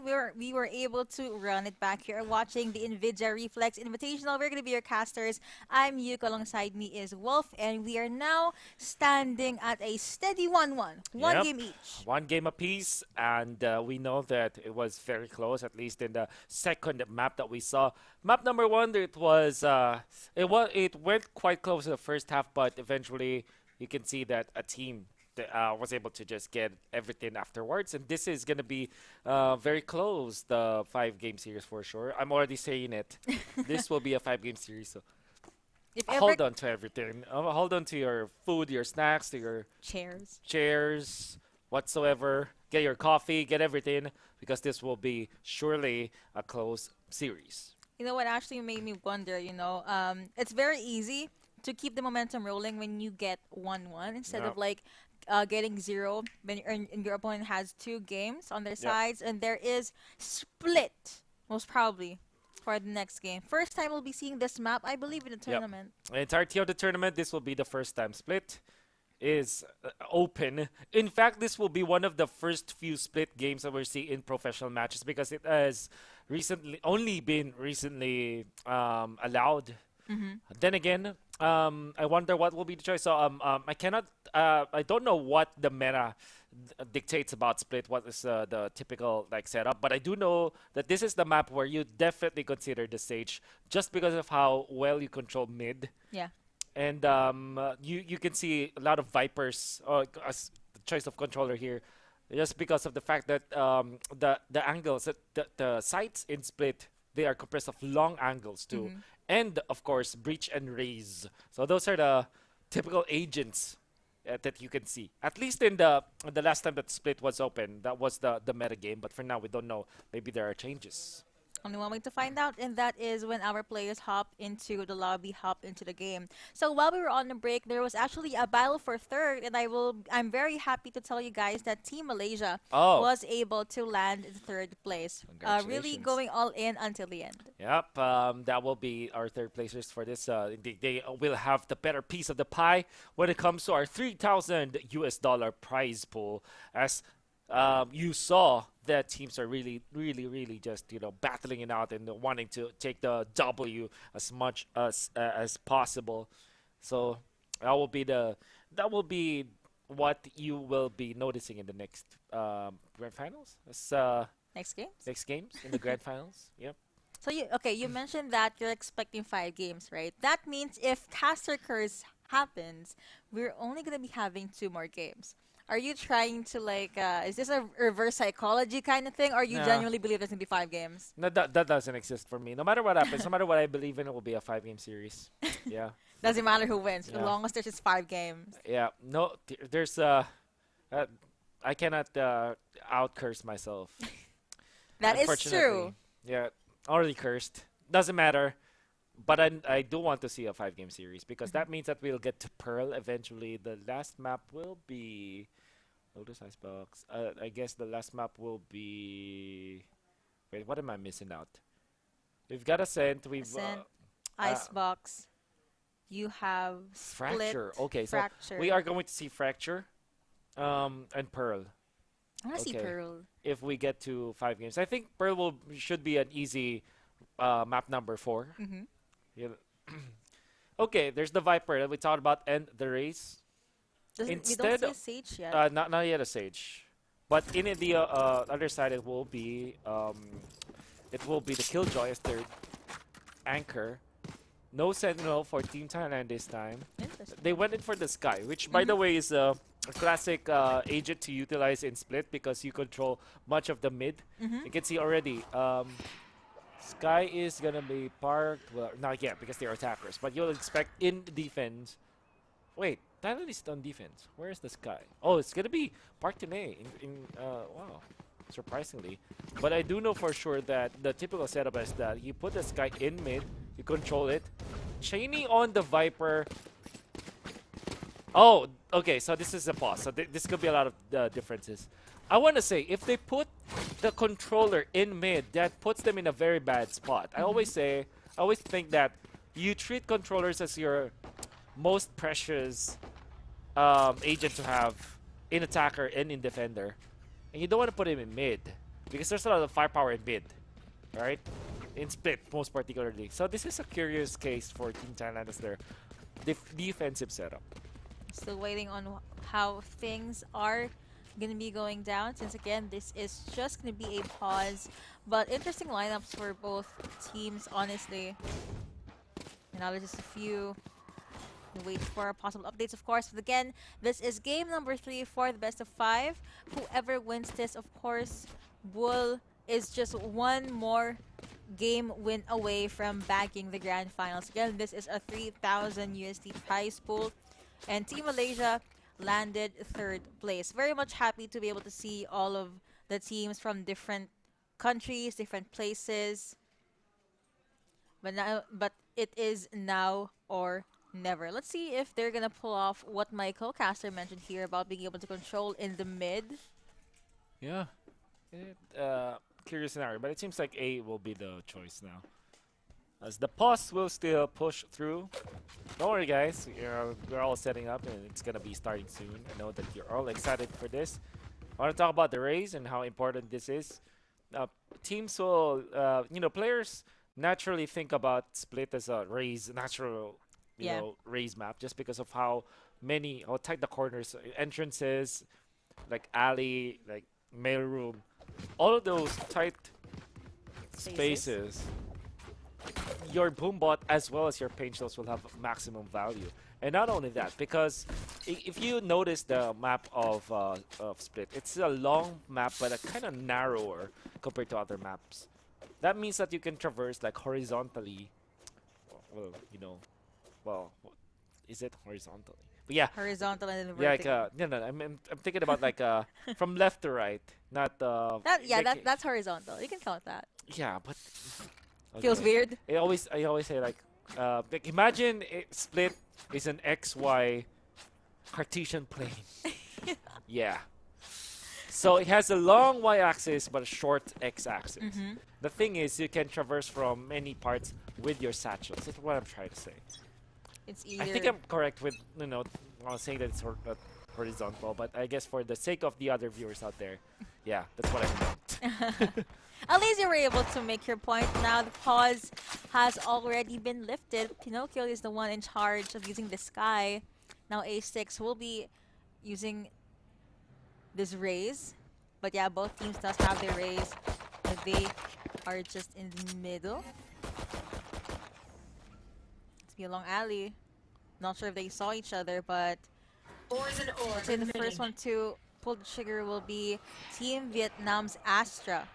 finally we were able to run it back here watching the NVIDIA Reflex Invitational. We're going to be your casters. I'm Yuk, alongside me is Wolf, and we are now standing at a steady 1-1. One Yep. game each. One game apiece, and we know that it was very close, at least in the second map that we saw. Map number one, it went quite close in the first half, but eventually you can see that a team was able to just get everything afterwards, and this is going to be very close, the 5-game series for sure. I'm already saying it. This will be a 5-game series, so If hold on to everything. Hold on to your food, your snacks, to your chairs, whatsoever. Get your coffee, get everything, because this will be surely a close series. You know what actually made me wonder, it's very easy to keep the momentum rolling when you get 1-1 instead Yep. of like getting 0 when your opponent has 2 games on their Yep. sides, and there is split, most probably, for the next game. First time we'll be seeing this map, I believe, in the tournament. The entirety of the tournament, this will be the first time split is open. In fact, this will be one of the first few split games that we're seeing in professional matches because it has only been recently allowed. Then again, I wonder what will be the choice. So I don't know what the meta dictates about split. What is the typical like setup? But I do know that this is the map where you definitely consider the stage just because of how well you control mid. Yeah. And you can see a lot of Vipers as the choice of controller here, just because of the fact that the angles, the sights in Split, they are compressed of long angles too, and of course Breach and Raise. So those are the typical agents that you can see. At least in the last time that Split was open, that was the meta game. But for now, we don't know. Maybe there are changes. Only one way to find out, and that is when our players hop into the lobby, hop into the game. So while we were on the break, there was actually a battle for third, and I'm very happy to tell you guys that Team Malaysia was able to land in third place. Really going all in until the end. Yep, that will be our third placers for this. They will have the better piece of the pie when it comes to our $3,000 prize pool, as you saw that teams are really just battling it out and wanting to take the W as much as possible. So that will be what you will be noticing in the next grand finals. Next games in the grand finals. Yep. So you mentioned that you're expecting 5 games, right? That means if Caster Curse happens, we're only gonna be having 2 more games. Are you trying to is this a reverse psychology kind of thing, or you genuinely believe there's going to be 5 games? No, that doesn't exist for me. No matter what happens, no matter what I believe in, it will be a 5-game series. Yeah. Doesn't matter who wins, as long as there's just 5 games. Yeah. No, there's I cannot out-curse myself. That is true. Yeah, already cursed. Doesn't matter. But I do want to see a 5-game series because that means that we'll get to Pearl eventually. The last map will be Lotus Icebox. I guess the last map will be. Wait, what am I missing out? We've got Ascent. Icebox. You have Fracture. Split, Okay, Fracture. so we are going to see Fracture, and Pearl. I want to see Pearl. If we get to 5 games, I think Pearl should be an easy map number 4. Yeah. Okay, there's the Viper that we talked about and the Race. We don't see a Sage yet. Not yet a Sage, but in the other side it will be the Killjoy as their anchor. No Sentinel for Team Thailand this time. They went in for the Sky, which by the way is a classic agent to utilize in Split because you control much of the mid. You can see already. Sky is gonna be parked. Well, not yet because they're attackers, but you'll expect in defense. Wait, Thailand is on defense. Where is the Sky? Oh, it's gonna be parked in A. Wow, surprisingly. But I do know for sure that the typical setup is that you put the Sky in mid, you control it, chaining on the Viper. Oh, okay. So this is a pause. So this could be a lot of differences. I want to say, if they put the controller in mid, that puts them in a very bad spot. I always think that you treat controllers as your most precious agent to have in attacker and in defender. And you don't want to put him in mid. because there's a lot of firepower in mid, right? In split, most particularly. So this is a curious case for Team Thailand as their defensive setup. Still waiting on how things are going to be going down, since again this is just going to be a pause, but interesting lineups for both teams, honestly. And now there's just a few. We wait for possible updates, of course. But again, this is game number 3 for the best of 5. Whoever wins this, of course, is just one more game win away from bagging the grand finals. Again, this is a 3,000 USD prize pool, and Team Malaysia landed 3rd place. Very much happy to be able to see all of the teams from different countries, different places. But it is now or never. Let's see if they're gonna pull off what my co-caster mentioned here about being able to control in the mid. Yeah. Curious scenario, but it seems like A will be the choice now. As the pause will still push through. Don't worry, guys. We're all setting up, and it's gonna be starting soon. I know that you're all excited for this. I want to talk about the raise and how important this is. Teams will, players naturally think about split as a raise, natural, raise map, just because of how tight the corners, entrances, like alley, like mail room, all of those tight spaces. Your boombot as well as your paint shells will have maximum value. And not only that, because if you notice the map of Split, it's a long map but a kind of narrower compared to other maps. That means that you can traverse like horizontally. Is it horizontally? But yeah. Horizontal and then Yeah, vertical. no. I'm thinking about like from left to right, not That's horizontal. You can count that. yeah, but Feels okay. weird. I always say like imagine Split is an XY Cartesian plane. Yeah. So it has a long y-axis but a short x-axis. The thing is, you can traverse from many parts with your satchels. That's what I'm trying to say. It's either. I think I'm correct with saying that it's horizontal, but I guess for the sake of the other viewers out there, yeah, that's what I meant. At least you were able to make your point. Now the pause has already been lifted. Pinocchio is the one in charge of using the sky. Now A6 will be using this raise. But yeah, both teams does have their raise. But they are just in the middle. It's be a long alley. Not sure if they saw each other, but I'd say the first one to pull the trigger will be Team Vietnam's Astra.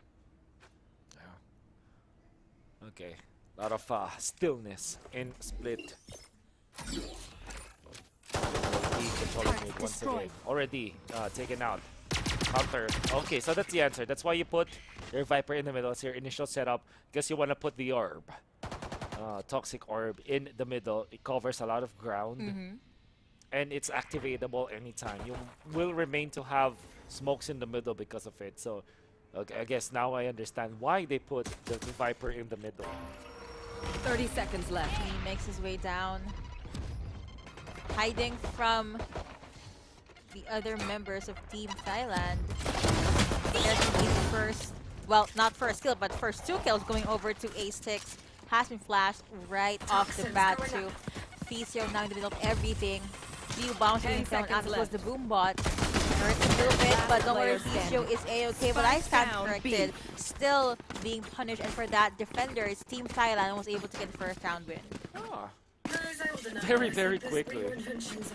Okay, a lot of stillness in Split. Controlling it once again. Already taken out. Counter. Okay, so that's the answer. That's why you put your Viper in the middle as your initial setup, because you want to put the orb. Toxic orb in the middle. It covers a lot of ground. And it's activatable anytime. You will remain to have smokes in the middle because of it. So okay, I guess now I understand why they put the Viper in the middle. 30 seconds left. He makes his way down, hiding from the other members of Team Thailand. There's the first, well, not first kill, but first 2 kills going over to A6. Has been flashed right off the bat to Ficio, now in the middle of everything. Few bombs being thrown out. It was the boom bot. Hurt a little bit, but don't worry, Ficio is A-okay, but I stand corrected. Still being punished, and for that, defenders, Team Thailand was able to get the first round win. Oh. Very, very quickly.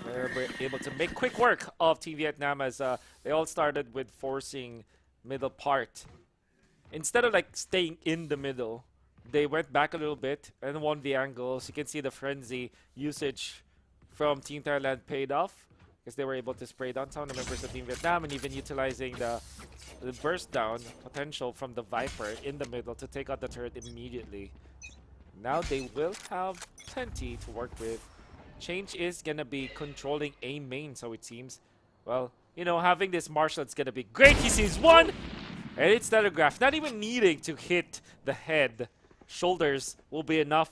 We're able to make quick work of Team Vietnam as they all started with forcing middle part. Instead of like staying in the middle, they went back a little bit and won the angles. You can see the frenzy usage from Team Thailand paid off, because they were able to spray down some of the members of Team Vietnam and even utilizing the burst down potential from the Viper in the middle to take out the turret immediately. Now they will have plenty to work with. Change is gonna be controlling A main, so it seems. Well, having this Marshall, it's gonna be great. He sees one, and it's telegraphed. Not even needing to hit the head. Shoulders will be enough,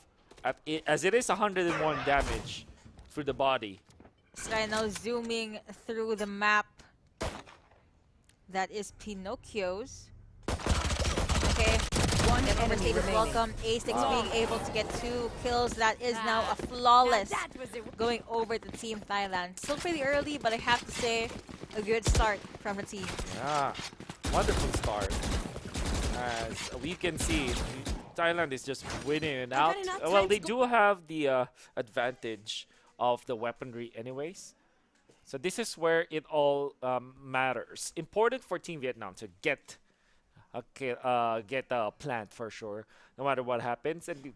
as it is 101 damage through the body. Sky now zooming through the map. That is Pinocchio's. Former enemy state is remaining. welcome. A6 being able to get 2 kills. That is now a flawless going over to Team Thailand. Still pretty early, but I have to say a good start from the team. Yeah, wonderful start. As we can see, Thailand is just winning it out. Well, they do have the advantage of the weaponry anyways. So this is where it all matters. Important for Team Vietnam to get a plant for sure, no matter what happens. And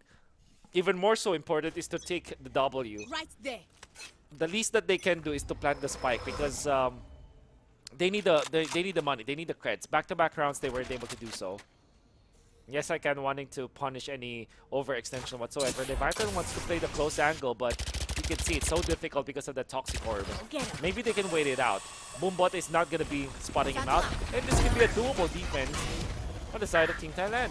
even more so important is to take the W. Right there. The least that they can do is to plant the spike because they need the money, they need the creds. Back-to-back rounds, they weren't able to do so. Yes, I can wanting to punish any overextension whatsoever. Leviathan wants to play the close angle, but you can see it's so difficult because of the Toxic Orb. Maybe they can wait it out. Boombot is not going to be spotting him out, and this can be a doable defense on the side of Team Thailand.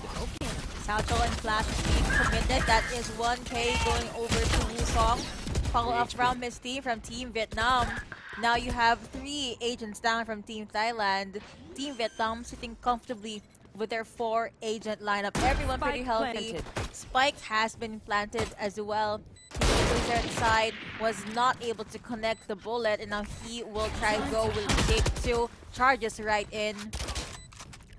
Sao and Flash being committed. That is 1K going over to Wukong. Follow up from Misty from Team Vietnam. Now you have 3 agents down from Team Thailand. Team Vietnam sitting comfortably with their 4 agent lineup. Everyone pretty healthy. Spike has been planted as well. The Wizard side was not able to connect the bullet, and now he will try to go with Jake 2. Charges right in.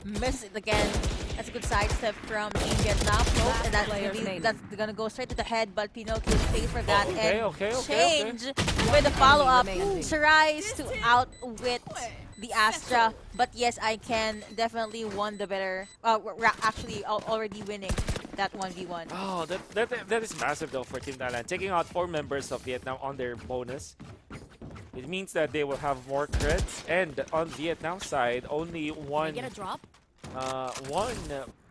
Misses it again. That's a good sidestep from Team Vietnam. Nope, and that's gonna go straight to the head, but Pinocchio pays for that. Change with the follow-up. Tries to outwit the Astra, but yes, I can definitely won the better. We're actually already winning that 1v1. Oh, that is massive though for Team Thailand. Taking out 4 members of Vietnam on their bonus. It means that they will have more creds, and on Vietnam side, only one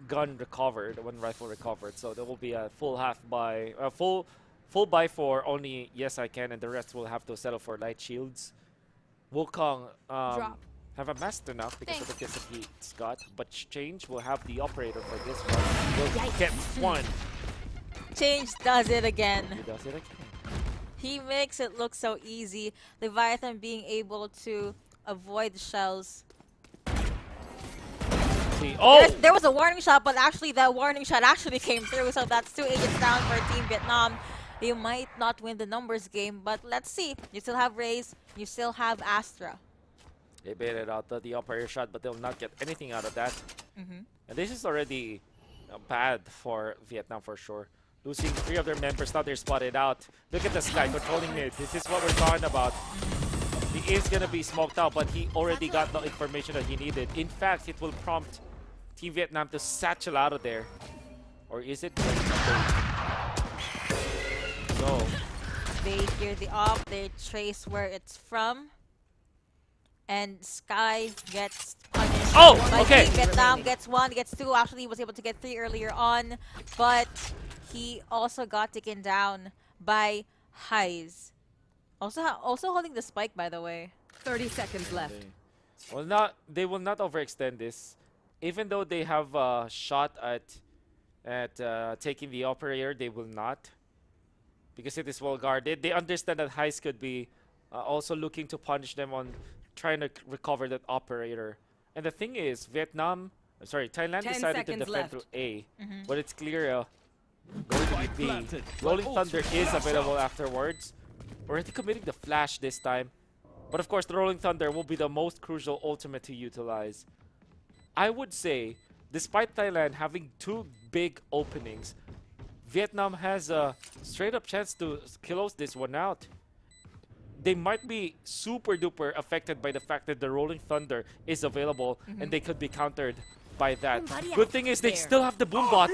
gun recovered, one rifle recovered. So there will be a full full buy for only Yes I Can, and the rest will have to settle for light shields. Wukong have amassed enough because of the kills that he's got, but Change will have the operator for this one. Will get one. Change does it again. He does it again. He makes it look so easy. Leviathan being able to avoid the shells. There was a warning shot, but actually that warning shot actually came through, so that's 2 agents down for Team Vietnam. They might not win the numbers game, but let's see. You still have Raze, you still have Astra. They baited out the operator shot, but they'll not get anything out of that. And this is already bad for Vietnam for sure. Losing 3 of their members, now they're spotted out. Look at this guy controlling mid. This is what we're talking about. He is going to be smoked out, but he already got the information that he needed. In fact, it will prompt Team Vietnam to satchel out of there. Or is it? No. They hear the op, they trace where it's from. And Sky gets punished. Oh, but okay. Team Vietnam gets 1, gets 2. Actually, he was able to get 3 earlier on. But he also got taken down by Highs. Also holding the spike, by the way. 30 seconds left. They will not overextend this. Even though they have a shot at taking the operator, they will not. Because it is well guarded. They understand that Highs could be also looking to punish them on trying to recover that operator. And the thing is, Thailand decided to defend through A. But it's clear going to be B. Rolling Thunder is available afterwards. Already committing the flash this time. But of course, the Rolling Thunder will be the most crucial ultimate to utilize. I would say, despite Thailand having 2 big openings, Vietnam has a straight-up chance to close this one out. They might be super duper affected by the fact that the Rolling Thunder is available and they could be countered by that. Good thing is they still have the Boombot.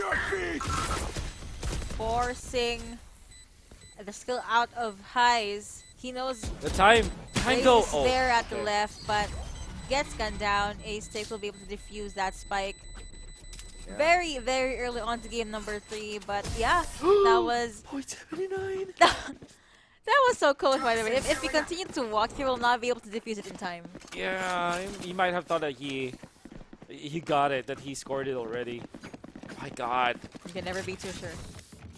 Forcing the skill out of Highs. He knows the time go. Is there at the left, but gets gunned down. A6 will be able to defuse that spike. Yeah. Very, very early on to game number 3, but yeah, that was 0.79. That was so close, by the way. If he continues to walk, he will not be able to defuse it in time. Yeah, he might have thought that he got it, that he scored it already. My God. You can never be too sure.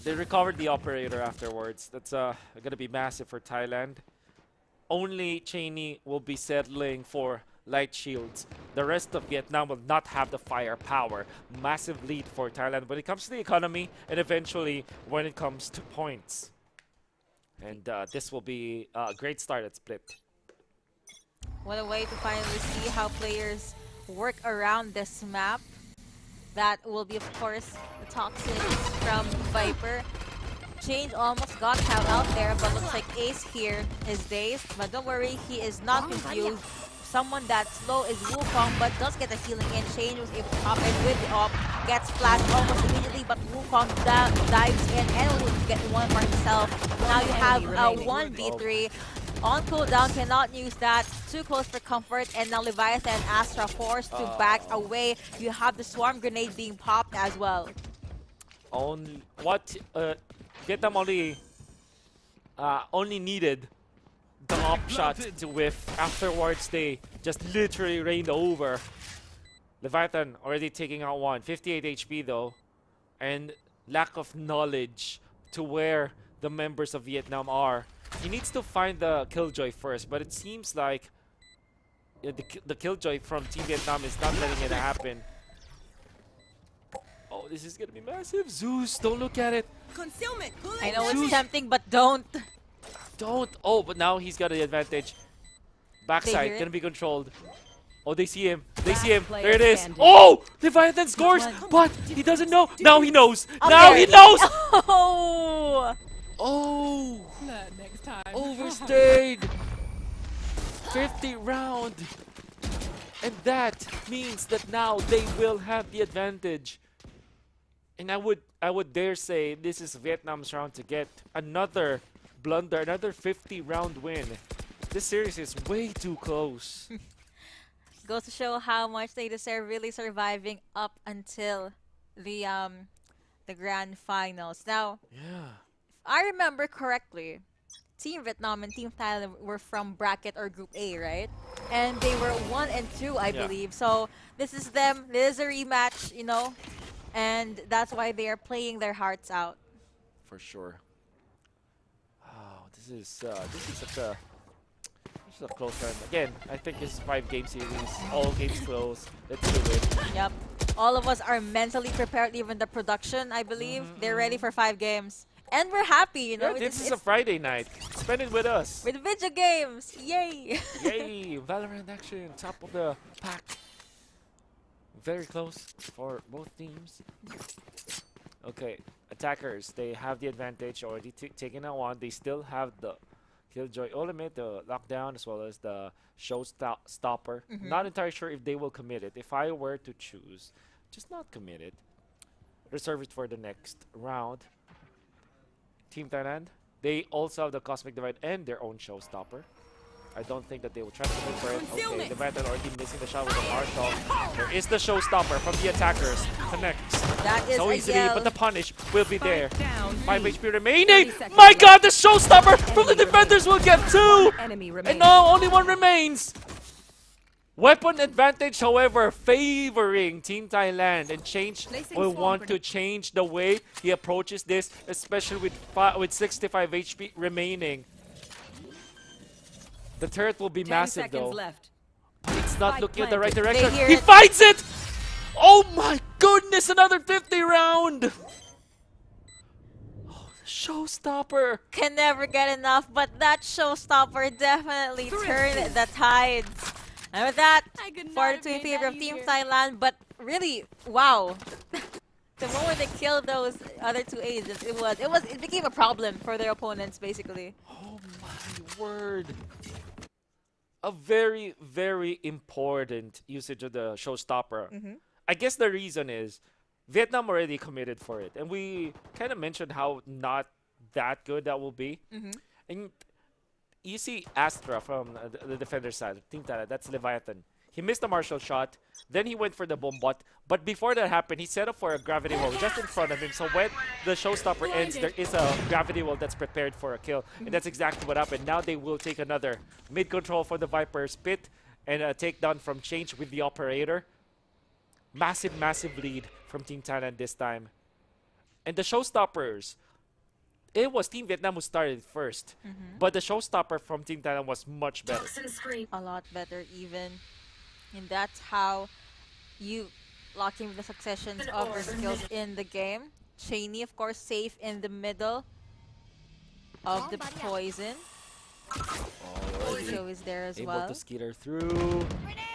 They recovered the operator afterwards. That's gonna be massive for Thailand. Only Cheney will be settling for light shields. The rest of Vietnam will not have the firepower. Massive lead for Thailand when it comes to the economy and eventually when it comes to points. And this will be a great start at Split. What a way to finally see how players work around this map. That will be, of course, the toxins from Viper. Change almost got out there, but looks like Ace here is dazed. But don't worry, he is not confused. Someone that's slow is Wukong, but does get a healing in. Change was able to pop in with the op, gets flashed almost immediately, but Wukong dives in and will get one for himself. Now you have a 1v3. On cooldown, cannot use that. Too close for comfort, and now Leviathan and Astra forced to back away. You have the swarm grenade being popped as well. Only what Vietnam only needed the op shot to whiff. Afterwards, they just literally rained over. Leviathan already taking out one. 58 HP though, and lack of knowledge to where the members of Vietnam are. He needs to find the Killjoy first, but it seems like the Killjoy from Team Vietnam is not letting it happen. Oh, this is gonna be massive. Zeus, don't look at it. Concealment. I know it's tempting, but don't. Don't. Oh, but now he's got the advantage. Backside, gonna be controlled. Oh, they see him. They see him. There it is. Oh! Leviathan scores, but he doesn't know. Now he knows. Now he knows! Oh! Oh! Next time. Overstayed. 50 round. And that means that now they will have the advantage. And I would dare say this is Vietnam's round to get another blunder, another 50 round win. This series is way too close. Goes to show how much they deserve, really surviving up until the grand finals. Now, Yeah. if I remember correctly, Team Vietnam and Team Thailand were from bracket or group A, right? And they were 1 and 2, I believe. So this is them. This is a rematch, you know, and that's why they are playing their hearts out. For sure. Oh, this is such a close one. Again, I think this is 5-game series. All games close. Let's do it. Yep. All of us are mentally prepared, even the production, I believe. They're ready for 5 games. And we're happy, you know. Yeah, this is a Friday night. Spend it with us. With video games. Yay! Yay! Valorant action, top of the pack. Very close for both teams. Okay, attackers, they have the advantage, already taken out one. They still have the Killjoy ultimate, the lockdown, as well as the showstopper. Not entirely sure if they will commit it. If I were to choose, just not commit it. Reserve it for the next round. Team Thailand, they also have the Cosmic Divide and their own showstopper. I don't think that they will try to commit for it. Okay, the Vietnam already missing the shot with the Marshall. There is the showstopper from the attackers. Connects. That is So a easily, yell. but the punish will be there. Down. 5 HP remaining. 30 seconds My left. god, the showstopper from the defenders will get 2. Enemy And remaining. now only 1 remains. Weapon advantage, however, favoring Team Thailand, and Change Placing will swarm want to grenade. change the way he approaches this, especially with 65 HP remaining. The turret will be 10 massive seconds though. left. It's not Spike looking at the right planted. direction. They hear He it. fights it! Oh my goodness, another 50 round! Oh, the showstopper! Can never get enough, but that showstopper definitely turned the tides. And with that, I could not 4-2 have in made favor that of Team easier. Thailand, but really, wow. The moment they killed those other 2 agents, it became a problem for their opponents, basically. Oh my word. A very, very important usage of the showstopper. I guess the reason is Vietnam already committed for it. And we kind of mentioned how not that good that will be. And you see Astra from the defender side, Team Thailand, that's Leviathan. He missed the martial shot, then he went for the bomb bot. But before that happened, he set up for a gravity wall just in front of him. So when the showstopper ends, there is a gravity wall that's prepared for a kill. And that's exactly what happened. Now they will take another mid-control for the Viper spit and a takedown from Change with the operator. Massive, massive lead from Team Thailand this time. And the showstoppers, it was Team Vietnam who started first. But the showstopper from Team Thailand was much better. A lot better even. And that's how you lock in the successions of your skills in the game. Cheney, of course, safe in the middle of the poison. Show is there as Able well. to skitter through.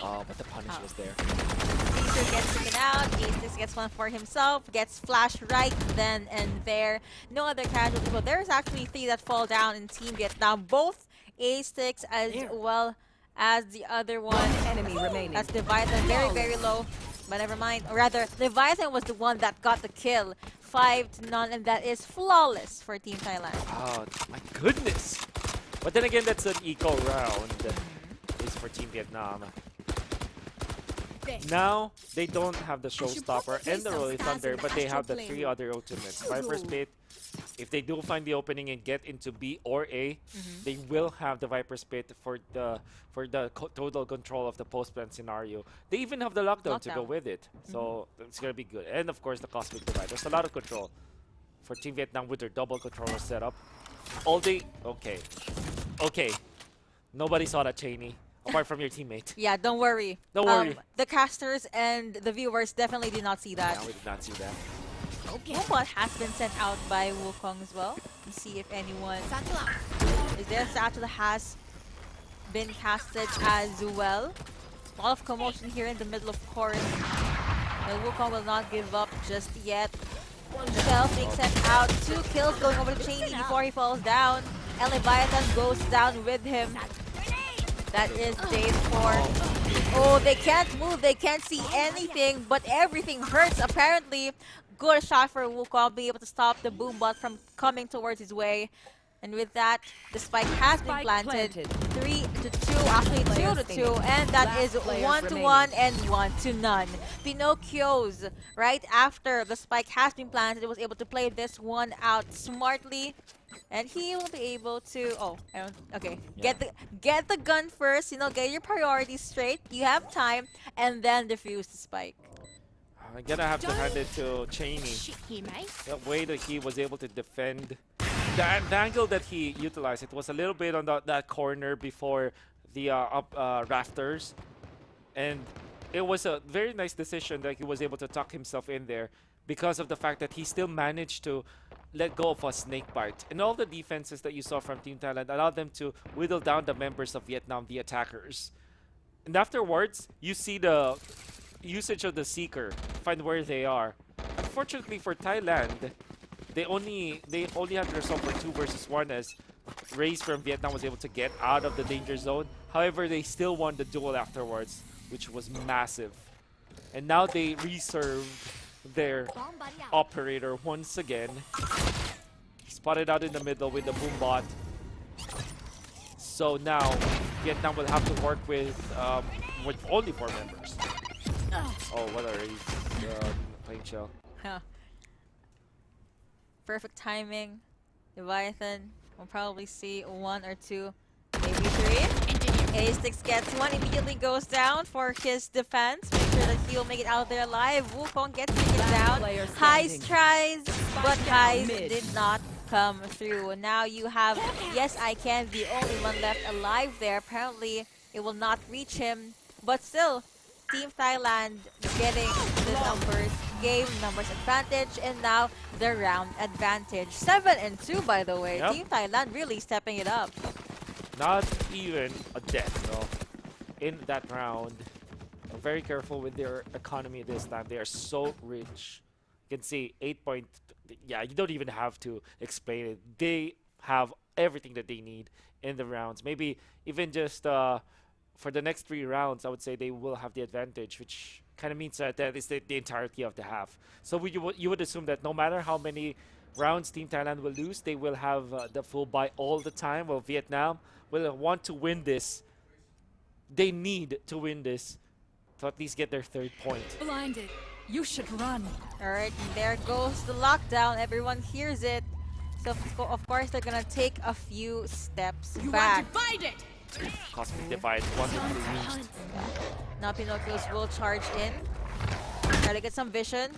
Oh, but the punish was there. Caesar gets taken out. Ace gets one for himself. Gets flashed right then and there. No other casualties. But there's actually 3 that fall down in Team Vietnam. Both A6 as well as the other one. Enemy remaining. That's Leviathan. Very, very low. But never mind. Or rather, Leviathan was the one that got the kill. 5-0. And that is flawless for Team Thailand. Oh, my goodness. But then again, that's an eco round. It's for Team Vietnam. Now, they don't have the Showstopper and the Rolling Thunder, but they have the 3 other ultimates. Viper's Pit, if they do find the opening and get into B or A, they will have the Viper's Pit for the total control of the post-plant scenario. They even have the lockdown to go with it. So, it's going to be good. And of course, the Cosmic Divide. There's a lot of control for Team Vietnam with their double controller setup. All day, okay. Nobody saw that, Cheney, apart from your teammate. Yeah, don't worry. Don't worry. The casters and the viewers definitely did not see that. Yeah, we did not see that. What has been sent out by Wukong as well. Let's see if anyone is there. Satchel has been casted as well. A lot of commotion here in the middle, of course. But Wukong will not give up just yet. Shelf being sent out. 2 kills going over to Cheney before he falls down. And Leviathan goes down with him. That is day 4. Oh, they can't move. They can't see anything, but everything hurts apparently. Good shot for Wukong, being able to stop the Boombot from coming towards his way. And with that, the spike has been planted. 3-2, actually 2-2, and that is 1-1 and 1-0. Pinocchio's right after the spike has been planted, was able to play this one out smartly. And he will be able to get the gun first, you know, get your priorities straight. You have time, and then defuse the spike. I'm gonna have to hand it to Cheney. The way that he was able to defend, the angle that he utilized, it was a little bit on that corner before the rafters, and it was a very nice decision that he was able to tuck himself in there because of the fact that he still managed to let go of a snake bite. And all the defenses that you saw from Team Thailand allowed them to whittle down the members of Vietnam, the attackers. And afterwards, you see the usage of the Seeker, find where they are. Unfortunately for Thailand, they only had to resolve for 2 versus 1 as Raze from Vietnam was able to get out of the danger zone. However, they still won the duel afterwards, which was massive. And now they reserved their operator once again. Spotted out in the middle with the Boombot. So now Vietnam will have to work with only 4 members. Oh, what a Raze playing shell. Perfect timing. Leviathan will probably see 1 or 2, maybe 3. A6 gets 1, immediately goes down for his defense. Make sure that he will make it out there alive. Wukong gets taken down. Heist tries, but Heist did not come through. Now you have Yes I Can, the only one left alive there. Apparently, it will not reach him. But still, Team Thailand getting the game numbers advantage, and now the round advantage. 7-2, by the way. Yep. Team Thailand really stepping it up. Not even a death, though, in that round. Very careful with their economy this time. They are so rich. You can see 8 point. Yeah, you don't even have to explain it. They have everything that they need in the rounds. Maybe even just for the next 3 rounds, I would say they will have the advantage, which kind of means that that is the entirety of the half. So you would assume that no matter how many rounds Team Thailand will lose, they will have the full buy all the time, while Vietnam will want to win this. They need to win this to at least get their 3rd point. Blinded. You should run. Alright, there goes the lockdown. Everyone hears it. So of course they're gonna take a few steps back. Divide it! Cosmic Divide, wonderfully used. Now Pinocchios will charge in. Try to get some vision.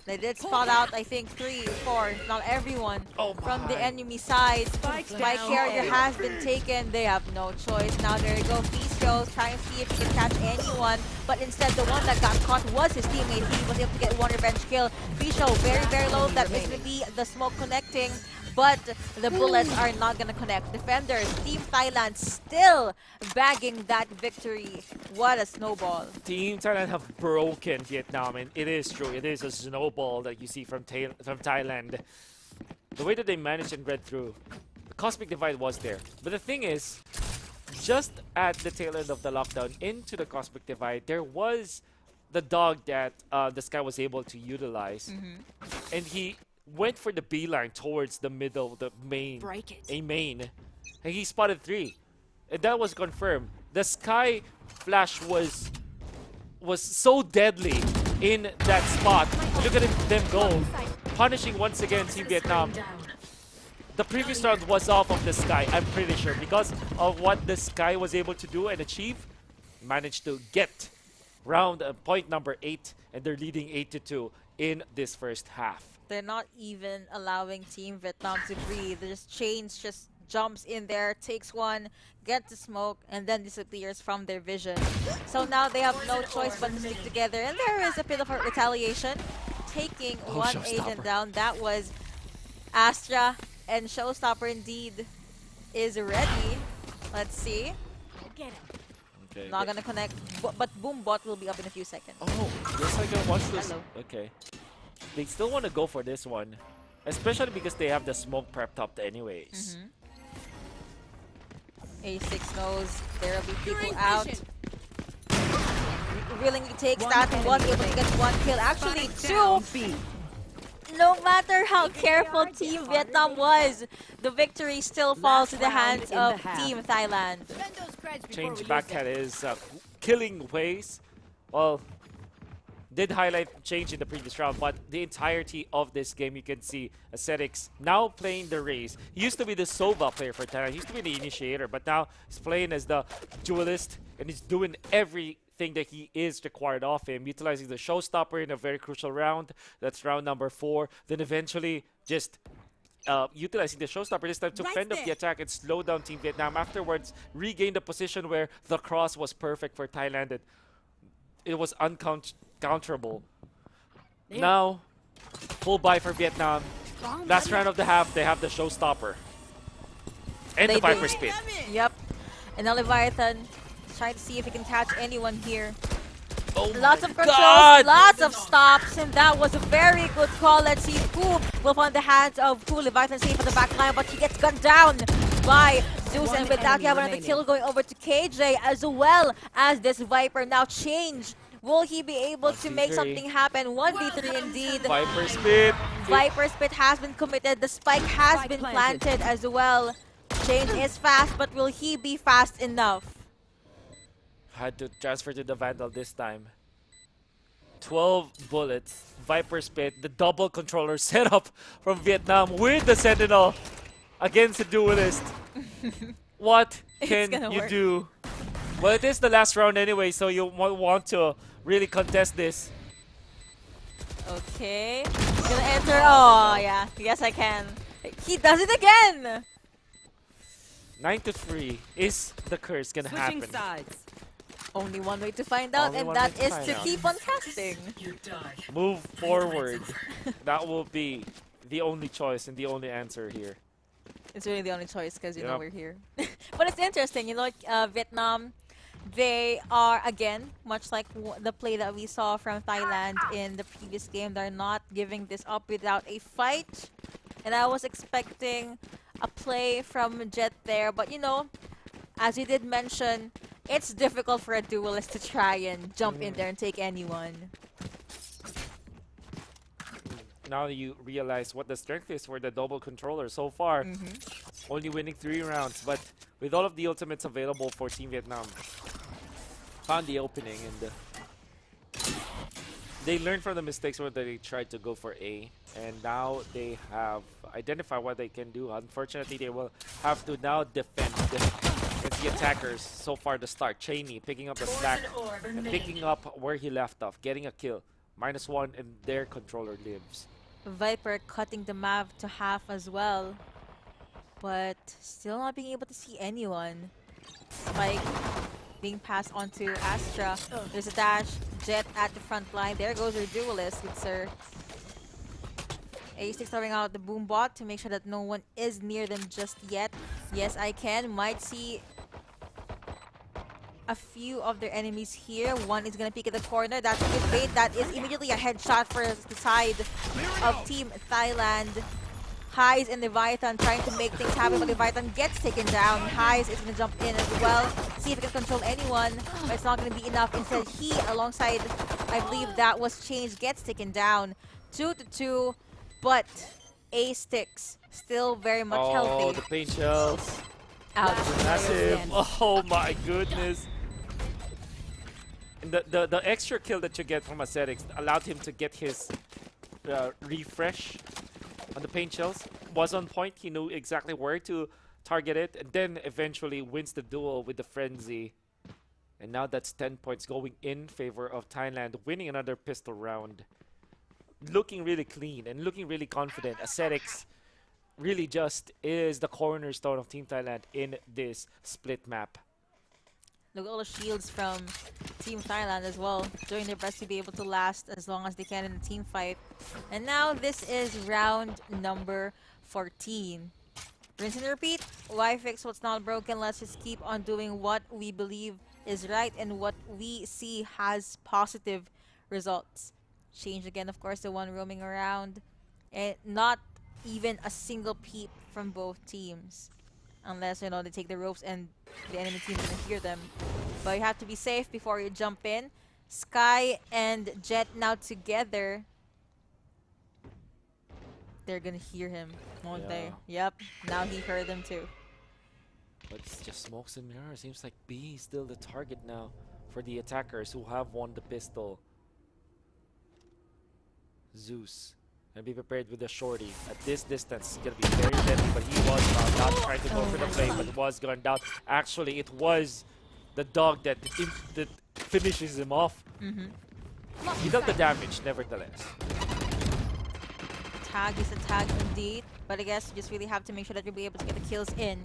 They did spot out, I think, 3, 4, if not everyone from the enemy side. Spike carrier has been taken. They have no choice. Now there you go, Fisto trying to see if he can catch anyone. But instead, the one that got caught was his teammate. He was able to get one revenge kill. Fisto very, very low. That is going to be the smoke connecting. But the bullets are not going to connect. Defenders, Team Thailand still bagging that victory. What a snowball. Team Thailand have broken Vietnam, and it is true. It is a snowball that you see from Thailand. The way that they managed and read through, the Cosmic Divide was there. But the thing is, just at the tail end of the lockdown into the Cosmic Divide, there was the dog that the Sky was able to utilize. And he went for the beeline towards the middle, the main, main. And he spotted 3. And that was confirmed. The Sky flash was so deadly in that spot. Look at them go. Punishing once again Team Vietnam. The previous round was off of the Sky, I'm pretty sure. Because of what the Sky was able to do and achieve, managed to get round point number 8. And they're leading 8-2 in this first half. They're not even allowing Team Vietnam to breathe. There's Change just jumps in there, takes one, gets the smoke, and then disappears from their vision. So now they have no choice but to stick together. And there is a bit of a retaliation, taking one agent down. That was Astra, and Showstopper indeed is ready. Let's see. Okay. Not gonna connect, but Boombot will be up in a few seconds. Oh, yes, I can watch this. Hello. Okay. They still want to go for this one, especially because they have the smoke prepped up anyways. A6 knows there will be people out. Willingly takes that and was able to get 1 kill. Actually, 2. No matter how careful Team Vietnam was, the victory still falls to the hands of Team Thailand. Change backcat is killing ways. Well, did highlight Change in the previous round, but the entirety of this game you can see Ascetics now playing the Raze. He used to be the Sova player for Thailand. He used to be the initiator, but now he's playing as the duelist, and he's doing everything that he is required of him, utilizing the Showstopper in a very crucial round. That's round number 4. Then eventually just utilizing the Showstopper this time to fend off the attack and slow down Team Vietnam. Afterwards, regain the position where the cross was perfect for Thailand. And it was uncounterable. Now, full buy for Vietnam. Last round of the half, they have the Showstopper. And the Viper Spin. Yep. And now Leviathan is trying to see if he can catch anyone here. Oh Lots of controls, God. lots of stops, and that was a very good call. Let's see who will find the hands of who. Leviathan safe on the back line, but he gets gunned down by Zeus, and with that, you have another kill going over to KJ, as well as this Viper. Now Change. Will he be able to make something happen? 1v3 indeed. Viper Spit. Viper Spit has been committed. The spike has been planted as well. Change is fast, but will he be fast enough? Had to transfer to the Vandal this time. 12 bullets. Viper Spit. The double controller setup from Vietnam with the Sentinel against the Duelist. What can you do? Well, it is the last round anyway, so you want to really contest this. Okay. He's gonna enter. Oh, yeah. Yes, I can. He does it again! 9-3. Is the curse gonna happen? Sides. Only one way to find out, and that is to keep on casting. Move forward. That will be the only choice and the only answer here. It's really the only choice because, you know, we're here. But it's interesting, you know, Vietnam, they are, again, much like the play that we saw from Thailand in the previous game, they're not giving this up without a fight. And I was expecting a play from Jet there, but, you know, as you did mention, it's difficult for a duelist to try and jump in there and take anyone. Now you realize what the strength is for the double controller so far. Only winning 3 rounds, but with all of the ultimates available for Team Vietnam, found the opening, and they learned from the mistakes where they tried to go for A, and now they have identified what they can do. Unfortunately, they will have to now defend against the attackers. So far, the start, Cheney picking up the slack and picking up where he left off, getting a kill. -1, and their controller lives. Viper cutting the map to half as well. But still not being able to see anyone. Spike being passed on to Astra. There's a dash. Jet at the front line. There goes your duelist with Sir. A6 throwing out the boom bot to make sure that no one is near them just yet. Yes, I can. Might see a few of their enemies here. One is gonna peek at the corner. That's a good bait. That is immediately a headshot for the side of Team Thailand. Highs and Leviathan trying to make things happen, but Leviathan gets taken down. Highs is gonna jump in as well. See if he can control anyone, but it's not gonna be enough. Instead, he alongside, I believe that was changed, gets taken down. 2-2, but A6 still very much Oh, healthy. the pain shells. Ouch. Massive. Oh my goodness. And the extra kill that you get from Ascetics allowed him to get his refresh on the paint shells. Was on point. He knew exactly where to target it, and then eventually wins the duel with the frenzy. And now that's 10 points going in favor of Thailand, winning another pistol round. Looking really clean and looking really confident. Ascetics really just is the cornerstone of Team Thailand in this split map. Look at all the shields from Team Thailand as well, doing their best to be able to last as long as they can in the team fight. And now this is round number 14. Rinse and repeat. Why fix what's not broken? Let's just keep on doing what we believe is right and what we see has positive results. Change again, of course, the one roaming around. And not even a single peep from both teams. Unless, you know, they take the ropes and the enemy team is gonna hear them. But you have to be safe before you jump in. Sky and Jet now together. They're gonna hear him, won't they? Yep, now he heard them too. But it's just smokes and mirrors. Seems like B is still the target now for the attackers who have won the pistol. Zeus. And be prepared with the shorty. At this distance, it's gonna be very deadly, but he was found out trying to go for the play, but was gone down. Actually, it was the dog that finishes him off. He dealt the damage, nevertheless. Tag is a tag indeed, but I guess you just really have to make sure that you'll be able to get the kills in.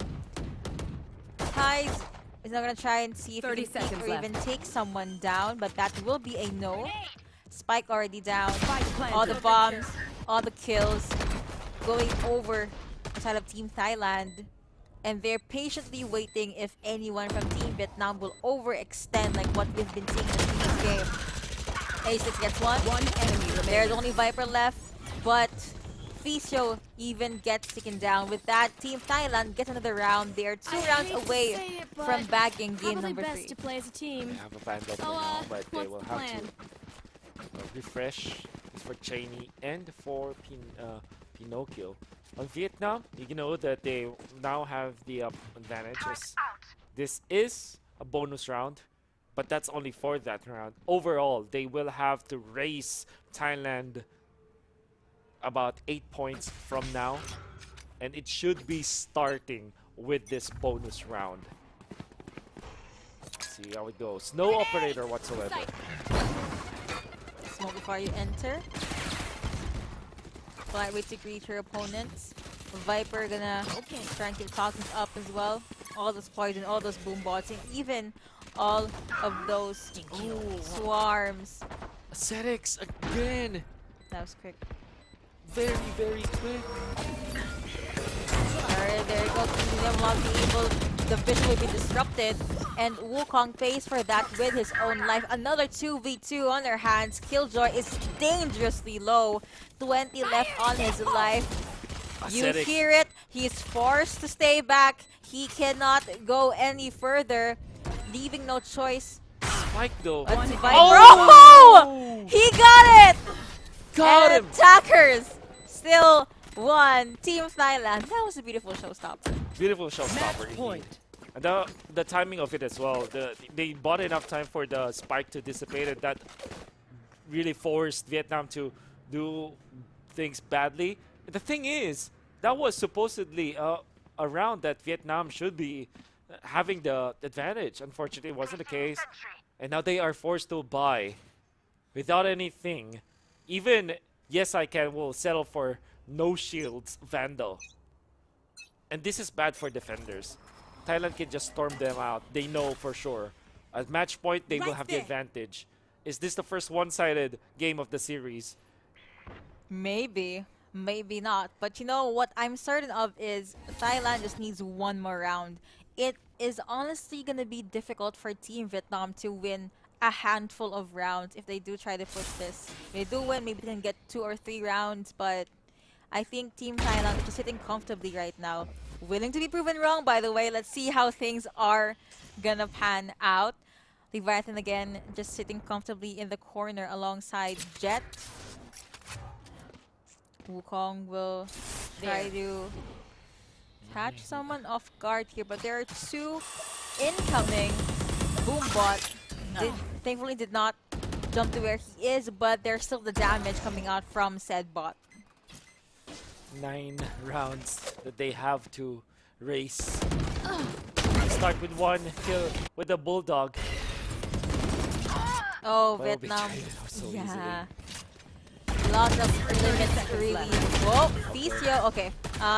Highs is not gonna try and see if he can peek or even take someone down, but that will be a no. Spike already down. All the bombs, all the kills going over the side of Team Thailand. And they're patiently waiting if anyone from Team Vietnam will overextend like what we've been seeing in the previous game. A6 gets one. One enemy remaining. There's only Viper left, but Fisio even gets taken down. With that, Team Thailand gets another round. They are 2 rounds away from bagging game number 3. To play as a team. They have a Vandal So, now, but they what's will the have plan? to refresh for Cheney and for Pinocchio. On Vietnam, you know that they now have the advantage. This is a bonus round, but that's only for that round. Overall, they will have to race Thailand about 8 points from now, and it should be starting with this bonus round. Let's see how it goes. No operator whatsoever. Smoke before you enter. Polite way to greet your opponents. Viper gonna try and keep talking up as well. All those poison, all those boom bots, and even all of those swarms. Ascetics again! That was quick. Very, very quick. Alright, there you go. Kingdom will not be able, the vision will be disrupted. And Wukong pays for that with his own life. Another 2v2 on their hands. Killjoy is dangerously low. 20 left on his life. You Ascetic. hear it. He's forced to stay back. He cannot go any further, leaving no choice. Spike though. But to Viper. Oh! Oh! He got it! Got And him! attackers still won. Team Thailand. That was a beautiful showstopper. Beautiful showstopper. Match point. And the timing of it as well. They bought enough time for the spike to dissipate, and that really forced Vietnam to do things badly. The thing is, that was supposedly a round that Vietnam should be having the advantage. Unfortunately, it wasn't the case. And now they are forced to buy. without anything. Even Yes I Can will settle for no shields Vandal. And this is bad for defenders. Thailand can just storm them out. They know for sure. At match point, they will have the advantage. Is this the first one-sided game of the series? Maybe, maybe not. But you know what I'm certain of is Thailand just needs one more round. It is honestly gonna be difficult for Team Vietnam to win a handful of rounds if they do try to push this. If they do win, maybe they can get 2 or 3 rounds, but I think Team Thailand is just sitting comfortably right now. Willing to be proven wrong, by the way. Let's see how things are gonna pan out. Leviathan again, just sitting comfortably in the corner alongside Jet. Wukong will try to catch someone off guard here, but there are 2 incoming. Boombot thankfully did not jump to where he is, but there's still the damage coming out from said bot. 9 rounds that they have to race. Start with 1 kill with the Bulldog. Oh, Well, Vietnam. betrayed so Yeah. Lots of limits, really. Whoa, Ficio. Okay.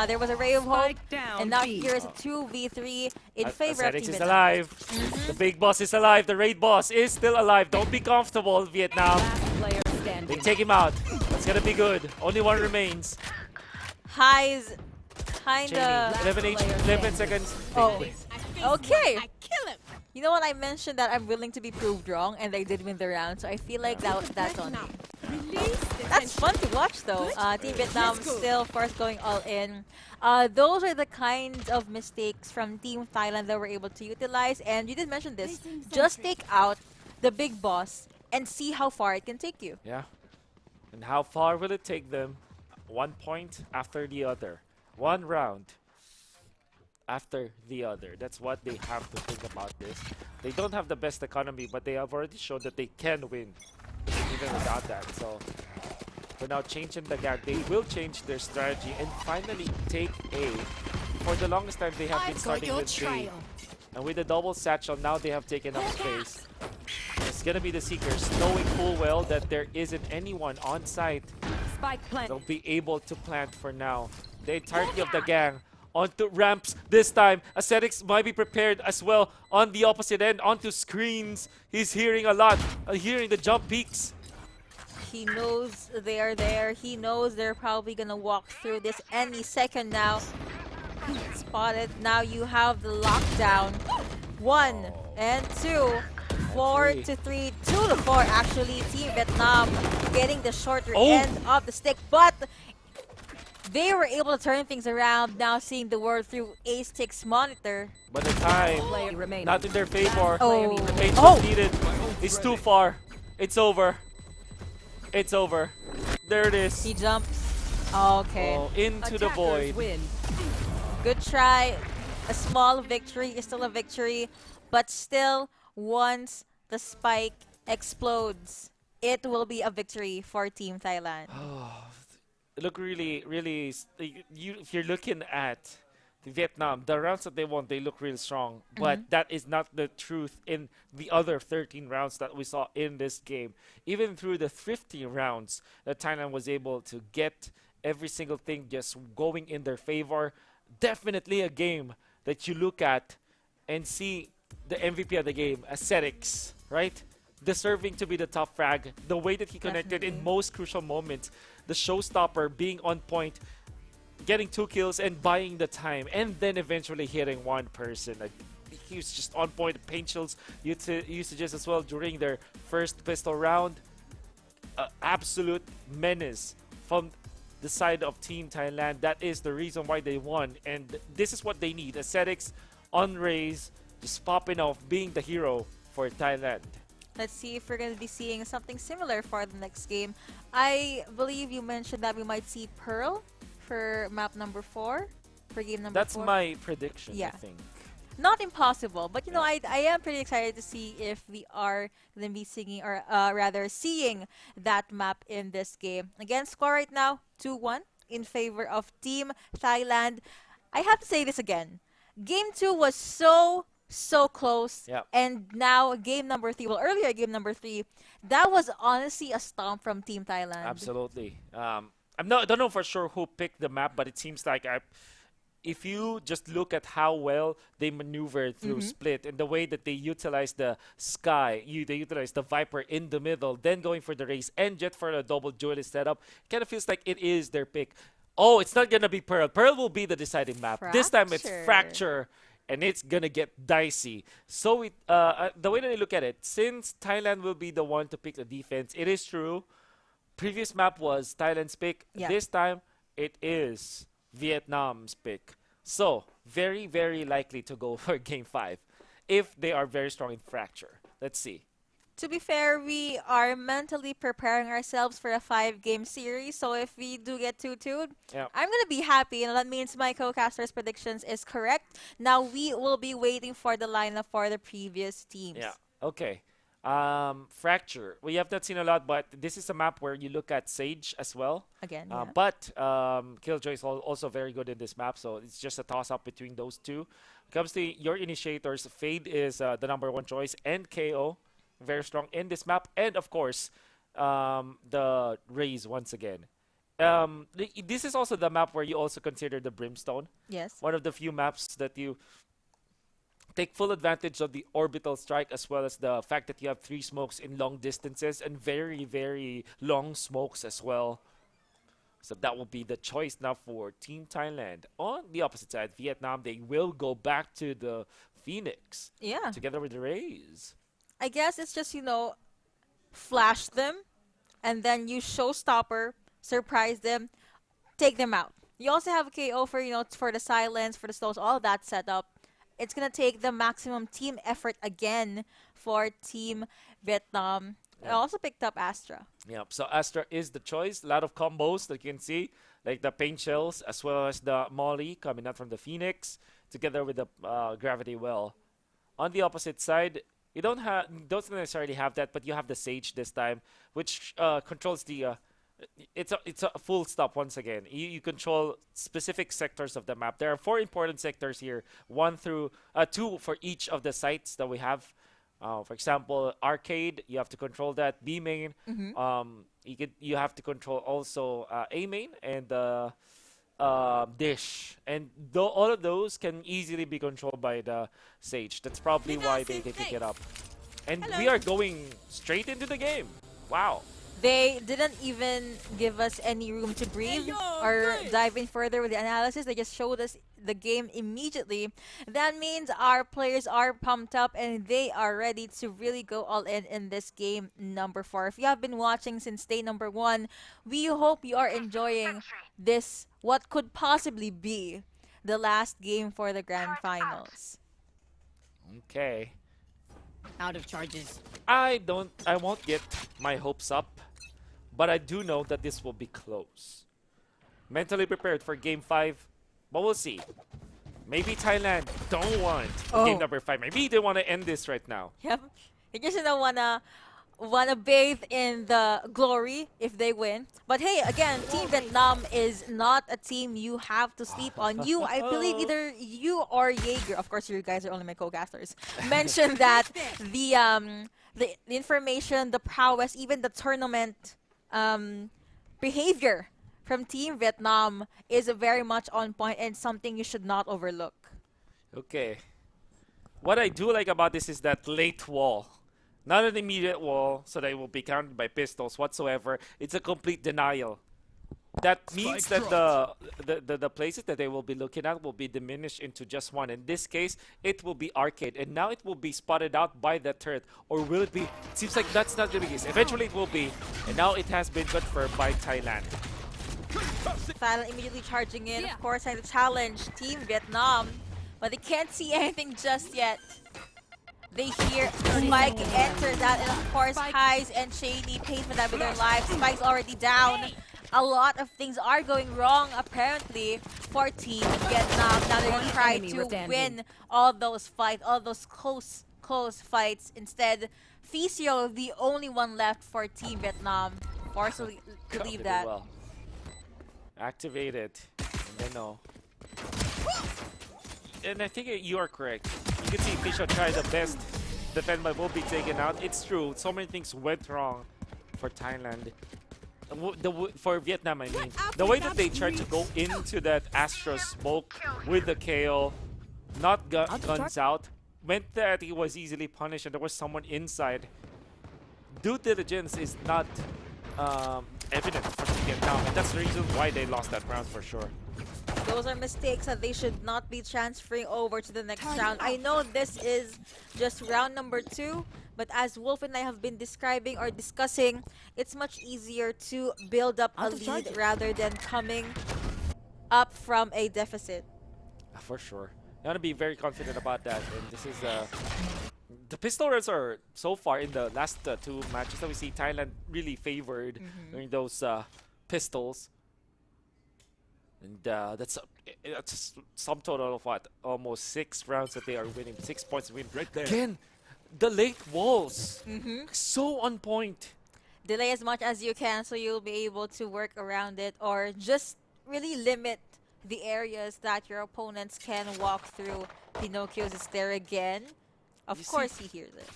There was a ray of hope. Spike down And now B. here is a 2v3 in favor of Ascetics Team is Vietnam. alive. The big boss is alive. The raid boss is still alive. Don't be comfortable, Vietnam. Last player They standing. take him out. That's gonna be good. Only 1 remains. Highs, Jamie, kinda. 11 seconds. Oh, okay. You know what? I mentioned that I'm willing to be proved wrong, and they did win the round, so I feel like that's on me. That's fun to watch, though. Team Vietnam still, of course, going all in. Those are the kinds of mistakes from Team Thailand that we're able to utilize, and you did mention this. Just take out the big boss and see how far it can take you. Yeah. And how far will it take them? 1 point after the other. 1 round after the other. That's what they have to think about this. They don't have the best economy, but they have already shown that they can win even without that. So for now, changing the gag, they will change their strategy and finally take A. For the longest time, they have been starting with B. And with the double satchel, now they have taken up space. It's gonna be the Seekers, knowing full well that there isn't anyone on site. Spike plant. They'll be able to plant for now. The entirety of the gang onto ramps this time. Ascetics might be prepared as well on the opposite end, onto screens. He's hearing a lot, hearing the jump peaks. He knows they are there. He knows they're probably gonna walk through this any second now. Spotted. Now you have the lockdown. 1 and 2. 4 to 3. 2 to 4 actually. Team Vietnam getting the shorter end of the stick, but they were able to turn things around. Now seeing the world through A6 monitor. But the time, Player remaining. not in their favor. Oh. The patience Oh. needed is too far. It's over. It's over. There it is. He jumps. Okay. Oh, into the Attackers void. win. Good try. A small victory is still a victory, but still, once the spike explodes, it will be a victory for Team Thailand. Look, really, if you're looking at Vietnam, the rounds that they won, they look really strong. But that is not the truth in the other 13 rounds that we saw in this game. Even through the 50 rounds that Thailand was able to get every single thing just going in their favor. Definitely a game that you look at and see the MVP of the game, Ascetics, right? Deserving to be the top frag. The way that he connected in most crucial moments. The showstopper being on point, getting 2 kills and buying the time, and then eventually hitting 1 person. He was just on point. Pain shields usages as well during their first pistol round. Absolute menace from the side of Team Thailand. That is the reason why they won, and this is what they need. Ascetics on raise, just popping off, being the hero for Thailand. Let's see if we're going to be seeing something similar for the next game. I believe you mentioned that we might see Pearl for map number 4, for game number 4. That's my prediction, Yeah. I think. Not impossible, but you know, I am pretty excited to see if we are going to be singing, or rather seeing that map in this game. Again, score right now, 2-1 in favor of Team Thailand. I have to say this again. Game 2 was so so close. Yeah. And now game number 3, well, earlier game number 3, that was honestly a stomp from Team Thailand. Absolutely. I don't know for sure who picked the map, but it seems like if you just look at how well they maneuvered through split and the way that they utilize the sky, they utilize the Viper in the middle, then going for the race and Jet for a double duelist setup, kind of feels like it is their pick. Oh, it's not gonna be Pearl. Pearl will be the deciding map. This time it's Fracture, and it's gonna get dicey. So the way that I look at it, since Thailand will be the one to pick the defense, it is true. Previous map was Thailand's pick. Yeah. This time it is Vietnam's pick. So very, very likely to go for game 5 if they are very strong in Fracture. Let's see. To be fair, we are mentally preparing ourselves for a 5-game series. So if we do get 2-2'd, Yeah. I'm going to be happy. And that means my co-caster's predictions is correct. Now we will be waiting for the lineup for the previous teams. Yeah. Okay. Fracture. We have not seen a lot, but this is a map where you look at Sage as well. Again, yeah. But Killjoy is also very good in this map, so it's just a toss-up between those two. When it comes to your initiators, Fade is the #1 choice, and KO, very strong in this map. And, of course, the Raze once again. This is also the map where you also consider the Brimstone. Yes. One of the few maps that you take full advantage of the orbital strike, as well as the fact that you have 3 smokes in long distances and very, very long smokes as well. So that will be the choice now for Team Thailand. On the opposite side, Vietnam, they will go back to the Phoenix. Yeah. Together with the Rays. I guess it's just, flash them and then use Showstopper, surprise them, take them out. You also have a KO for, for the silence, for the slows, all of that setup. It's going to take the maximum team effort again for Team Vietnam. I also picked up Astra. Yeah, so Astra is the choice. A lot of combos that you can see, like the paint shells as well as the Molly coming out from the Phoenix, together with the Gravity Well. On the opposite side, you don't necessarily have that, but you have the Sage this time, which controls the... It's a full stop once again. You control specific sectors of the map. There are 4 important sectors here, 2 for each of the sites that we have. For example, Arcade, you have to control that. B main, you have to control also A main and Dish, and all of those can easily be controlled by the Sage. That's probably why they pick it up. And we are going straight into the game. Wow. They didn't even give us any room to breathe or dive in further with the analysis. They just showed us the game immediately. That means our players are pumped up and they are ready to really go all in this game number 4. If you have been watching since day number 1, we hope you are enjoying this, what could possibly be the last game for the grand finals. Okay. Out of charges. I won't get my hopes up, but I do know that this will be close. Mentally prepared for game 5, but we'll see. Maybe Thailand don't want game number 5. Maybe they want to end this right now. Yep. They just don't wanna bathe in the glory if they win. But hey, again, Team Vietnam is not a team you have to sleep on. I believe either you or Jaeger, of course you guys are only my co-casters, mentioned that the information, the prowess, even the tournament behavior from Team Vietnam is very much on point and something you should not overlook. Okay. What I do like about this is that late wall. Not an immediate wall, so they will be counted by pistols whatsoever. It's a complete denial. That means that the places that they will be looking at will be diminished into just one. In this case, it will be Arcade, and now it will be spotted out by the turret. Or will it be? It seems like that's not the case. Eventually it will be, and now it has been confirmed by Thailand. Thailand immediately charging in, of course, trying to challenge Team Vietnam, but they can't see anything just yet. They hear Spike enter that, and of course, Highs and Shady pay for that with their lives. Spike's already down. A lot of things are going wrong, apparently, for Team Vietnam. Now they're going to try to win all those fights, all those close fights. Instead, Ficio, the only one left for Team Vietnam. Forced to leave that. Activate it. And then no. and I think you are correct. You can see Fisher try the best, defend but will be taken out. It's true. So many things went wrong for Thailand. For Vietnam, I mean. The way that they tried to go into that Astro smoke with the KO, not guns out, meant that he was easily punished and there was someone inside. Due diligence is not evident for Vietnam, and that's the reason why they lost that round for sure. Those are mistakes that they should not be transferring over to the next round. I know this is just round number 2, but as Wolf and I have been describing or discussing, it's much easier to build up a lead rather than coming up from a deficit. For sure. You want to be very confident about that. And this is the pistol runs are so far in the last 2 matches that we see Thailand really favored during those pistols. And that's a sum total of what? Almost 6 rounds that they are winning. 6 points win. Right there. Again, the late walls. So on point. Delay as much as you can so you'll be able to work around it, or just really limit the areas that your opponents can walk through. Pinocchio's is there again. Of course he hears it.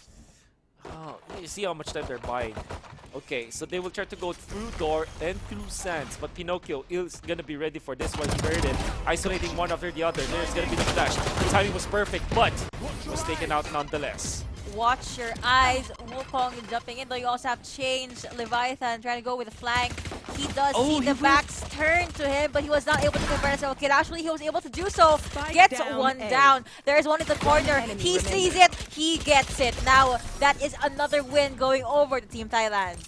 Oh, you see how much time they're buying. Okay, so they will try to go through door and through sands, but Pinocchio is gonna be ready for this one. He heard it, isolating one after the other. There's gonna be the flash. The timing was perfect, but was taken out nonetheless. Watch your eyes. Wukong jumping in, though you also have changed. Leviathan trying to go with a flank. He does see the backs turn to him, but he was not able to convert himself. Okay, actually, he was able to do so. Gets one down. There is one in the corner. He sees it. He gets it. Now, that is another win going over to Team Thailand.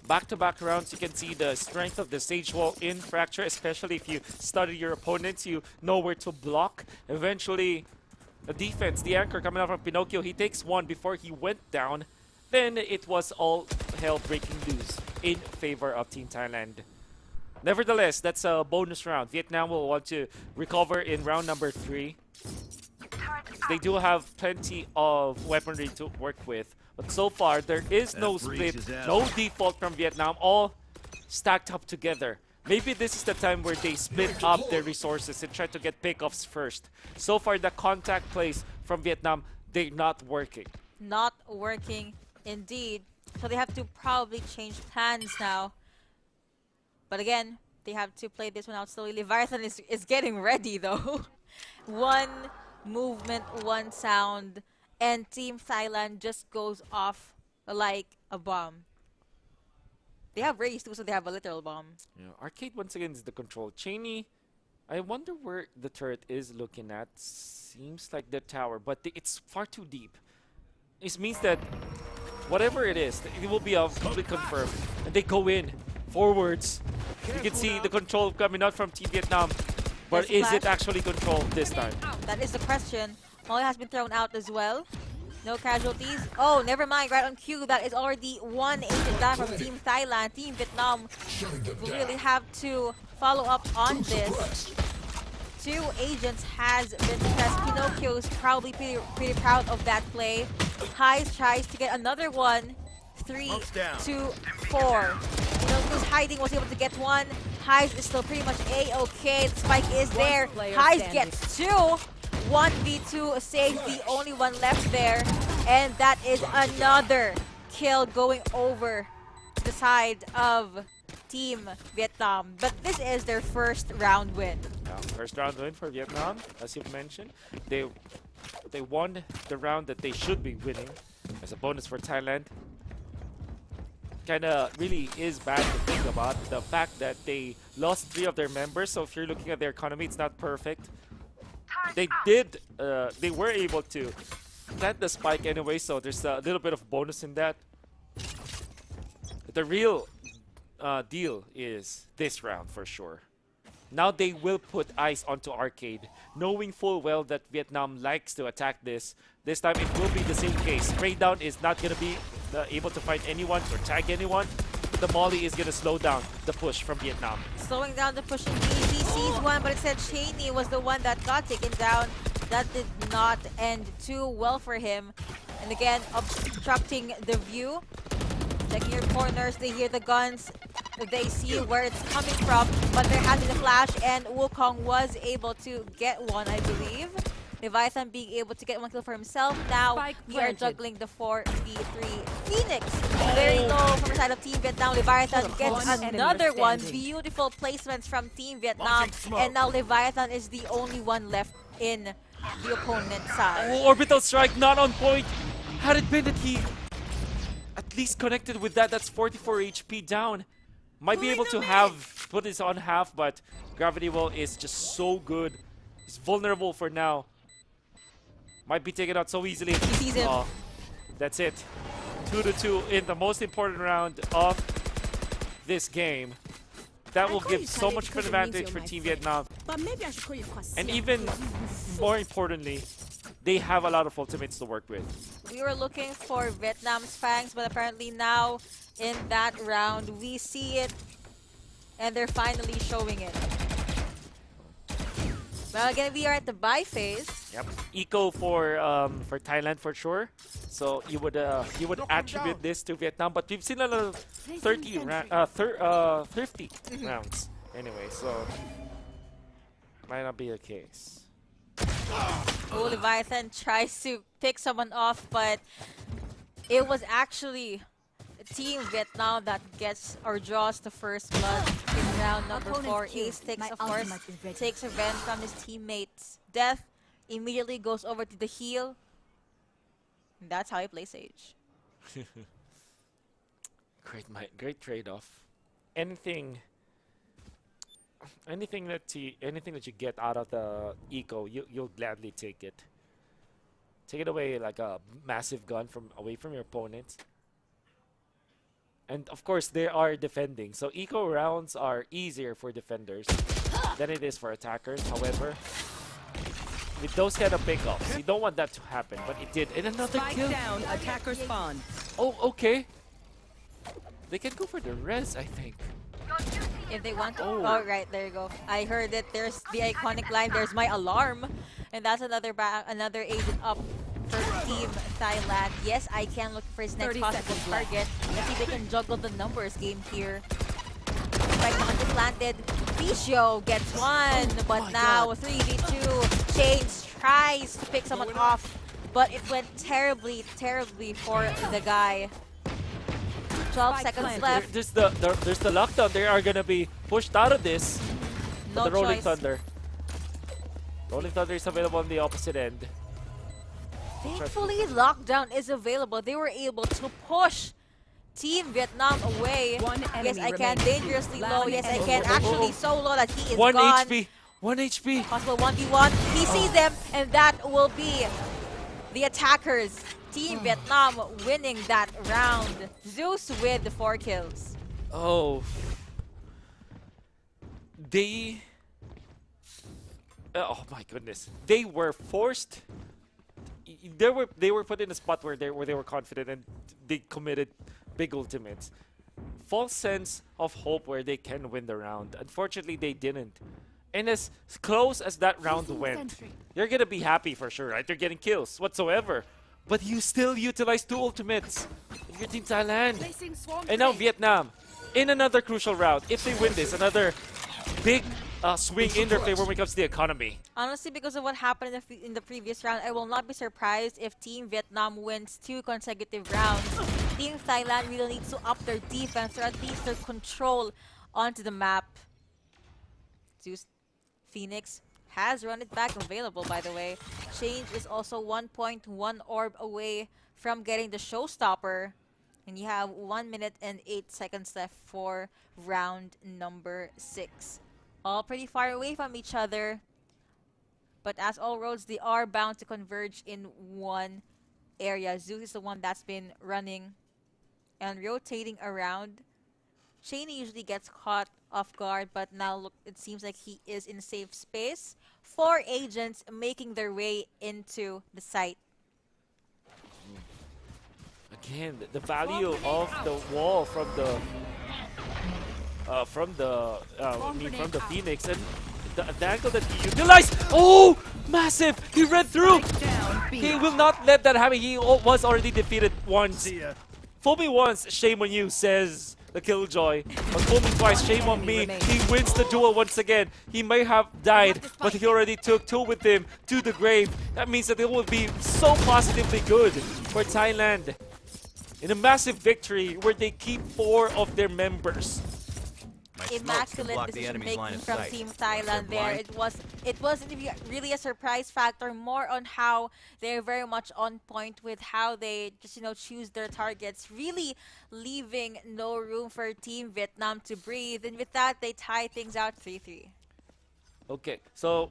Back-to-back rounds, you can see the strength of the Sage Wall in Fracture, especially if you study your opponents, you know where to block. Eventually, the defense, the anchor coming out from Pinocchio, he takes one before he went down. Then it was all hell breaking loose in favor of Team Thailand. Nevertheless, that's a bonus round. Vietnam will want to recover in round number 3. They do have plenty of weaponry to work with. But so far, there is no split, no default from Vietnam, all stacked up together. Maybe this is the time where they split up their resources and try to get pickoffs first. So far, the contact plays from Vietnam, they're not working. Not working, indeed. So they have to probably change plans now. But again, they have to play this one out slowly. Leviathan is getting ready, though. One movement, one sound, and Team Thailand just goes off like a bomb. They have raised too, so they have a literal bomb. Yeah, Arcade once again is the control. Cheney, I wonder where the turret is looking at. Seems like the tower, but it's far too deep. This means that whatever it is, it will be completely confirmed. And they go in forwards. You can see the control coming out from Team Vietnam. But is it actually controlled this time? That is the question. Molly has been thrown out as well. No casualties. Oh, never mind. Right on cue. That is already one agent down from Team Thailand. Team Vietnam will really have to follow up on this. 2 agents has been suppressed. Pinocchio's probably pretty proud of that play. Heist tries to get another one. 3, 2, 4. Pinocchio's hiding, was able to get one. Heist is still pretty much A-okay. The spike is there. Heist gets 2. 1v2, Sage the only one left there, and that is another kill going over the side of Team Vietnam. But this is their first round win. Yeah, first round win for Vietnam, as you've mentioned. They won the round that they should be winning. As a bonus for Thailand, kinda really is bad to think about the fact that they lost 3 of their members. So if you're looking at their economy, it's not perfect. They were able to plant the spike anyway, so there's a little bit of bonus in that. The real deal is this round for sure. Now they will put eyes onto Arcade, knowing full well that Vietnam likes to attack this. This time it will be the same case. Spraydown is not going to be able to find anyone or tag anyone. The Molly is going to slow down the push from Vietnam. Slowing down the push indeed. He sees one, but instead Cheney was the one that got taken down. That did not end too well for him. And again, obstructing the view. Checking your corners, they hear the guns. They see where it's coming from, but there has been a flash, and Wukong was able to get one, I believe. Leviathan being able to get one kill for himself. Now Spike we are planted. juggling the 4v3. Phoenix very low from the side of Team Vietnam. Leviathan gets One enemy another one. standing. Beautiful placements from Team Vietnam. And now Leviathan is the only one left in the opponent's side. Oh, orbital strike not on point. Had it been that he at least connected with that, that's 44 HP down. Might be able to have put this on half, but Gravity Well is just so good. He's vulnerable for now. Might be taken out so easily. He sees him. That's it. 2-2 in the most important round of this game. That will give so much of an advantage for Team Vietnam. But maybe I should call you Kwasia. And even more importantly, they have a lot of ultimates to work with. We were looking for Vietnam's Fangs, but apparently now in that round we see it, and they're finally showing it. Well, again, we are at the buy phase. Yep. Eco for Thailand for sure. So you would attribute this to Vietnam, but we've seen a lot of 50 rounds anyway, so might not be the case. Oh, Leviathan tries to pick someone off, but it was actually Team Vietnam that gets or draws the first blood in round number 4. Ace takes, of course, takes revenge from his teammate's death, immediately goes over to the heal. And that's how he plays Sage. Great trade-off. Anything that you get out of the eco, you'll gladly take it. Take it away like a massive gun away from your opponent. And of course, they are defending, so eco rounds are easier for defenders than it is for attackers. However, with those kind of pickups, you don't want that to happen, but it did. And another Spike kill. down, attacker spawn. Oh, okay. They can go for the res, I think. If they want to. Oh. Oh, right, there you go. I heard it. There's the iconic line, there's my alarm. And that's another agent up for Team Thailand. Yes, I can look for his next 30 possible seconds left. target. Let's see if they can juggle the numbers game here. Right on the planted. Ficio gets one, but now 3v2. Chains tries to pick someone off, but it went terribly, terribly for the guy. 12 seconds left. There's the lockdown. They are gonna be pushed out of this. No The Rolling choice. Thunder. Rolling Thunder is available on the opposite end. Thankfully, lockdown is available. They were able to push Team Vietnam away. One Yes, enemy I can. remaining. Dangerously low. Last Yes, I enemy. can. Actually, so low that he is 1 gone. HP. 1 HP. Possible 1v1. He sees them, and that will be the attackers. Team Vietnam winning that round. Zeus with the 4 kills. Oh. They... oh my goodness. They were forced... They were put in a spot where they were confident and they committed big ultimates. False sense of hope where they can win the round. Unfortunately, they didn't. And as close as that round went, you're gonna be happy for sure, right? You're getting kills whatsoever. But you still utilize 2 ultimates in your Team Thailand. And now Vietnam, in another crucial round, if they win this, another big swing in their favor when it comes to the economy. Honestly, because of what happened in the previous round, I will not be surprised if Team Vietnam wins 2 consecutive rounds. Team Thailand really needs to up their defense or at least their control onto the map. Zeus Phoenix has run it back available, by the way. Change is also 1.1 orb away from getting the showstopper. And you have 1 minute and 8 seconds left for round number 6. All pretty far away from each other. But as all roads, they are bound to converge in one area. Zeus is the one that's been running and rotating around. Cheney usually gets caught off guard, but now look, it seems like he is in safe space. 4 agents making their way into the site. Again, the value of the wall from the Phoenix and the angle that he utilized. Oh, massive! He ran through. He will not let that happen. He was already defeated once. Fool me once, shame on you, says the Killjoy. But only twice, shame on me. He wins the duel once again. He may have died, but he already took 2 with him to the grave. That means that it will be so positively good for Thailand in a massive victory where they keep 4 of their members. Immaculate decision making from Team Thailand there. It wasn't really a surprise factor, more on how they're very much on point with how they just choose their targets, really leaving no room for Team Vietnam to breathe. And with that, they tie things out 3-3. Okay, so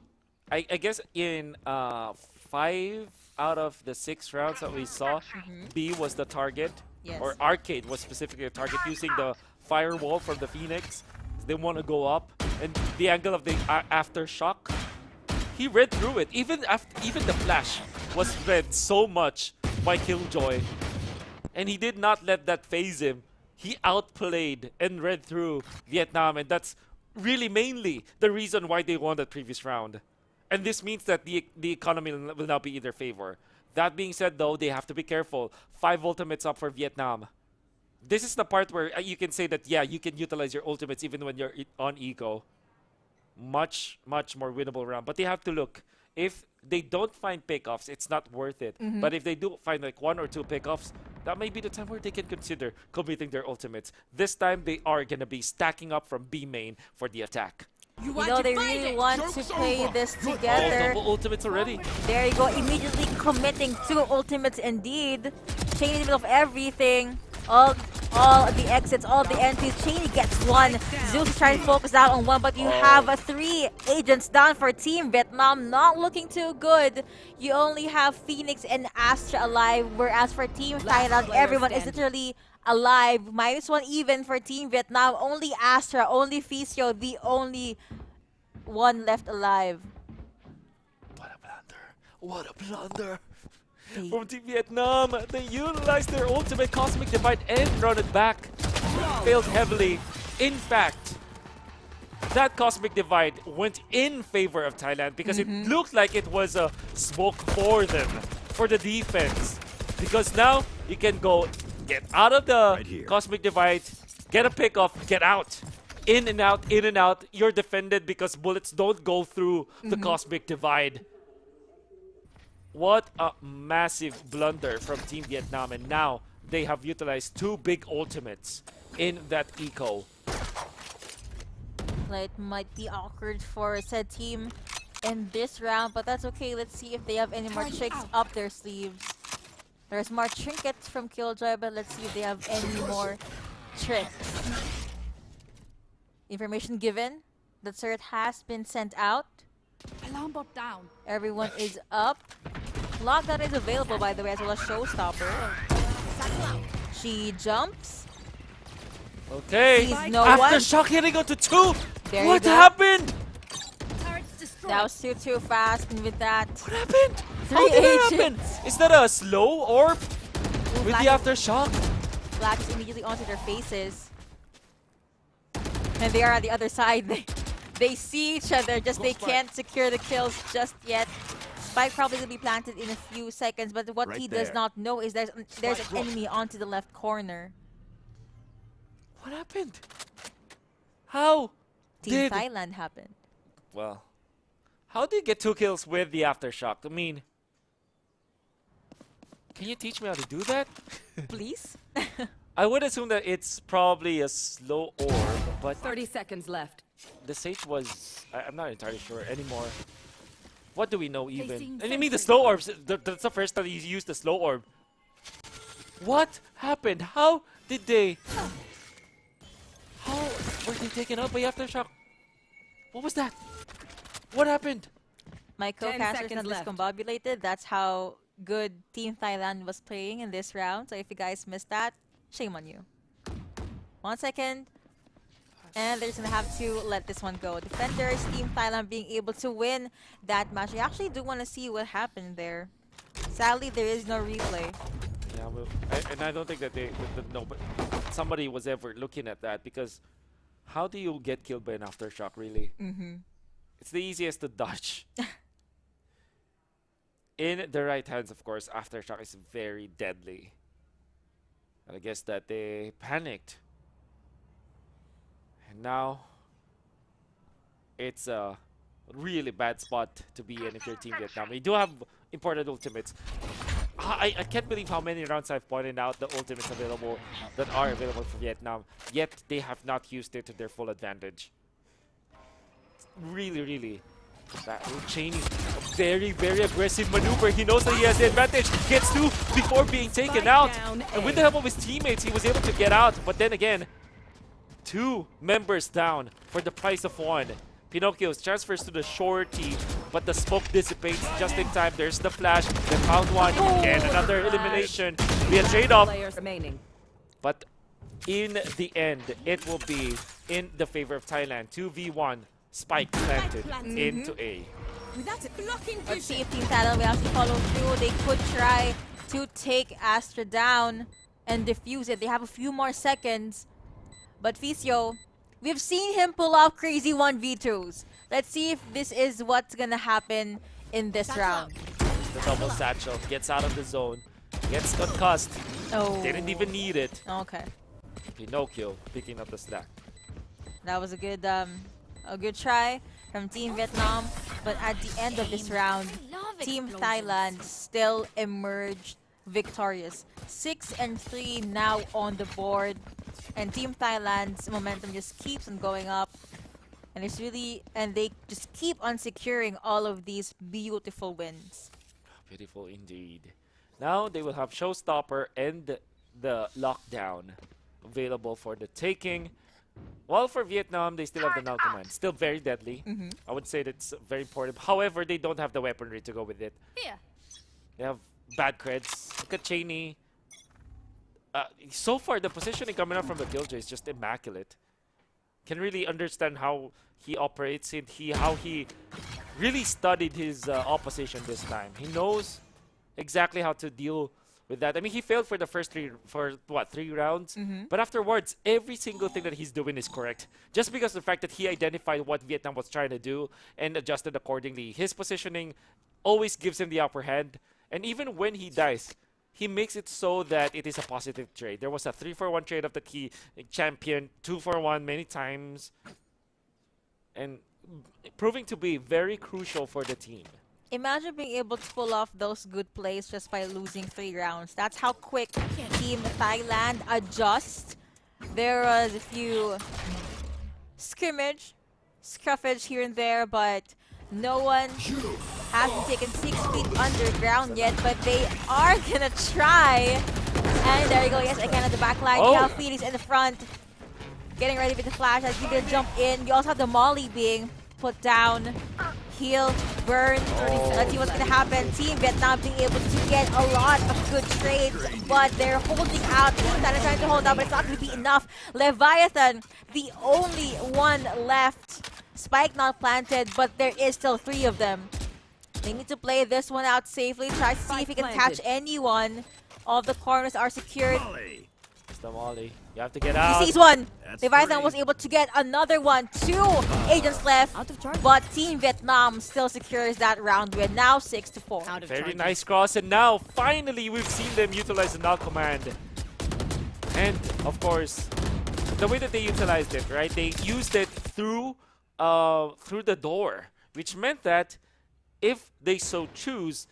I guess in 5 out of the 6 rounds that we saw, B was the target, Yes. or Arcade was specifically a target using the firewall from the Phoenix. They want to go up, and the angle of the aftershock, he read through it. Even the flash was read so much by Killjoy, and he did not let that phase him. He outplayed and read through Vietnam, and that's really mainly the reason why they won that previous round. And this means that the economy will now be in their favor. That being said, though, they have to be careful. 5 ultimates up for Vietnam. This is the part where you can say that, yeah, you can utilize your ultimates even when you're on eco. Much, much more winnable round. But they have to look. If they don't find pickoffs, it's not worth it. But if they do find like 1 or 2 pickoffs, that may be the time where they can consider committing their ultimates. This time, they are going to be stacking up from B main for the attack. You know, they really want to play this together. Double ultimates already. There you go, immediately committing 2 ultimates indeed. Chain in the middle of everything. All the exits, all the entries. Cheney gets 1. Zeus is trying to focus out on 1, but you have 3 agents down for Team Vietnam. Not looking too good. You only have Phoenix and Astra alive, whereas for Team Thailand, everyone is literally alive. -1 even for Team Vietnam. Only Astra, only Ficio, the only one left alive. What a blunder. What a blunder. From Team Vietnam, they utilized their ultimate Cosmic Divide and run it back. Failed heavily. In fact, that Cosmic Divide went in favor of Thailand because it looked like it was a smoke for them, for the defense. Because now you can go get out of the Cosmic Divide, get a pickoff, get out. In and out, in and out. You're defended because bullets don't go through the Cosmic Divide. What a massive blunder from Team Vietnam, and now they have utilized 2 big ultimates in that eco. It might be awkward for said team in this round, but that's okay. Let's see if they have any more tricks up their sleeves. There's more trinkets from Killjoy, but let's see if they have any more tricks. Information given. The turret has been sent out. Alarm bot down. Everyone is up. Lockdown is available, by the way, as well as Showstopper. She jumps. Okay. Sees no one. Aftershock hitting onto 2. There What you go. happened? Turret's destroyed. That was too fast, and with that, What happened? 3 How did that happen? agents. Is that a slow orb with the aftershock? Black is immediately onto their faces. And they are on the other side. They see each other, just they can't secure the kills just yet. Spike probably will be planted in a few seconds, but what he does not know is there's an enemy onto the left corner. What happened? How Team did... Thailand happened. Well, how did you get 2 kills with the aftershock? I mean, can you teach me how to do that? Please? I would assume that it's probably a slow orb, but 30 seconds left. the Sage was... I'm not entirely sure anymore. What do we know even? Placing And I mean the sentry. slow orbs, that's the first time you used the slow orb. What happened? How did they... How were they taken out by Aftershock? What was that? What happened? My 10 co-caster is seconds not left. discombobulated. That's how good Team Thailand was playing in this round. So if you guys missed that, shame on you. 1 second. And they're just gonna have to let this one go. Defenders, Team Thailand being able to win that match. I actually do want to see what happened there. Sadly, there is no replay. Yeah, well, and I don't think that but somebody was ever looking at that, because how do you get killed by an aftershock, really? It's the easiest to dodge. In the right hands, of course, aftershock is very deadly. And I guess that they panicked Now, it's a really bad spot to be in if you're Team Vietnam. We do have important ultimates. I can't believe how many rounds I've pointed out the ultimates available that are available for Vietnam, yet they have not used it to their full advantage. Really, really. That Cheney, a very, very aggressive maneuver. He knows that he has the advantage. Gets two before being taken out. And with the help of his teammates, he was able to get out. But then again, 2 members down for the price of 1. Pinocchio transfers to the shorty, but the smoke dissipates just in time. There's the flash. They found one. And another elimination via trade-off. Players remaining. But in the end, it will be in the favor of Thailand. 2v1. Spike planted into A. Let's see if Team Thailand will actually follow through. They could try to take Astra down and defuse it. They have a few more seconds. But Ficio, we've seen him pull off crazy 1v2s. Let's see if this is what's gonna happen in this round. The double satchel gets out of the zone. Gets concussed. Oh. Didn't even need it. Okay. Pinocchio picking up the slack. That was a good try from Team Vietnam, but at the end of this round, Team Thailand still emerged victorious. 6 and 3 now on the board, and Team Thailand's momentum just keeps on going up, and they just keep on securing all of these beautiful wins. Beautiful indeed. Now they will have Showstopper and the Lockdown available for the taking. While for Vietnam, they still have the Null Command. Still very deadly. I would say that's very important. However, they don't have the weaponry to go with it. Here. They have bad creds. Look at Cheney. So far, the positioning coming up from the Killjoy is just immaculate. Can really understand how he operates it, how he really studied his opposition this time. He knows exactly how to deal with that. I mean, he failed for the first 3 rounds? But afterwards, every single thing that he's doing is correct. Just because of the fact that he identified what Vietnam was trying to do and adjusted accordingly. His positioning always gives him the upper hand. And even when he dies, he makes it so that it is a positive trade. There was a 3-for-1 trade-off that he championed, 2-for-1 many times. And proving to be very crucial for the team. Imagine being able to pull off those good plays just by losing 3 rounds. That's how quick Team Thailand adjusts. There was a few scruffage here and there, but no one hasn't taken 6 feet underground yet, but they are gonna try. And there you go, yes, again at the back line. You have Phoenix in the front, getting ready with the flash as he's gonna jump in. You also have the Molly being put down. Heal, burn. Let's see what's gonna happen. Team Vietnam being able to get a lot of good trades, but they're holding out. Team Thailand trying to hold out, but it's not gonna be enough. Leviathan, the only one left. Spike not planted, but there is still 3 of them. They need to play this one out safely. Try to see if he can catch anyone. All the corners are secured. It's the Molly. You have to get out. He sees one. Leviathan was able to get another one. 2 agents left, but Team Vietnam still secures that round win. Now 6-4. Very nice cross, and now finally we've seen them utilize the Null Command. And of course, the way that they utilized it, right? They used it through the door, which meant that if they so choose,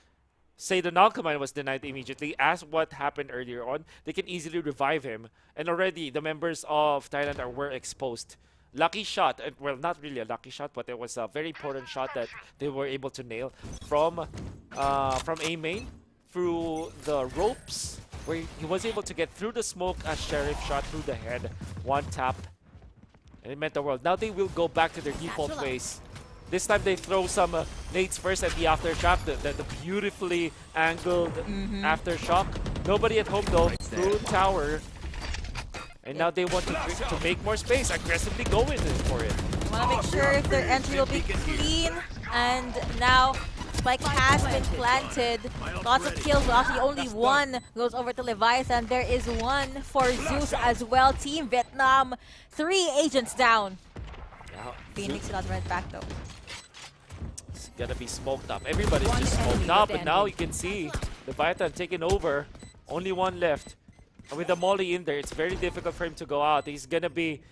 say the Null Command was denied immediately, as what happened earlier on, they can easily revive him. And already the members of Thailand were exposed. Lucky shot, well, not really a lucky shot, but it was a very important shot that they were able to nail from A main through the ropes, where he was able to get through the smoke as Sheriff shot through the head. 1 tap, and it meant the world. Now they will go back to their default ways. This time they throw some nades first at the aftershock, the beautifully angled aftershock. Nobody at home though, through tower. And now they want to make more space, aggressively go in for it. Want to make sure if their entry will be clean. And now Spike has been planted. Lots of kills, but actually only 1 goes over to Leviathan. There is 1 for Zeus as well. Team Vietnam, 3 agents down. Phoenix got right back though. It's gonna be smoked up. Everybody's just smoked up, and now you can see Leviathan taking over. Only 1 left. And with the Molly in there, it's very difficult for him to go out. He's gonna be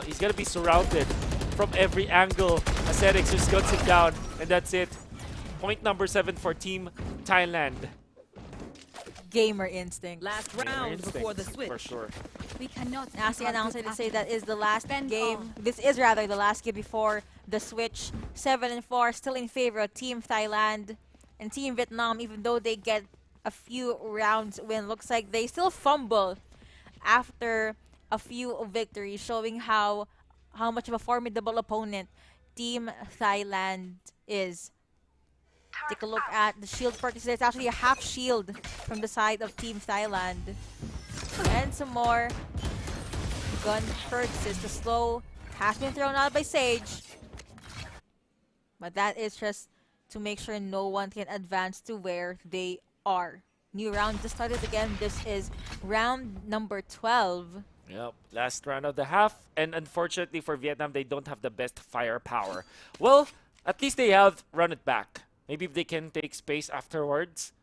He's gonna be surrounded from every angle. Ascetics just guns him down, and that's it. Point number 7 for Team Thailand. Gamer instinct. Last Gamer round before the instincts, switch. for sure. We cannot Ask the announcer to say that is the last Spend game. all. This is rather the last game before the switch. 7-4, still in favor of Team Thailand and Team Vietnam, even though they get a few rounds win. Looks like they still fumble after a few victories, showing how much of a formidable opponent Team Thailand is. Take a look at the shield purchase. There's actually a half shield from the side of Team Thailand. And some more gun purchases. The slow has been thrown out by Sage. But that is just to make sure no one can advance to where they are. New round just started again. This is round number 12. Yep, last round of the half. And unfortunately for Vietnam, they don't have the best firepower. Well, at least they have run it back. Maybe if they can take space afterwards.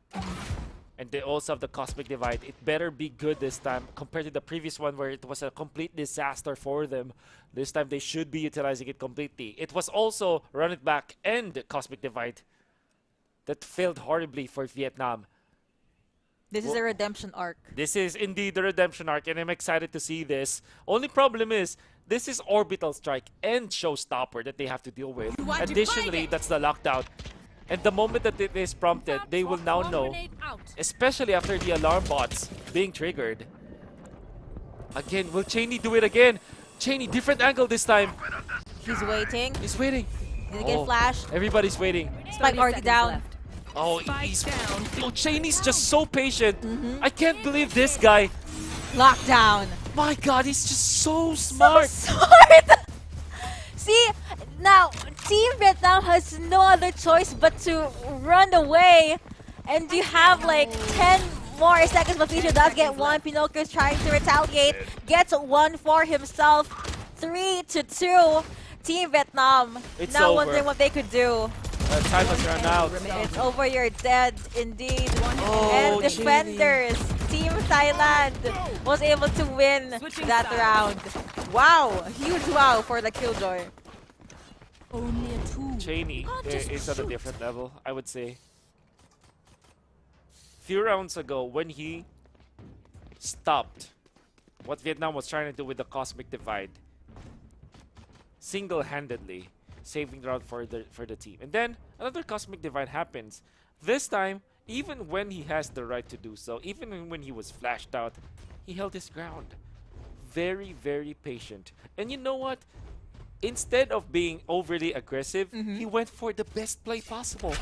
And they also have the Cosmic Divide. It better be good this time compared to the previous one where it was a complete disaster for them. This time they should be utilizing it completely. It was also Run It Back and Cosmic Divide that failed horribly for Vietnam. This is a redemption arc. This is indeed the redemption arc, and I'm excited to see this. Only problem is, this is Orbital Strike and Showstopper that they have to deal with. Additionally, that's the lockdown. And the moment that it is prompted, they will now know, especially after the alarm bots being triggered. Again, will Cheney do it again? Cheney, different angle this time. He's waiting. He's waiting. Did he get flash? Everybody's waiting. Spike already down. Oh, Cheney's just so patient. I can't believe this guy. Lockdown. My God, he's just so smart. So smart. See, now Team Vietnam has no other choice but to run away, and you have like 10 more seconds. Mephisto does get one. Pinocchio is trying to retaliate, gets one for himself. 3-2. Team Vietnam It's now over. wondering what they could do. Time has run out. It's over. You're dead, indeed. Oh, And defenders, Team Thailand was able to win that round. Wow, huge wow for the Killjoy. Only a two. Cheney is at a different level, I would say. Few rounds ago, when he stopped what Vietnam was trying to do with the Cosmic Divide, single-handedly saving the round for the team. And then another Cosmic Divide happens. This time, even when he has the right to do so, even when he was flashed out, he held his ground. Very, very patient. And you know what? Instead of being overly aggressive, he went for the best play possible.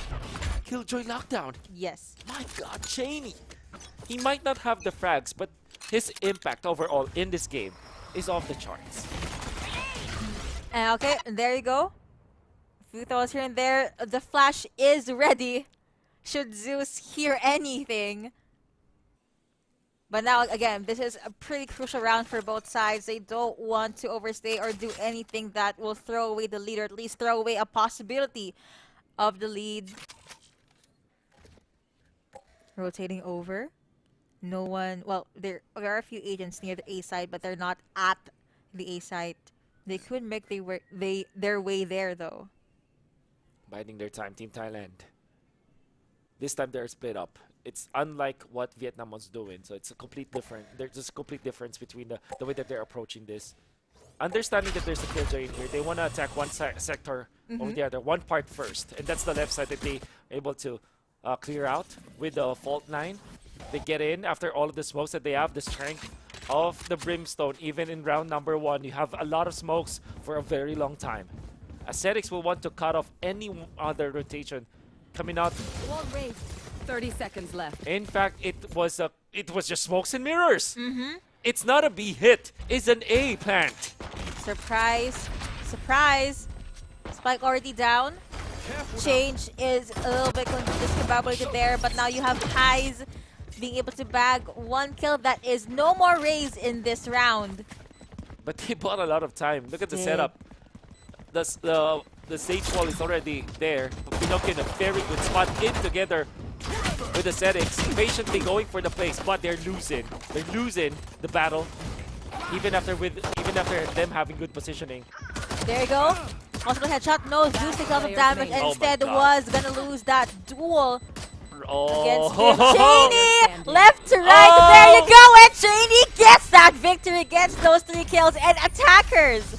Killjoy lockdown. Yes. My God, Cheney. He might not have the frags, but his impact overall in this game is off the charts. Okay, there you go. A few throws here and there. The flash is ready. Should Zeus hear anything. But now, again, this is a pretty crucial round for both sides. They don't want to overstay or do anything that will throw away the lead, or at least throw away a possibility of the lead. Rotating over. No one... Well, there are a few agents near the A side, but they're not at the A side. They could make their way there, though. Biding their time, Team Thailand. This time they're split up. It's unlike what Vietnam was doing, so it's a complete different. There's just a complete difference between the way that they're approaching this. Understanding that there's a Killjoy in here, they want to attack one sector over the other, one part first, and that's the left side that they able to clear out with the fault line. They get in after all of the smokes that they have, the strength of the Brimstone. Even in round number 1, you have a lot of smokes for a very long time. Ascetics will want to cut off any other rotation coming out. Wall raised. 30 seconds left. In fact, it was just smokes and mirrors. It's not a B hit. It's an A plant. Surprise. Surprise. Spike already down. Change is a little bit discombobulated there, but now you have Kai's being able to bag one kill. That is no more raise in this round. But they bought a lot of time. Look at the setup. The stage wall is already there. Pinocchio in a very good spot in together with the Ascetics, patiently going for the place, but they're losing. They're losing the battle. even after them having good positioning. There you go. Possible headshot. No, do 6,000 Players damage. made. And Oh my instead God. was gonna lose that duel against him. Oh, Cheney, left to right. There you go. And Cheney gets that victory, gets those 3 kills. And attackers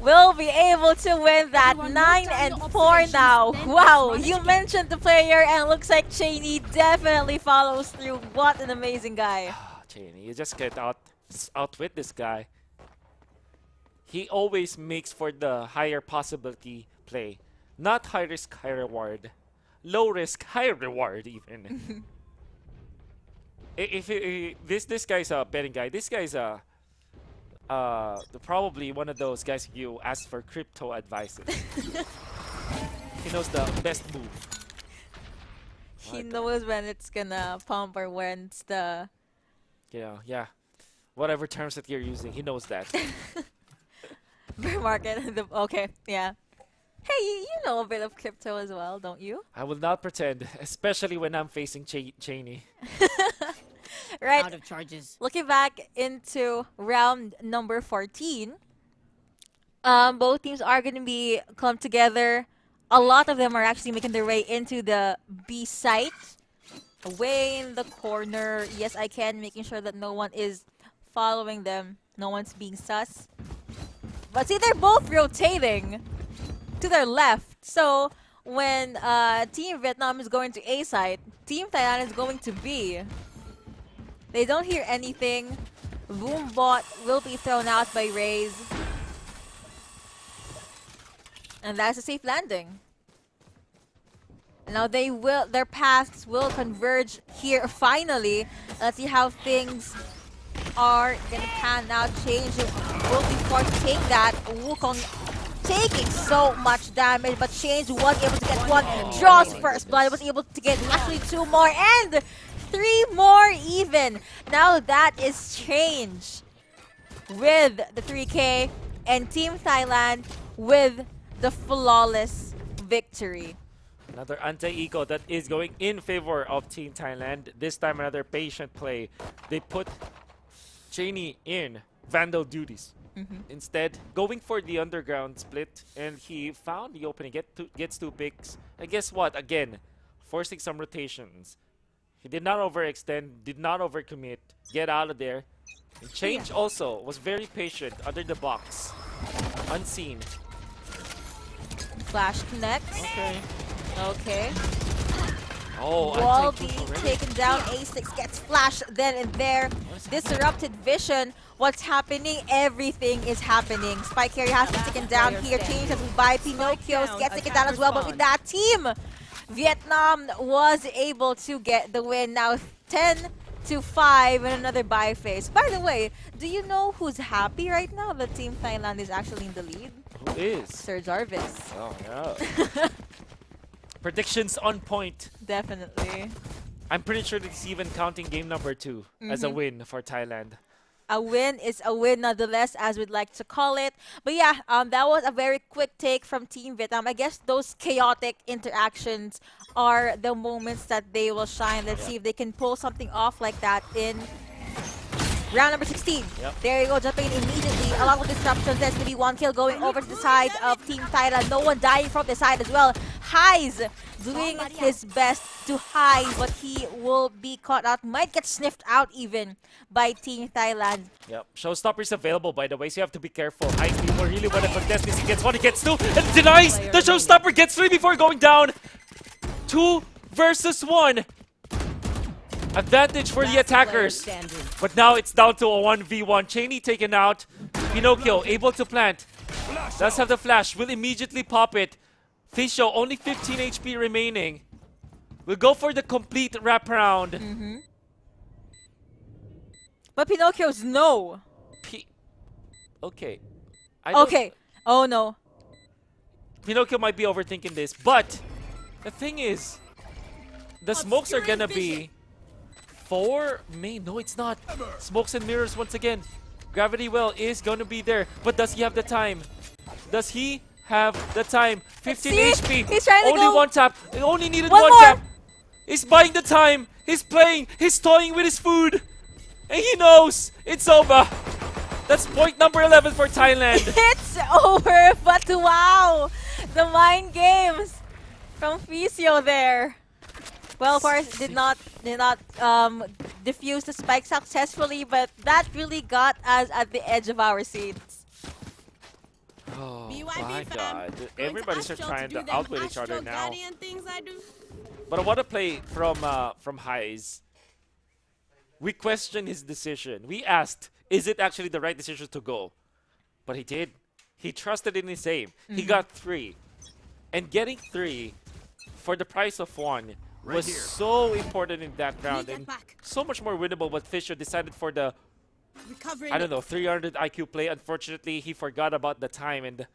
will be able to win that Everyone, 9 note down and your 4 observations, now. then Wow, let's run it you again. mentioned the player, and looks like Cheney definitely follows through. What an amazing guy. Cheney, you just get outwit this guy. He always makes for the higher possibility play. Not high risk, high reward. Low risk, high reward even. This guy's a betting guy. This guy's a probably one of those guys you ask for crypto advices. He knows the best move. He knows when it's gonna pump or when it's the... Yeah. Whatever terms that you're using, he knows that. bear market. Okay, yeah. Hey, you know a bit of crypto as well, don't you? I will not pretend, especially when I'm facing Cheney. Right. Out of charges. Looking back into round number 14, both teams are going to be clumped together. A lot of them are actually making their way into the B site. Away in the corner. Yes, I can, making sure that no one is following them. No one's being sus. But see, they're both rotating to their left. So when Team Vietnam is going to A site, Team Thailand is going to B. They don't hear anything. Boombot will be thrown out by Raze. And that's a safe landing. Now their paths will converge here finally. Let's see how things are gonna pan out. Change will be forced to take that. Wukong taking so much damage, but Change was able to get one. Draws first blood, was able to get actually 2 more and 3 more even. Now that is Change with the 3K and Team Thailand with the flawless victory. Another anti-eco that is going in favor of Team Thailand. This time another patient play. They put Cheney in Vandal duties. Instead, going for the underground split, and he found the opening, gets 2 picks. And guess what? Again, forcing some rotations. He did not overextend, did not overcommit, get out of there. And Change also was very patient under the box. Unseen. Flash connects. Okay. Oh, Wall B anti-juke already. taken down. A6 gets flashed then and there. Disrupted vision. What's happening? Everything is happening. Spike carry has been taken down here. Change as we buy Pinocchio. Gets taken down as well. But with that team, Vietnam was able to get the win. Now 10-5 in another buy phase. By the way, do you know who's happy right now that Team Thailand is actually in the lead? Who is? Sir Jarvis. Oh, yeah. Predictions on point. Definitely. I'm pretty sure that he's even counting game number 2 as a win for Thailand. A win is a win nonetheless, as we'd like to call it. But yeah, that was a very quick take from Team Vietnam. I guess those chaotic interactions are the moments that they will shine. Let's see if they can pull something off like that in round number 16. There you go, jumping in immediately. A lot of disruptions. There's going to be 1 kill going over to the side of Team Thailand. No one dying from the side as well. Highs doing his best to hide, but he will be caught out. Might get sniffed out even by Team Thailand. Yep. Showstopper's available, by the way, so you have to be careful. Highs people really want to contest this. He gets 1, he gets 2, and denies! The Showstopper gets 3 before going down! 2 versus 1. Advantage for the attackers. But now it's down to a 1v1. Cheney taken out. Pinocchio able to plant. Does have the flash. Will immediately pop it. Fisho only 15 HP remaining. We'll go for the complete wraparound. But Pinocchio's no. Okay. Okay. Oh no. Pinocchio might be overthinking this, but the thing is, the smokes are gonna be 4 main. No, it's not. Smokes and mirrors once again. Gravity Well is going to be there, but does he have the time? Does he have the time? 15 HP. He's trying to only go. 1 tap. He only needed One 1 more. tap. He's buying the time. He's playing. He's toying with his food. And he knows it's over. That's point number 11 for Thailand. It's over, but wow! The mind games from Fisio there. Well, of course, did not defuse the spike successfully, but that really got us at the edge of our seats. Oh BYB my fam. god. Going Everybody's to just trying do to them outwit each other Astro now. Guardian things I do. But I want to play from Highs. We questioned his decision. We asked, is it actually the right decision to go? But he did. He trusted in his aim. He got 3. And getting 3 for the price of 1 was so important in that round. that And back. so much more winnable, but Fisher decided for the, Recovering. I don't know, 300 IQ play. Unfortunately, he forgot about the time and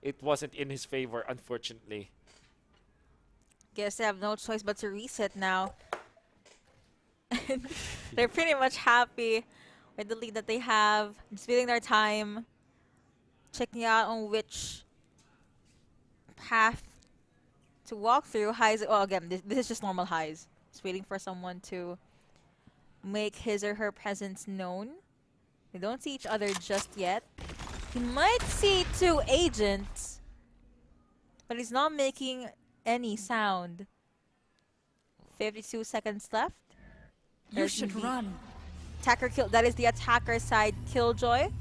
it wasn't in his favor, unfortunately. Guess they have no choice but to reset now. They're pretty much happy with the lead that they have. Spending their time checking out on which path to walk through. Highs. Well, again, this is just normal Highs. Just waiting for someone to make his or her presence known. They don't see each other just yet. He might see 2 agents, but he's not making any sound. 52 seconds left. You should run. Attacker kill. That is the attacker side Killjoy.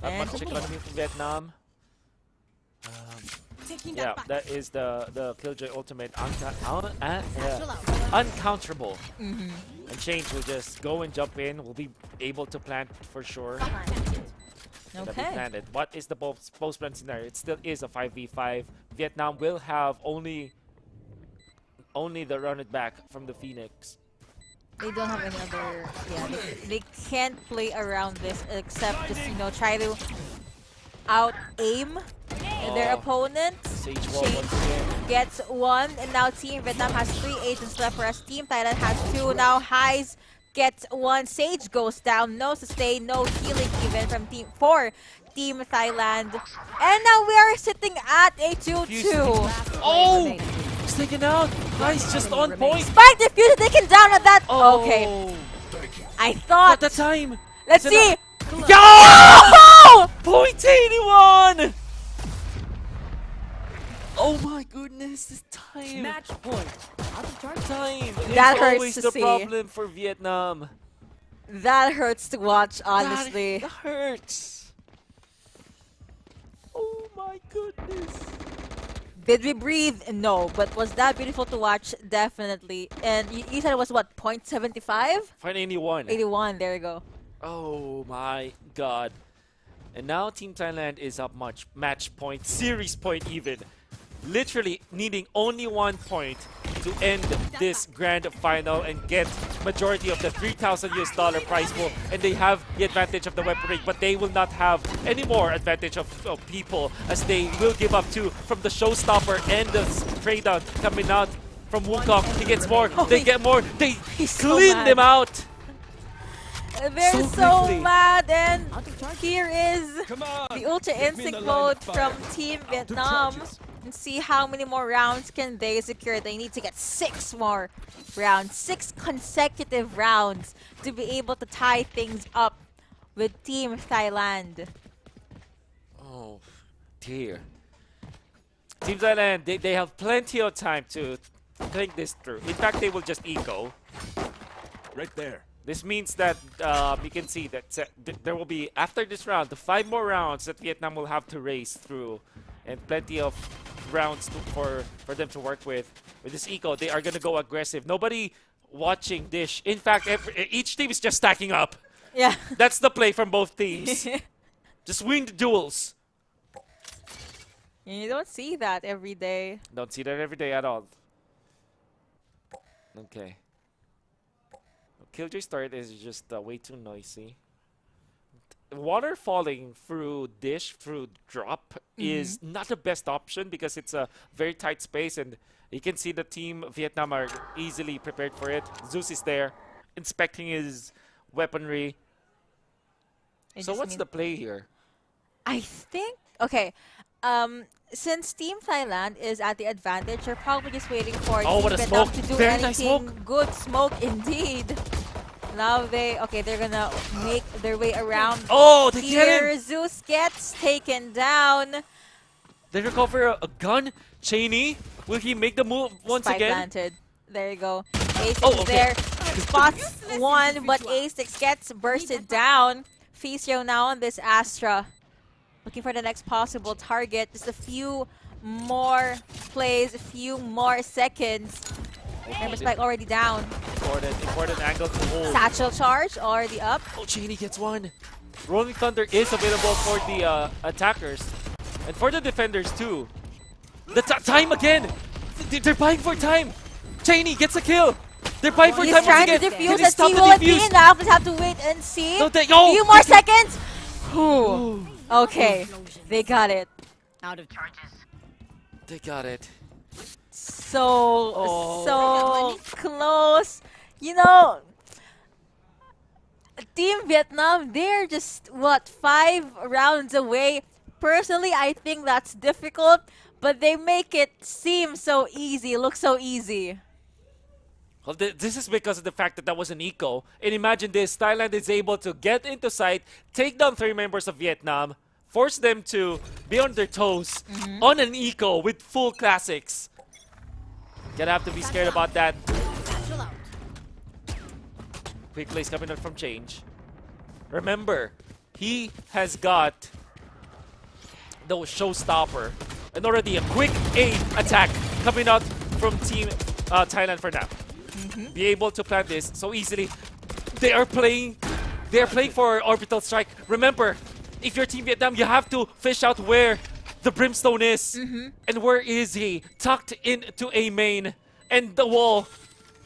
Not And much economy from Vietnam. Taking Yeah, that back. that is the Killjoy ultimate. Satchel out. Uncounterable. And Change will just go and jump in. We'll be able to plant for sure. That we Okay. planted. What is the post-plant scenario? It still is a 5v5. Vietnam will have only the run it back from the Phoenix. They don't have any other. Yeah, they can't play around this except just try to out aim their opponent. Sage wall Change once again. gets 1, and now Team Vietnam has 3 agents left, whereas Team Thailand has 2. Now Highs gets 1. Sage goes down. No sustain, no healing even from Team Thailand. And now we are sitting at a 2-2. Oh! He's taken out. Nice, just on point. Spike defused, taken down at that. Oh. Okay, I thought. At the time. Let's Is it see. Yo! Oh! Point 81! Oh my goodness, this time. Match point. Time. That It's hurts always to the see. problem for Vietnam. That hurts to watch, honestly. That hurts. Oh my goodness. Did we breathe? No, but was that beautiful to watch? Definitely. And you said it was what, 0.75? Point 81. 81, there you go. Oh my god. And now Team Thailand is up match point, series point even. Literally needing only 1 point to end this grand final and get majority of the $3,000 prize pool. And they have the advantage of the weaponry, but they will not have any more advantage of people as they will give up 2 from the showstopper and the trade out coming out from Wukong. He gets more, they get more, they He's so clean mad. them out. They're So so quickly. mad, and here is the Ultra Instinct mode from Team Vietnam. And see how many more rounds can they secure. They need to get 6 more rounds, 6 consecutive rounds to be able to tie things up with Team Thailand. Oh dear. Team Thailand, they have plenty of time to think this through. In fact, they will just eco. Right there. This means that you can see that there will be, after this round, the 5 more rounds that Vietnam will have to race through. And plenty of rounds for them to work with. With this eco, they are going to go aggressive. Nobody watching Dish. In fact, each team is just stacking up. Yeah. That's the play from both teams. Just win the duels. You don't see that every day. Don't see that every day at all. Okay. Killjoy's turret is just way too noisy. Water falling through dish, through drop, is not the best option because it's a very tight space, and you can see the team Vietnam are easily prepared for it. Zeus is there, inspecting his weaponry. So what's the play here? I think, okay, since Team Thailand is at the advantage, they're probably just waiting for Oh, Team what a Vietnam smoke. to do Very nice anything smoke. good. Smoke indeed. Now they're gonna make their way around. Oh, they get Here, him! Zeus gets taken down. They recover a gun. Cheney, will he make the move once Spike again? planted. There you go. Ace Oh, is okay. there. Spots one, but Ace gets bursted down. Ficio now on this Astra. Looking for the next possible target. Just a few more plays, a few more seconds. Remember, Spike already down. Important angle to hold. Satchel charge already up. Oh, Cheney gets one. Rolling Thunder is available for the attackers. And for the defenders too. The time again! They're buying for time! Cheney gets a kill! They're buying for He's time once trying to again! defuse Can they it. stop He the won't be defuse? enough. Let's have to wait and see. No, Few more seconds. Whew. Okay, they got it. Out of charges. They got it. So Oh. close. You know, Team Vietnam, they're just what 5 rounds away. Personally, I think that's difficult, but they make it seem so easy, look so easy. Well, this is because of the fact that was an eco. And imagine this, Thailand is able to get into sight, take down 3 members of Vietnam, force them to be on their toes on an eco with full classics. Gonna have to be scared about that. Satchel out. Quick plays coming out from Change. Remember, he has got the showstopper and already a quick aid attack coming out from Team Thailand for now. Be able to plant this so easily. They are playing for orbital strike. Remember, if you're Team Vietnam, you have to fish out where the brimstone is. And where is he? Tucked into a main. And the wall.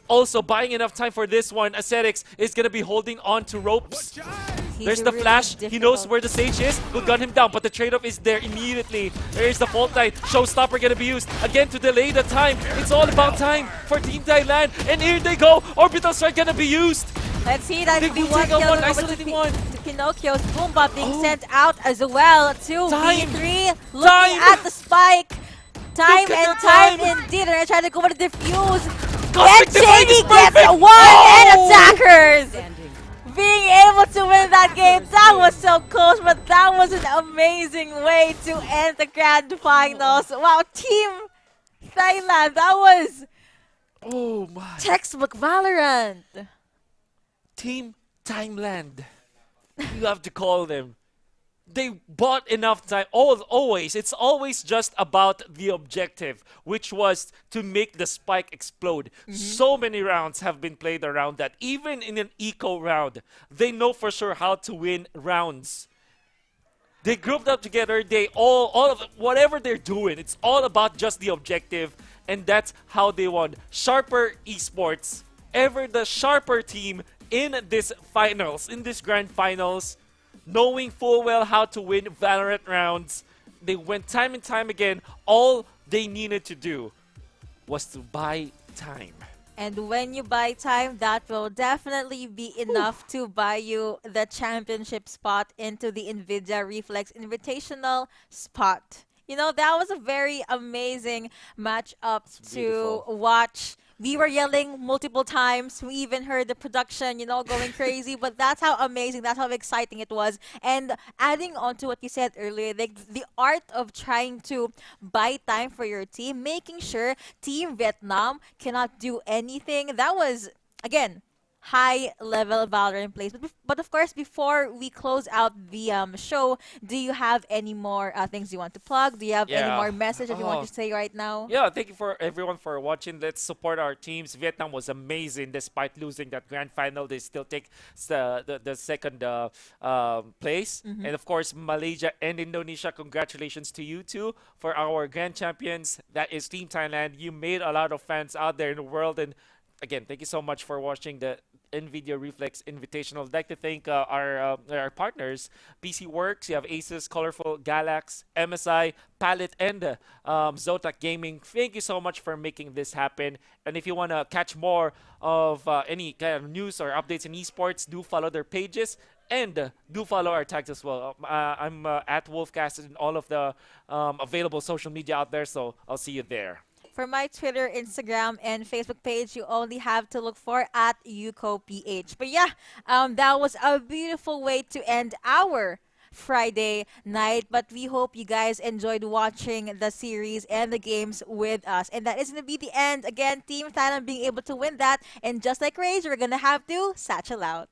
Also buying enough time for this one. Ascetics is gonna be holding on to ropes. There's the really flash. He knows difficult. where the stage is. Will gun him down, but the trade-off is there immediately. There is the fault line. Showstopper gonna be used again to delay the time. It's all about time for Team Thailand. And here they go. Orbital strike gonna be used. Let's see, that They could be will one take out kill one, over isolating one. to Pinocchio's Boomba being sent out as well to Time. B3. Looking Time. at the spike. Time Look at and the time time. indeed. They're trying to go for the defuse. Cosmic And Divide is Shady gets perfect. one and Oh. attackers. Standing. Being able to win that game, that was so close, but that was an amazing way to end the grand finals. Wow, Team Thailand, that was Oh my. textbook Valorant. Team Timeland. You have to call them. They bought enough time. Always. It's always just about the objective, which was to make the spike explode. So many rounds have been played around that. Even in an eco round, they know for sure how to win rounds. They grouped up together. They all of whatever they're doing, it's all about just the objective, and that's how they won. Sharper Esports, ever the sharper team in this finals, in this grand finals, knowing full well how to win Valorant rounds. They went time and time again. All they needed to do was to buy time. And when you buy time, that will definitely be enough to buy you the championship spot into the NVIDIA Reflex Invitational spot. You know, that was a very amazing matchup to beautiful. watch. We were yelling multiple times. We even heard the production, going crazy. But that's how amazing, that's how exciting it was. And adding on to what you said earlier, the art of trying to buy time for your team, making sure Team Vietnam cannot do anything. That was, again, high-level Valorant plays. But of course, before we close out the show, do you have any more things you want to plug? Do you have any Yeah. more message that you want Oh. to say right now? Yeah, thank you for everyone for watching. Let's support our teams. Vietnam was amazing despite losing that grand final. They still take the second place. And of course, Malaysia and Indonesia, congratulations to you too for our grand champions. That is Team Thailand. You made a lot of fans out there in the world. And again, thank you so much for watching the NVIDIA Reflex Invitational. I'd like to thank our partners, PCWORX, you have Asus, Colorful, Galax, MSI, Palette, and Zotac Gaming. Thank you so much for making this happen. And if you want to catch more of any kind of news or updates in esports, do follow their pages. And do follow our tags as well. I'm at Wolfcast in all of the available social media out there, so I'll see you there. For my Twitter, Instagram, and Facebook page, you only have to look for at UCOPH. But yeah, that was a beautiful way to end our Friday night. But we hope you guys enjoyed watching the series and the games with us. And that is going to be the end. Again, Team Thailand being able to win that. And just like Rage, we're going to have to satchel out.